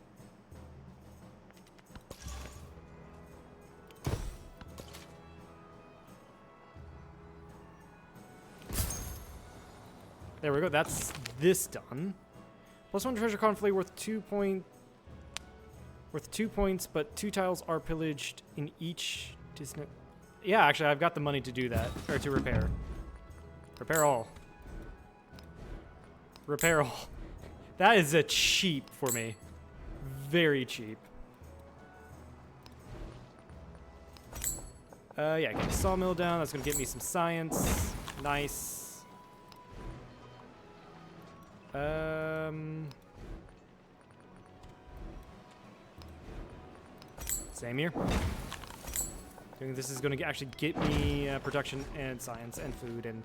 S1: There we go. That's this done. +1 treasure conflict worth 2 points, but 2 tiles are pillaged in each distant. Yeah, actually, I've got the money to do that, or to repair. Repair all. Repair all. That is a cheap for me. Very cheap. Yeah, get the sawmill down. That's gonna get me some science. Nice. Same here. I think this is gonna actually get me production and science and food and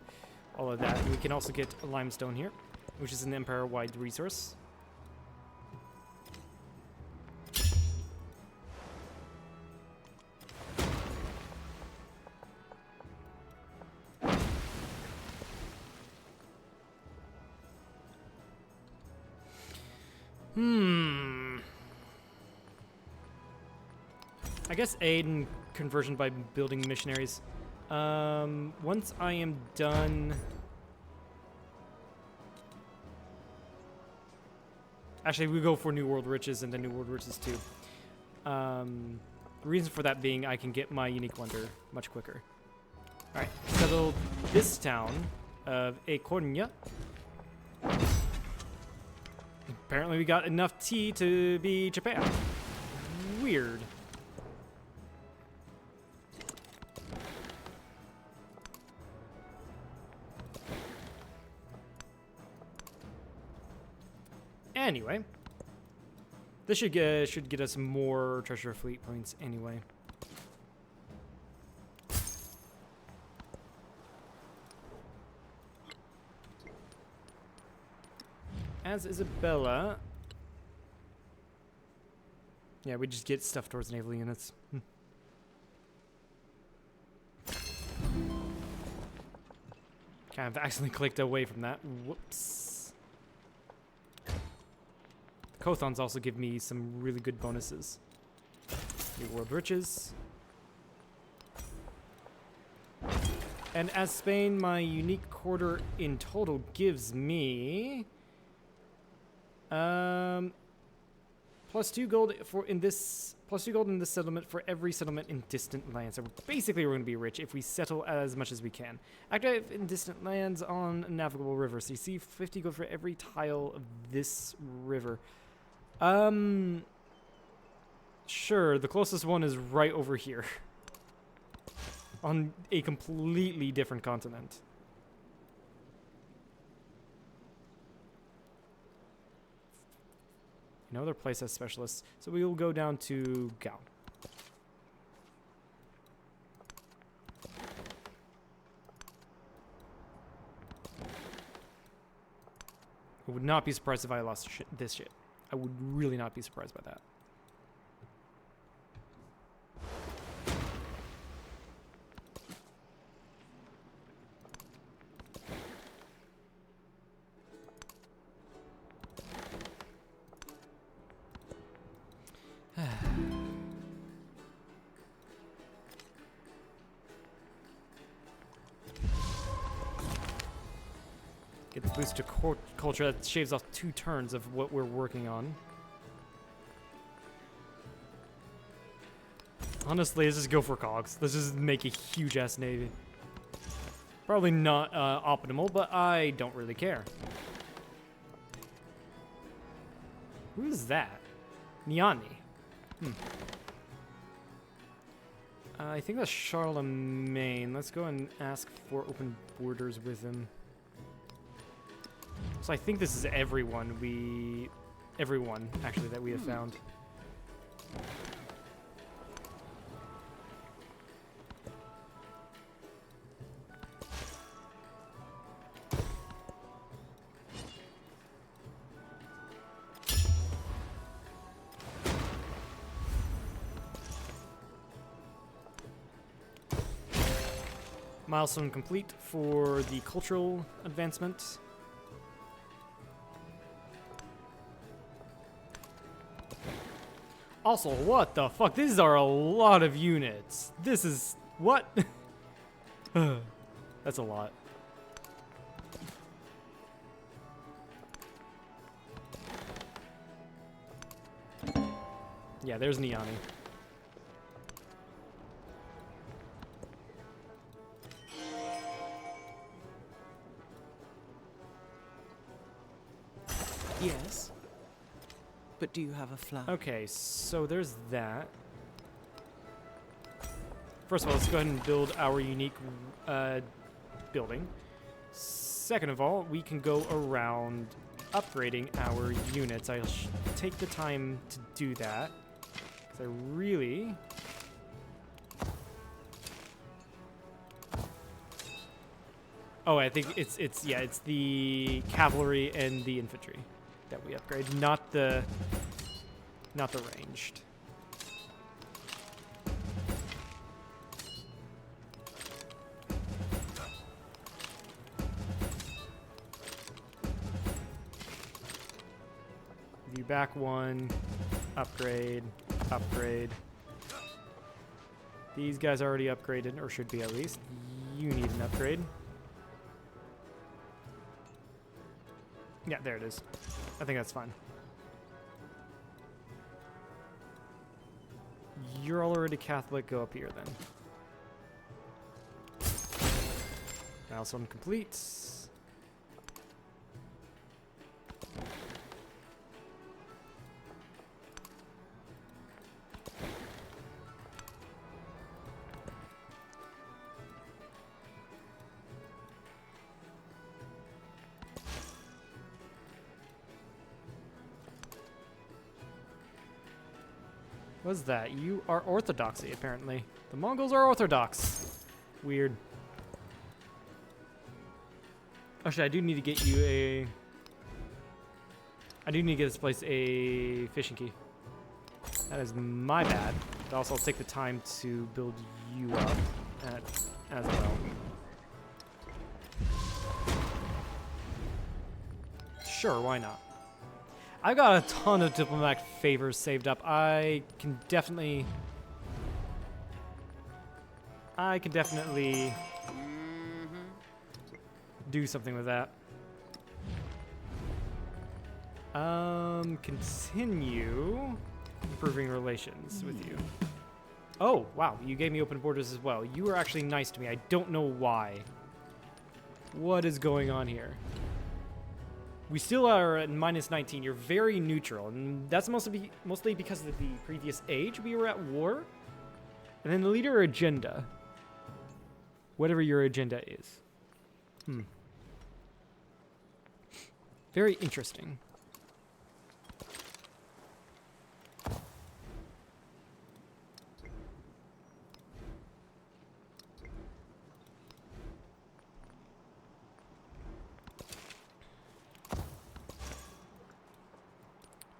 S1: all of that. And we can also get limestone here, which is an empire-wide resource. I guess aid in conversion by building missionaries. Once I am done... Actually, we go for New World Riches and then New World Riches too. The reason for that being I can get my Unique Wonder much quicker. Alright, settle this town of Ecornia. Apparently we got enough tea to be Japan. Weird. Anyway, this should get us more treasure fleet points anyway. As Isabella, yeah, we just get stuff towards naval units. Kind of accidentally clicked away from that. Whoops. The Cothons also give me some really good bonuses. New World Riches. And as Spain, my unique quarter in total gives me +2 gold in this settlement for every settlement in distant lands. So basically we're going to be rich if we settle as much as we can. Active in distant lands on navigable rivers. So you see 50 gold for every tile of this river. Sure, the closest one is right over here. On a completely different continent. No other place has specialists, so we will go down to Gao. I would not be surprised if I lost this shit. I would really not be surprised by that. Get the boost to culture. That shaves off 2 turns of what we're working on. Honestly, let's just go for cogs. Let's just make a huge ass navy. Probably not optimal, but I don't really care. Who is that? Niani. I think that's Charlemagne. Let's go and ask for open borders with him. So I think this is everyone actually that we have found. Milestone complete for the cultural advancement. Also, what the fuck? These are a lot of units. This is... what? That's a lot. Yeah, there's Niani.
S3: Yes. But do you have a flow?
S1: Okay, so there's that. First of all, let's go ahead and build our unique building. Second of all, we can go around upgrading our units. I'll take the time to do that, because I really... Oh, I think it's the cavalry and the infantry that we upgrade, not the ranged. View back one, upgrade, upgrade. These guys are already upgraded, or should be at least. You need an upgrade. Yeah, there it is. I think that's fine. You're already Catholic, go up here then. Milestone complete. What's that? You are orthodoxy, apparently. The Mongols are orthodox. Weird. Actually, I do need to get you a... I do need to get this place a fishing key. That is my bad. But also, I'll take the time to build you up as well. Sure, why not? I've got a ton of diplomatic favors saved up. I can definitely do something with that. Continue improving relations with you. Oh, wow, you gave me open borders as well. You were actually nice to me. I don't know why. What is going on here? We still are at -19. You're very neutral, and that's mostly because of the previous age we were at war. And then the leader agenda. Whatever your agenda is. Very interesting.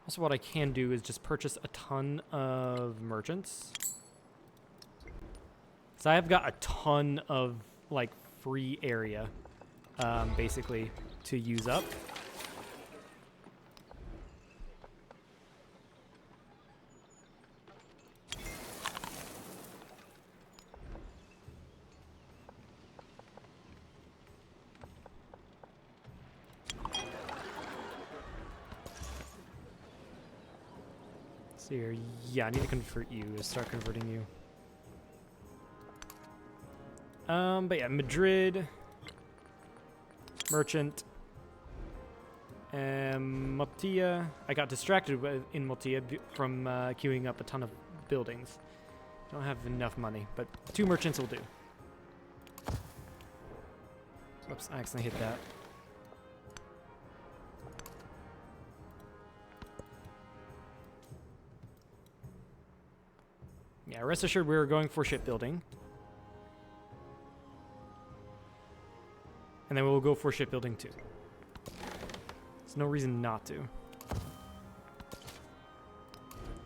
S1: Also, what I can do is just purchase a ton of merchants. So I have got a ton of, like, free area, basically, to use up. So here, yeah, I need to convert you, start converting you. But yeah, Madrid, Merchant, and Multia. I got distracted in Multia from queuing up a ton of buildings. Don't have enough money, but 2 merchants will do. Whoops, I accidentally hit that. Yeah, rest assured we were going for shipbuilding. And then we'll go for shipbuilding too. There's no reason not to. I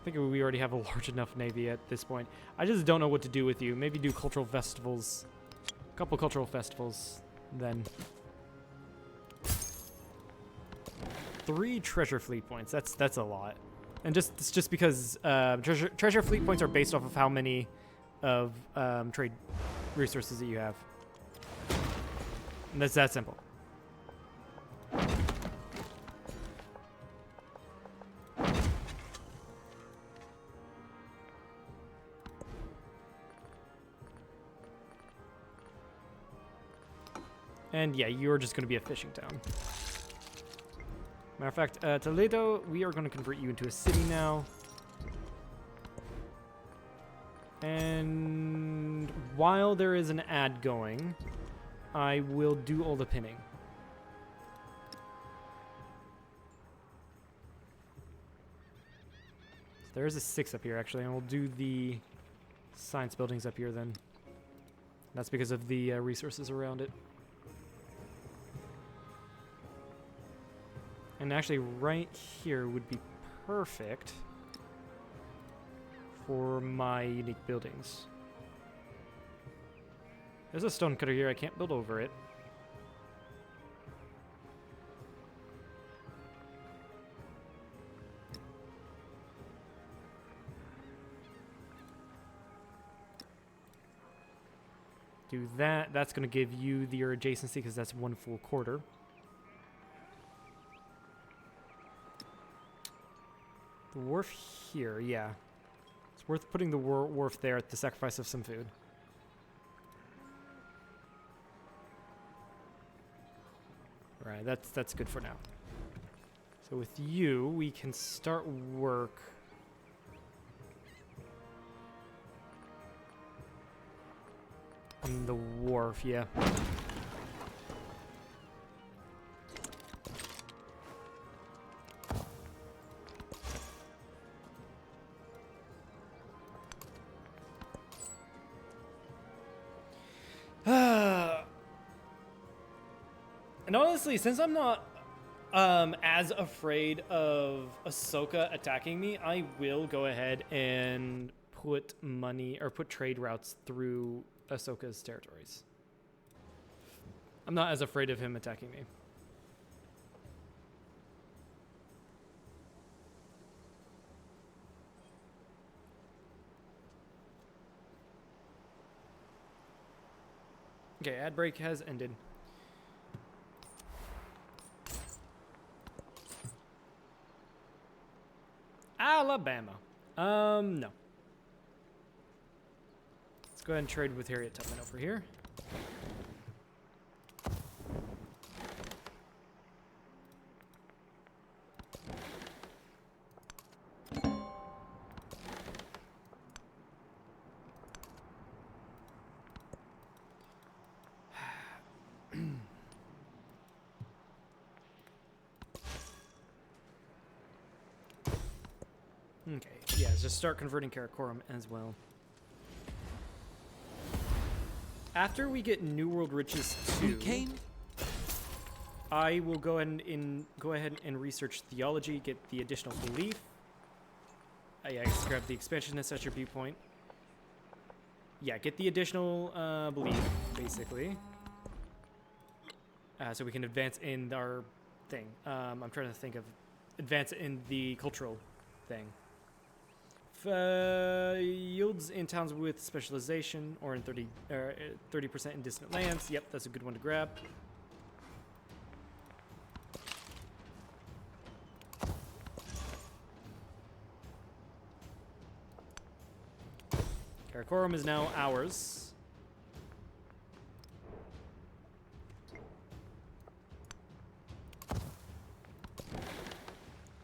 S1: think we already have a large enough navy at this point. I just don't know what to do with you. Maybe do cultural festivals. A couple cultural festivals, then. 3 treasure fleet points. That's a lot. And it's just because treasure fleet points are based off of how many of trade resources that you have. And that's that simple. And yeah, you're just going to be a fishing town. Matter of fact, Toledo, we are going to convert you into a city now. And while there is an ad going, I will do all the pinning. So there is a 6 up here, actually, and we'll do the science buildings up here then. That's because of the resources around it. And actually, right here would be perfect for my unique buildings. There's a stone cutter here. I can't build over it. Do that. That's going to give you your adjacency because that's 1 full quarter. The wharf here, yeah. It's worth putting the wharf there at the sacrifice of some food. Right, that's good for now. So with you, we can start work. On the wharf, yeah. And honestly, since I'm not as afraid of Ahsoka attacking me, I will go ahead and put money or put trade routes through Ahsoka's territories. I'm not as afraid of him attacking me. Okay, ad break has ended. Alabama. No. Let's go ahead and trade with Harriet Tubman over here. Okay, yeah, just start converting Karakorum as well. After we get New World Riches 2, I will go ahead and research theology, get the additional belief. Yeah, I just grab the expansionist attribute point. Yeah, get the additional belief, basically. So we can advance in our thing. I'm trying to think of advance in the cultural thing. Yields in towns with specialization or in 30% in distant lands. Yep, that's a good one to grab. Karakorum is now ours.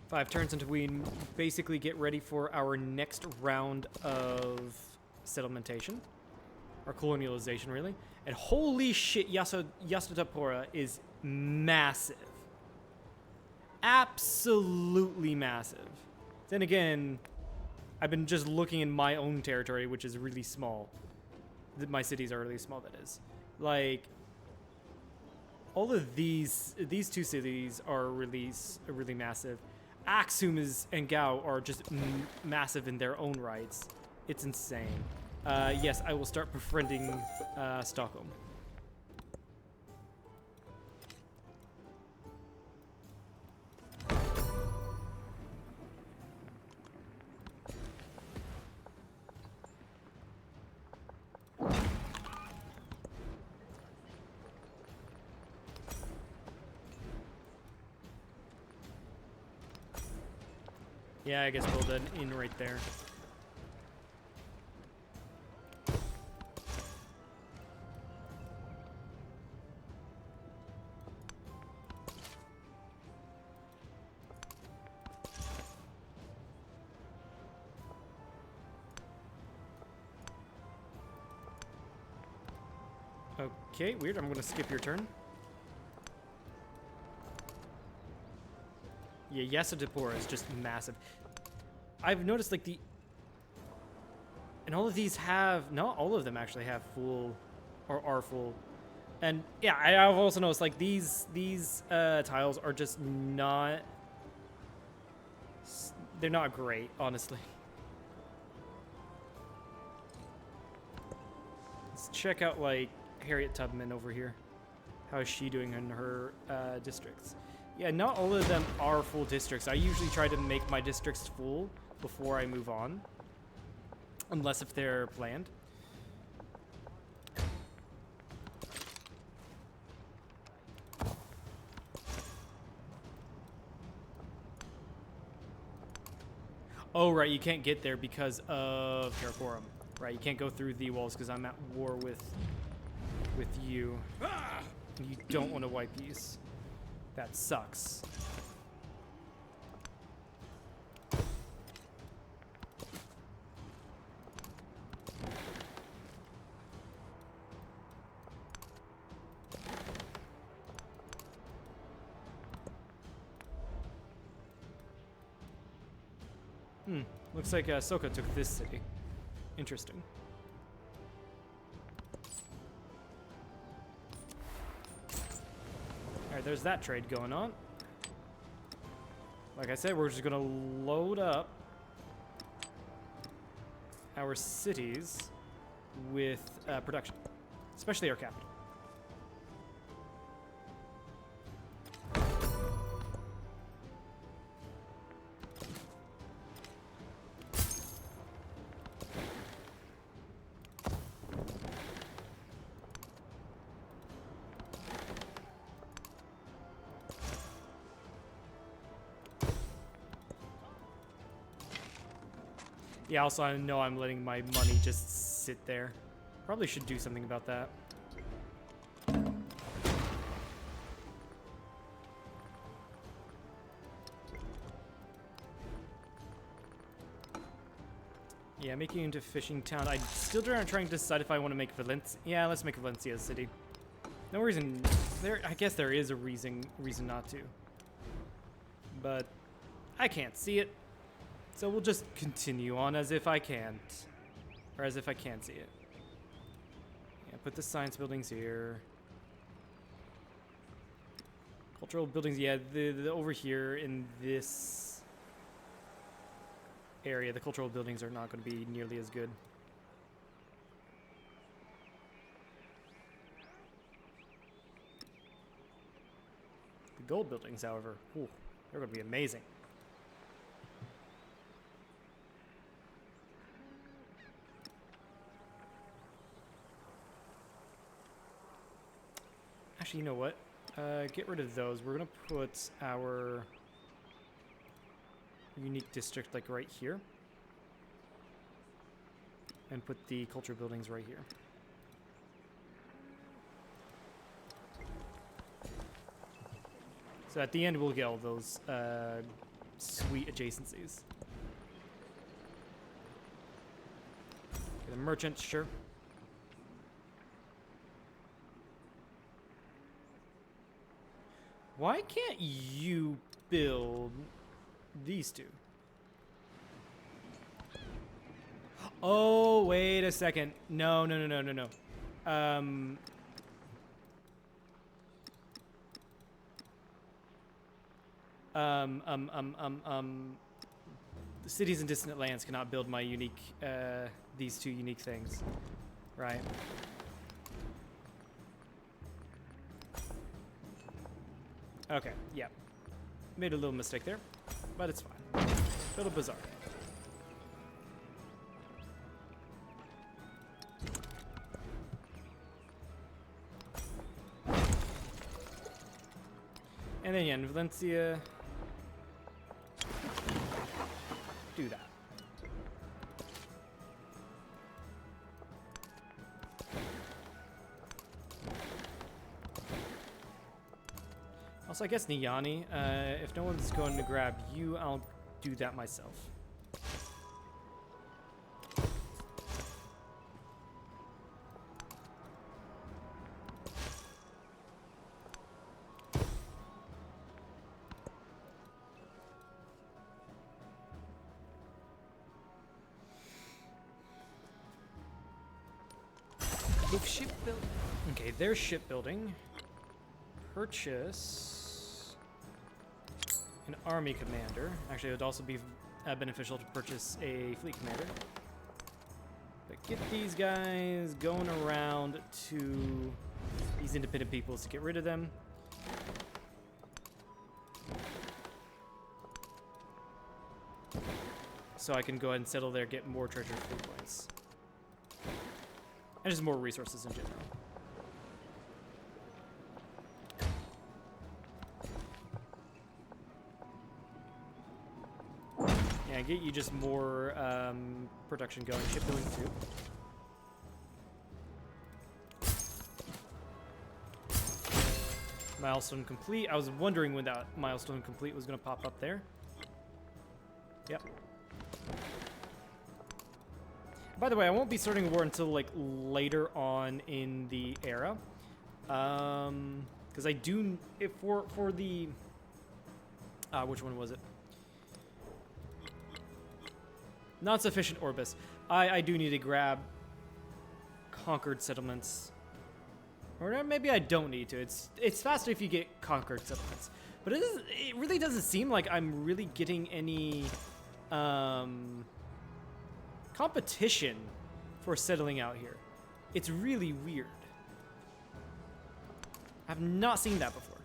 S1: 5 turns until we basically get ready for our next round of settlementation. Or colonialization, really. And holy shit, Yasutapura is massive. Absolutely massive. Then again, I've been just looking in my own territory, which is really small. My cities are really small, that is. Like, all of these 2 cities are really massive. Aksum and Gao are just massive in their own rights. It's insane. Yes, I will start befriending Stockholm. Yeah, I guess build an inn right there. Okay, weird. I'm gonna skip your turn. Yeah, Yesadipur is just massive. I've noticed like and all of these have, not all of them actually have full or are full. And yeah, I've also noticed like these tiles are just not, they're not great, honestly. Let's check out like Harriet Tubman over here. How is she doing in her districts? Yeah, not all of them are full districts. I usually try to make my districts full before I move on. Unless if they're planned. Oh, right, you can't get there because of Karakorum. Right, you can't go through the walls because I'm at war with you. You don't want to wipe these. That sucks. Looks like Sokka took this city. Interesting. Alright, there's that trade going on. Like I said, we're just gonna load up our cities with production, especially our capital. Yeah, also I know I'm letting my money just sit there. Probably should do something about that. Yeah, making it into a fishing town. I still trying to decide if I want to make Valencia. Yeah, let's make Valencia a city. No reason. I guess there is a reason not to. But I can't see it. So we'll just continue on as if I can't. Or as if I can see it. Yeah, put the science buildings here. Cultural buildings, yeah, the over here in this area, the cultural buildings are not going to be nearly as good. The gold buildings, however, ooh, they're going to be amazing. Actually, you know what? Get rid of those. We're going to put our unique district like right here. And put the culture buildings right here. So at the end, we'll get all those sweet adjacencies. Okay, the merchant, sure. Why can't you build these two? Oh, wait a second. No. The cities in distant lands cannot build my unique, these two unique things, right? Okay, yeah. Made a little mistake there, but it's fine. A little bizarre. And then yeah, in Valencia, do that. Also, I guess Niyani, if no one's going to grab you, I'll do that myself.
S3: If shipbuilding.
S1: Okay, there's shipbuilding. Purchase an army commander. Actually, it would also be beneficial to purchase a fleet commander. But get these guys going around to these independent peoples to get rid of them. So I can go ahead and settle there, get more treasure fleet points. And just more resources in general. Yeah, get you just more production going. Shipbuilding too. Milestone complete. I was wondering when that milestone complete was going to pop up there. Yep. By the way, I won't be starting a war until like later on in the era, because I do for the which one was it? Not sufficient Orbis. I do need to grab conquered settlements, or maybe I don't need to. It's faster if you get conquered settlements, but it really doesn't seem like I'm really getting any competition for settling out here. It's really weird. I've not seen that before.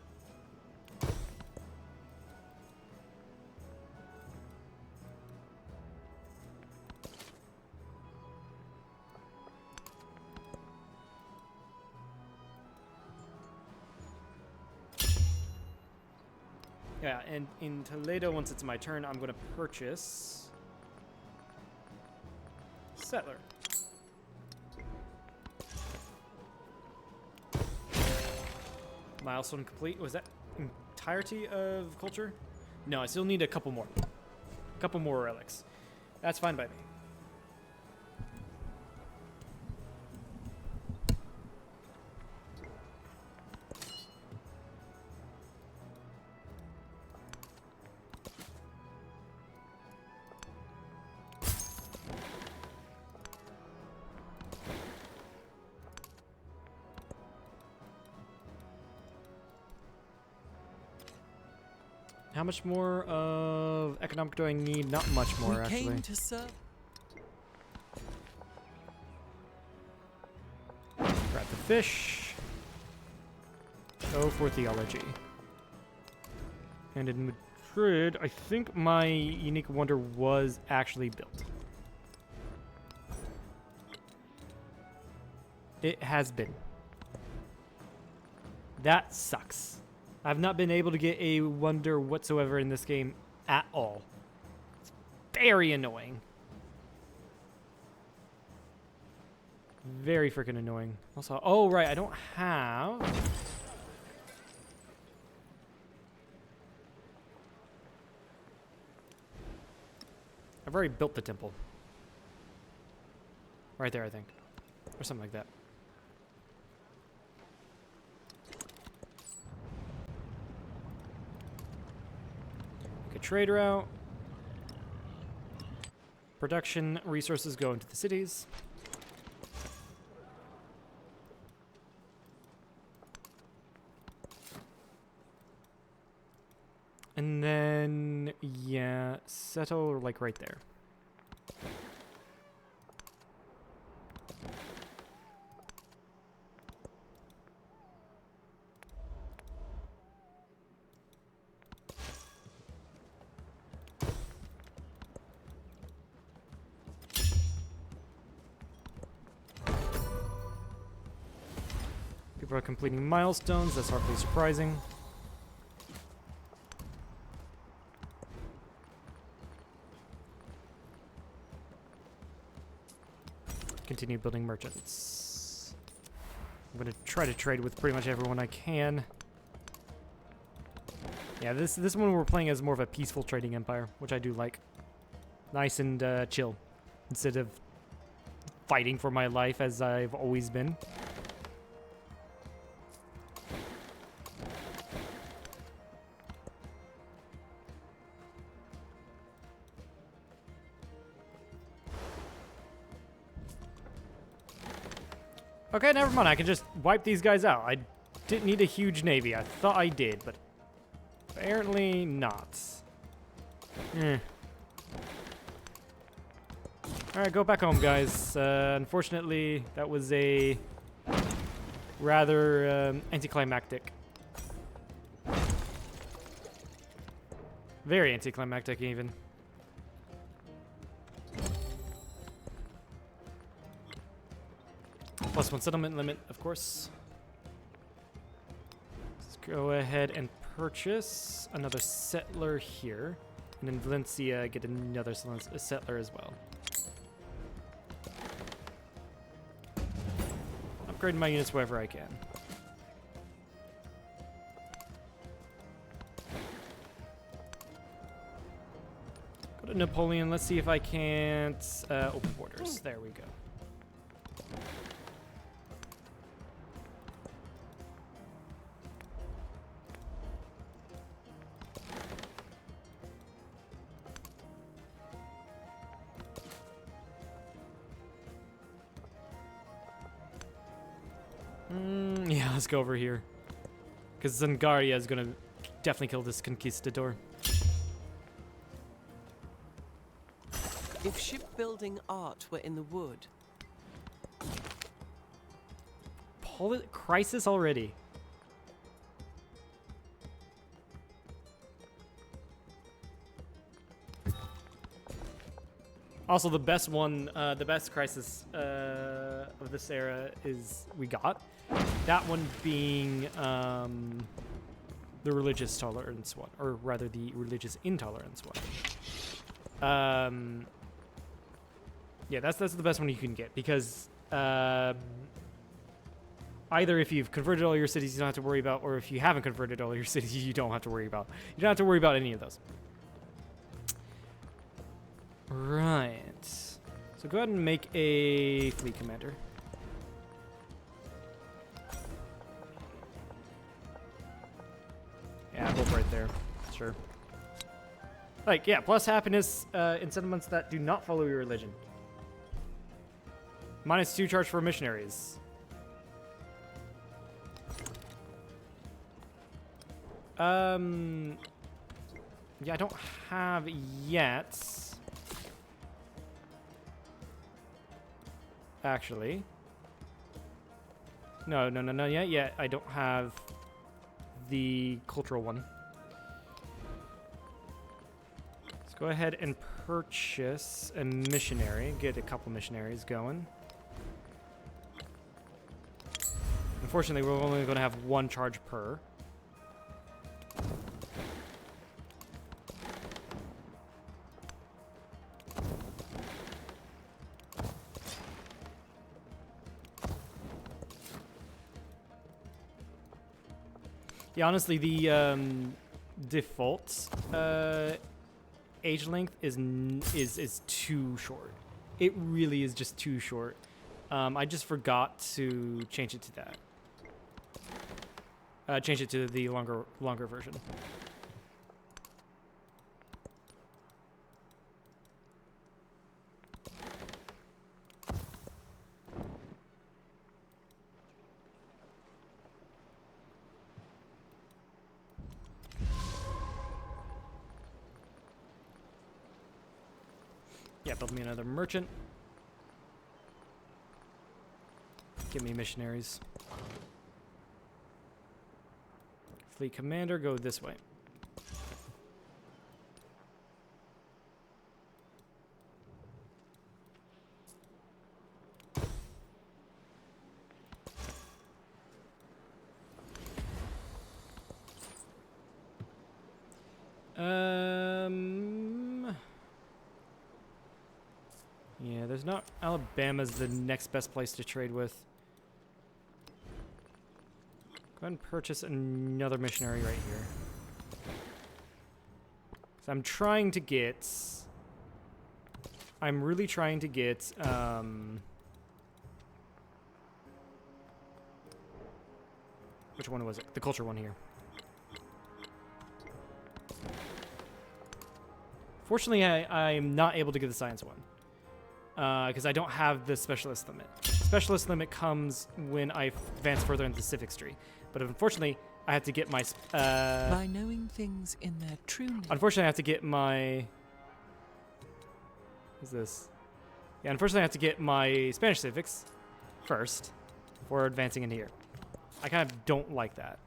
S1: Yeah, and in Toledo, once it's my turn, I'm going to purchase settler. Milestone complete. Was that entirety of culture? No, I still need a couple more. A couple more relics. That's fine by me. How much more of economic do I need? Not much more,
S3: We
S1: actually.
S3: came to serve.
S1: Grab the fish. Go for theology. And in Madrid, I think my unique wonder was actually built. It has been. That sucks. I've not been able to get a wonder whatsoever in this game at all. It's very annoying. Very freaking annoying. Also, oh right, I don't have... I've already built the temple. Right there, I think. Or something like that. Trade route. Production resources go into the cities. And then, yeah, settle like right there. People are completing milestones. That's hardly surprising. Continue building merchants. I'm going to try to trade with pretty much everyone I can. Yeah, this one we're playing as more of a peaceful trading empire, which I do like. Nice and chill, instead of fighting for my life as I've always been. Okay, never mind. I can just wipe these guys out. I didn't need a huge navy. I thought I did, but apparently not. Alright, go back home, guys. Unfortunately, that was a rather anticlimactic. Very anticlimactic, even. +1 settlement limit, of course. Let's go ahead and purchase another settler here. And in Valencia, get another settler as well. Upgrade my units wherever I can. Go to Napoleon. Let's see if I can't open borders. There we go. Yeah, let's go over here. Because Zangaria is going to definitely kill this conquistador.
S3: If shipbuilding art were in the wood,
S1: Crisis already. Also, the best one, the best crisis of this era is we got. That one being the religious tolerance one, or rather the religious intolerance one. Yeah, that's the best one you can get, because either if you've converted all your cities, you don't have to worry about, or if you haven't converted all your cities, you don't have to worry about. You don't have to worry about any of those. Right. So go ahead and make a fleet commander. Yeah, both right there. Sure. Like, yeah, plus happiness in settlements that do not follow your religion. -2 charge for missionaries. Yeah, I don't have yet. Actually. No, yet. I don't have the cultural one. Let's go ahead and purchase a missionary. Get a couple missionaries going. Unfortunately, we're only going to have one charge per. Yeah, honestly, the default age length is too short. It really is just too short. I just forgot to change it to that. Change it to the longer version. Yeah, build me another merchant. Give me missionaries. Fleet commander, go this way. Yeah, there's not. Alabama's the next best place to trade with. Go ahead and purchase another missionary right here. So I'm trying to get. I'm really trying to get. Which one was it? The culture one here. Fortunately, I'm not able to get the science one. Because I don't have the specialist limit. specialist limit comes when I advance further into the civics tree. But unfortunately, I have to get my...
S3: By knowing things in their true name.
S1: Unfortunately, I have to get my... What's this? Yeah, unfortunately, I have to get my Spanish civics first before advancing in here. I kind of don't like that.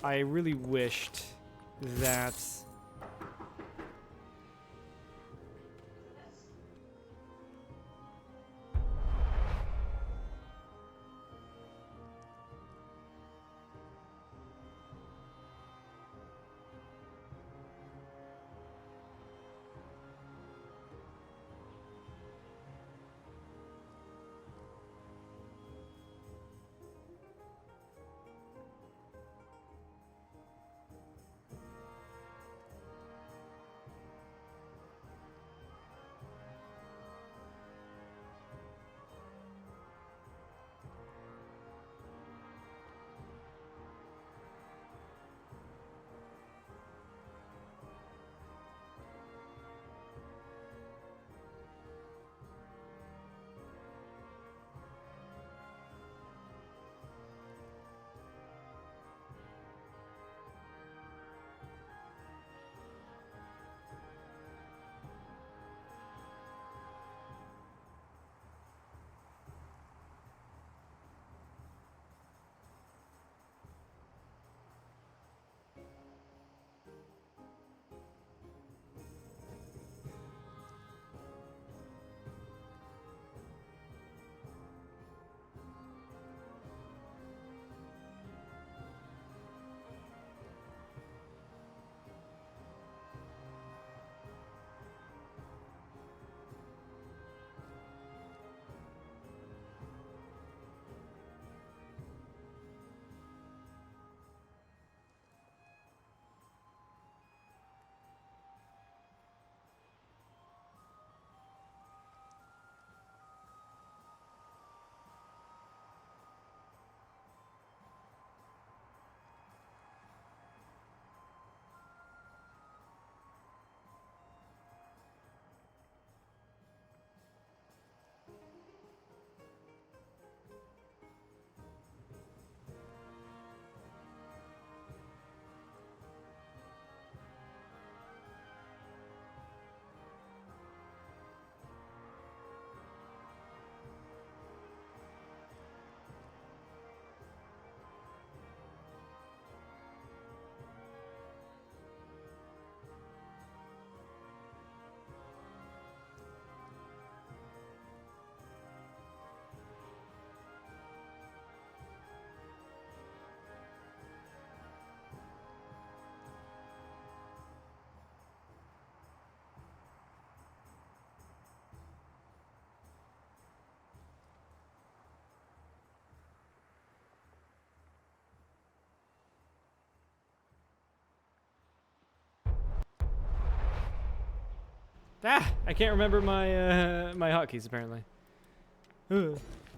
S1: I really wished that... Ah! I can't remember my my hotkeys apparently.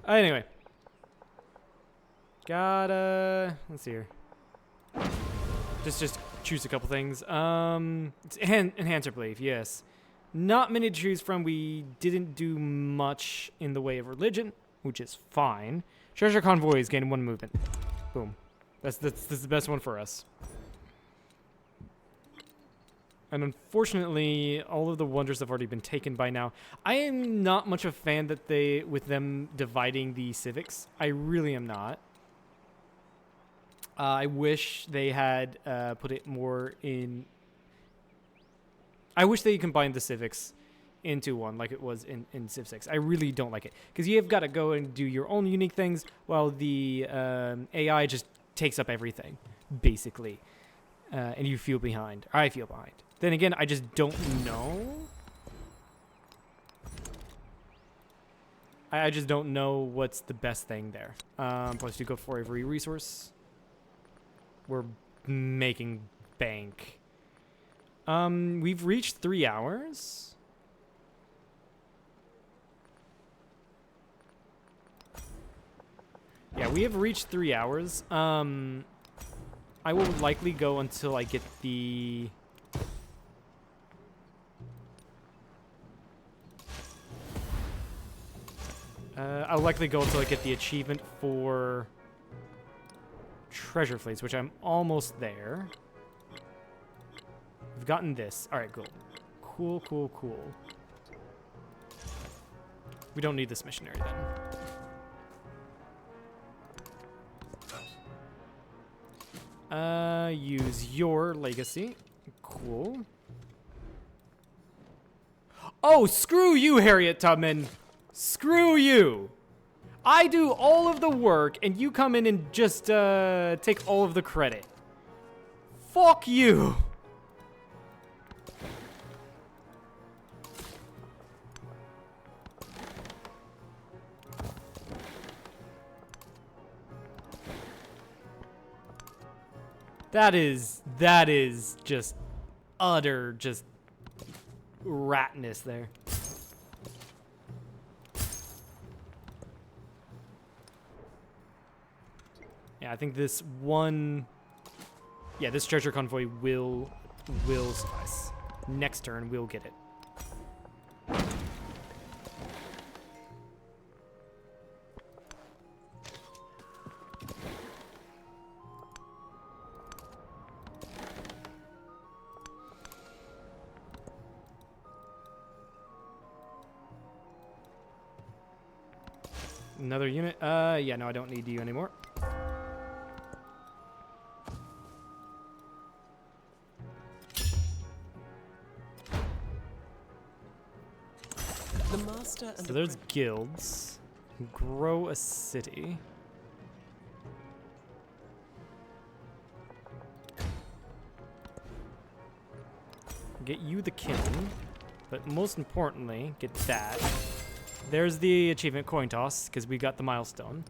S1: Anyway. Gotta... Let's see here. Just choose a couple things. It's enhancer belief, yes. Not many to choose from. We didn't do much in the way of religion, which is fine. Treasure convoys gain 1 movement. Boom. That's the best one for us. And unfortunately, all of the wonders have already been taken by now. I am not much of a fan that with them dividing the civics. I really am not. I wish they had put it more in... I wish they combined the civics into one like it was in Civ 6. I really don't like it. Because you've got to go and do your own unique things while the AI just takes up everything, basically. And you feel behind. I feel behind. Then again, I just don't know. I just don't know what's the best thing there. Plus, you go for every resource. We're making bank. We've reached 3 hours. Yeah, we have reached 3 hours. I will likely go until I get the... I'll likely go until I get the achievement for treasure fleets, which I'm almost there. We've gotten this. All right, cool. Cool, cool, cool. We don't need this missionary then. Use your legacy. Cool. Oh, screw you, Harriet Tubman. Screw you. I do all of the work, and you come in and just take all of the credit. Fuck you. That is just utter just ratness there. Yeah, I think this one, yeah, this treasure convoy will suffice. Next turn, we'll get it. Another unit? Yeah, no, I don't need you anymore.
S3: The master and
S1: So there's guilds. Grow a city. Get you the king, but most importantly, get that. There's the achievement coin toss because we got the milestone.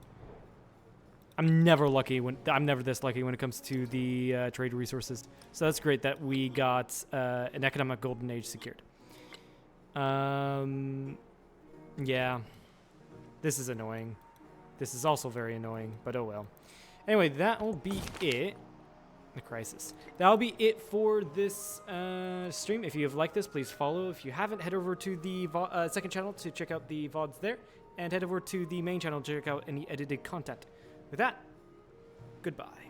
S1: I'm never this lucky when it comes to the trade resources. So that's great that we got an economic golden age secured. Yeah, this is annoying. This is also very annoying, but oh well. Anyway, that will be it. The crisis. That'll be it for this stream. If you have liked this, please follow. If you haven't, head over to the second channel to check out the VODs there, and head over to the main channel to check out any edited content. With that, goodbye.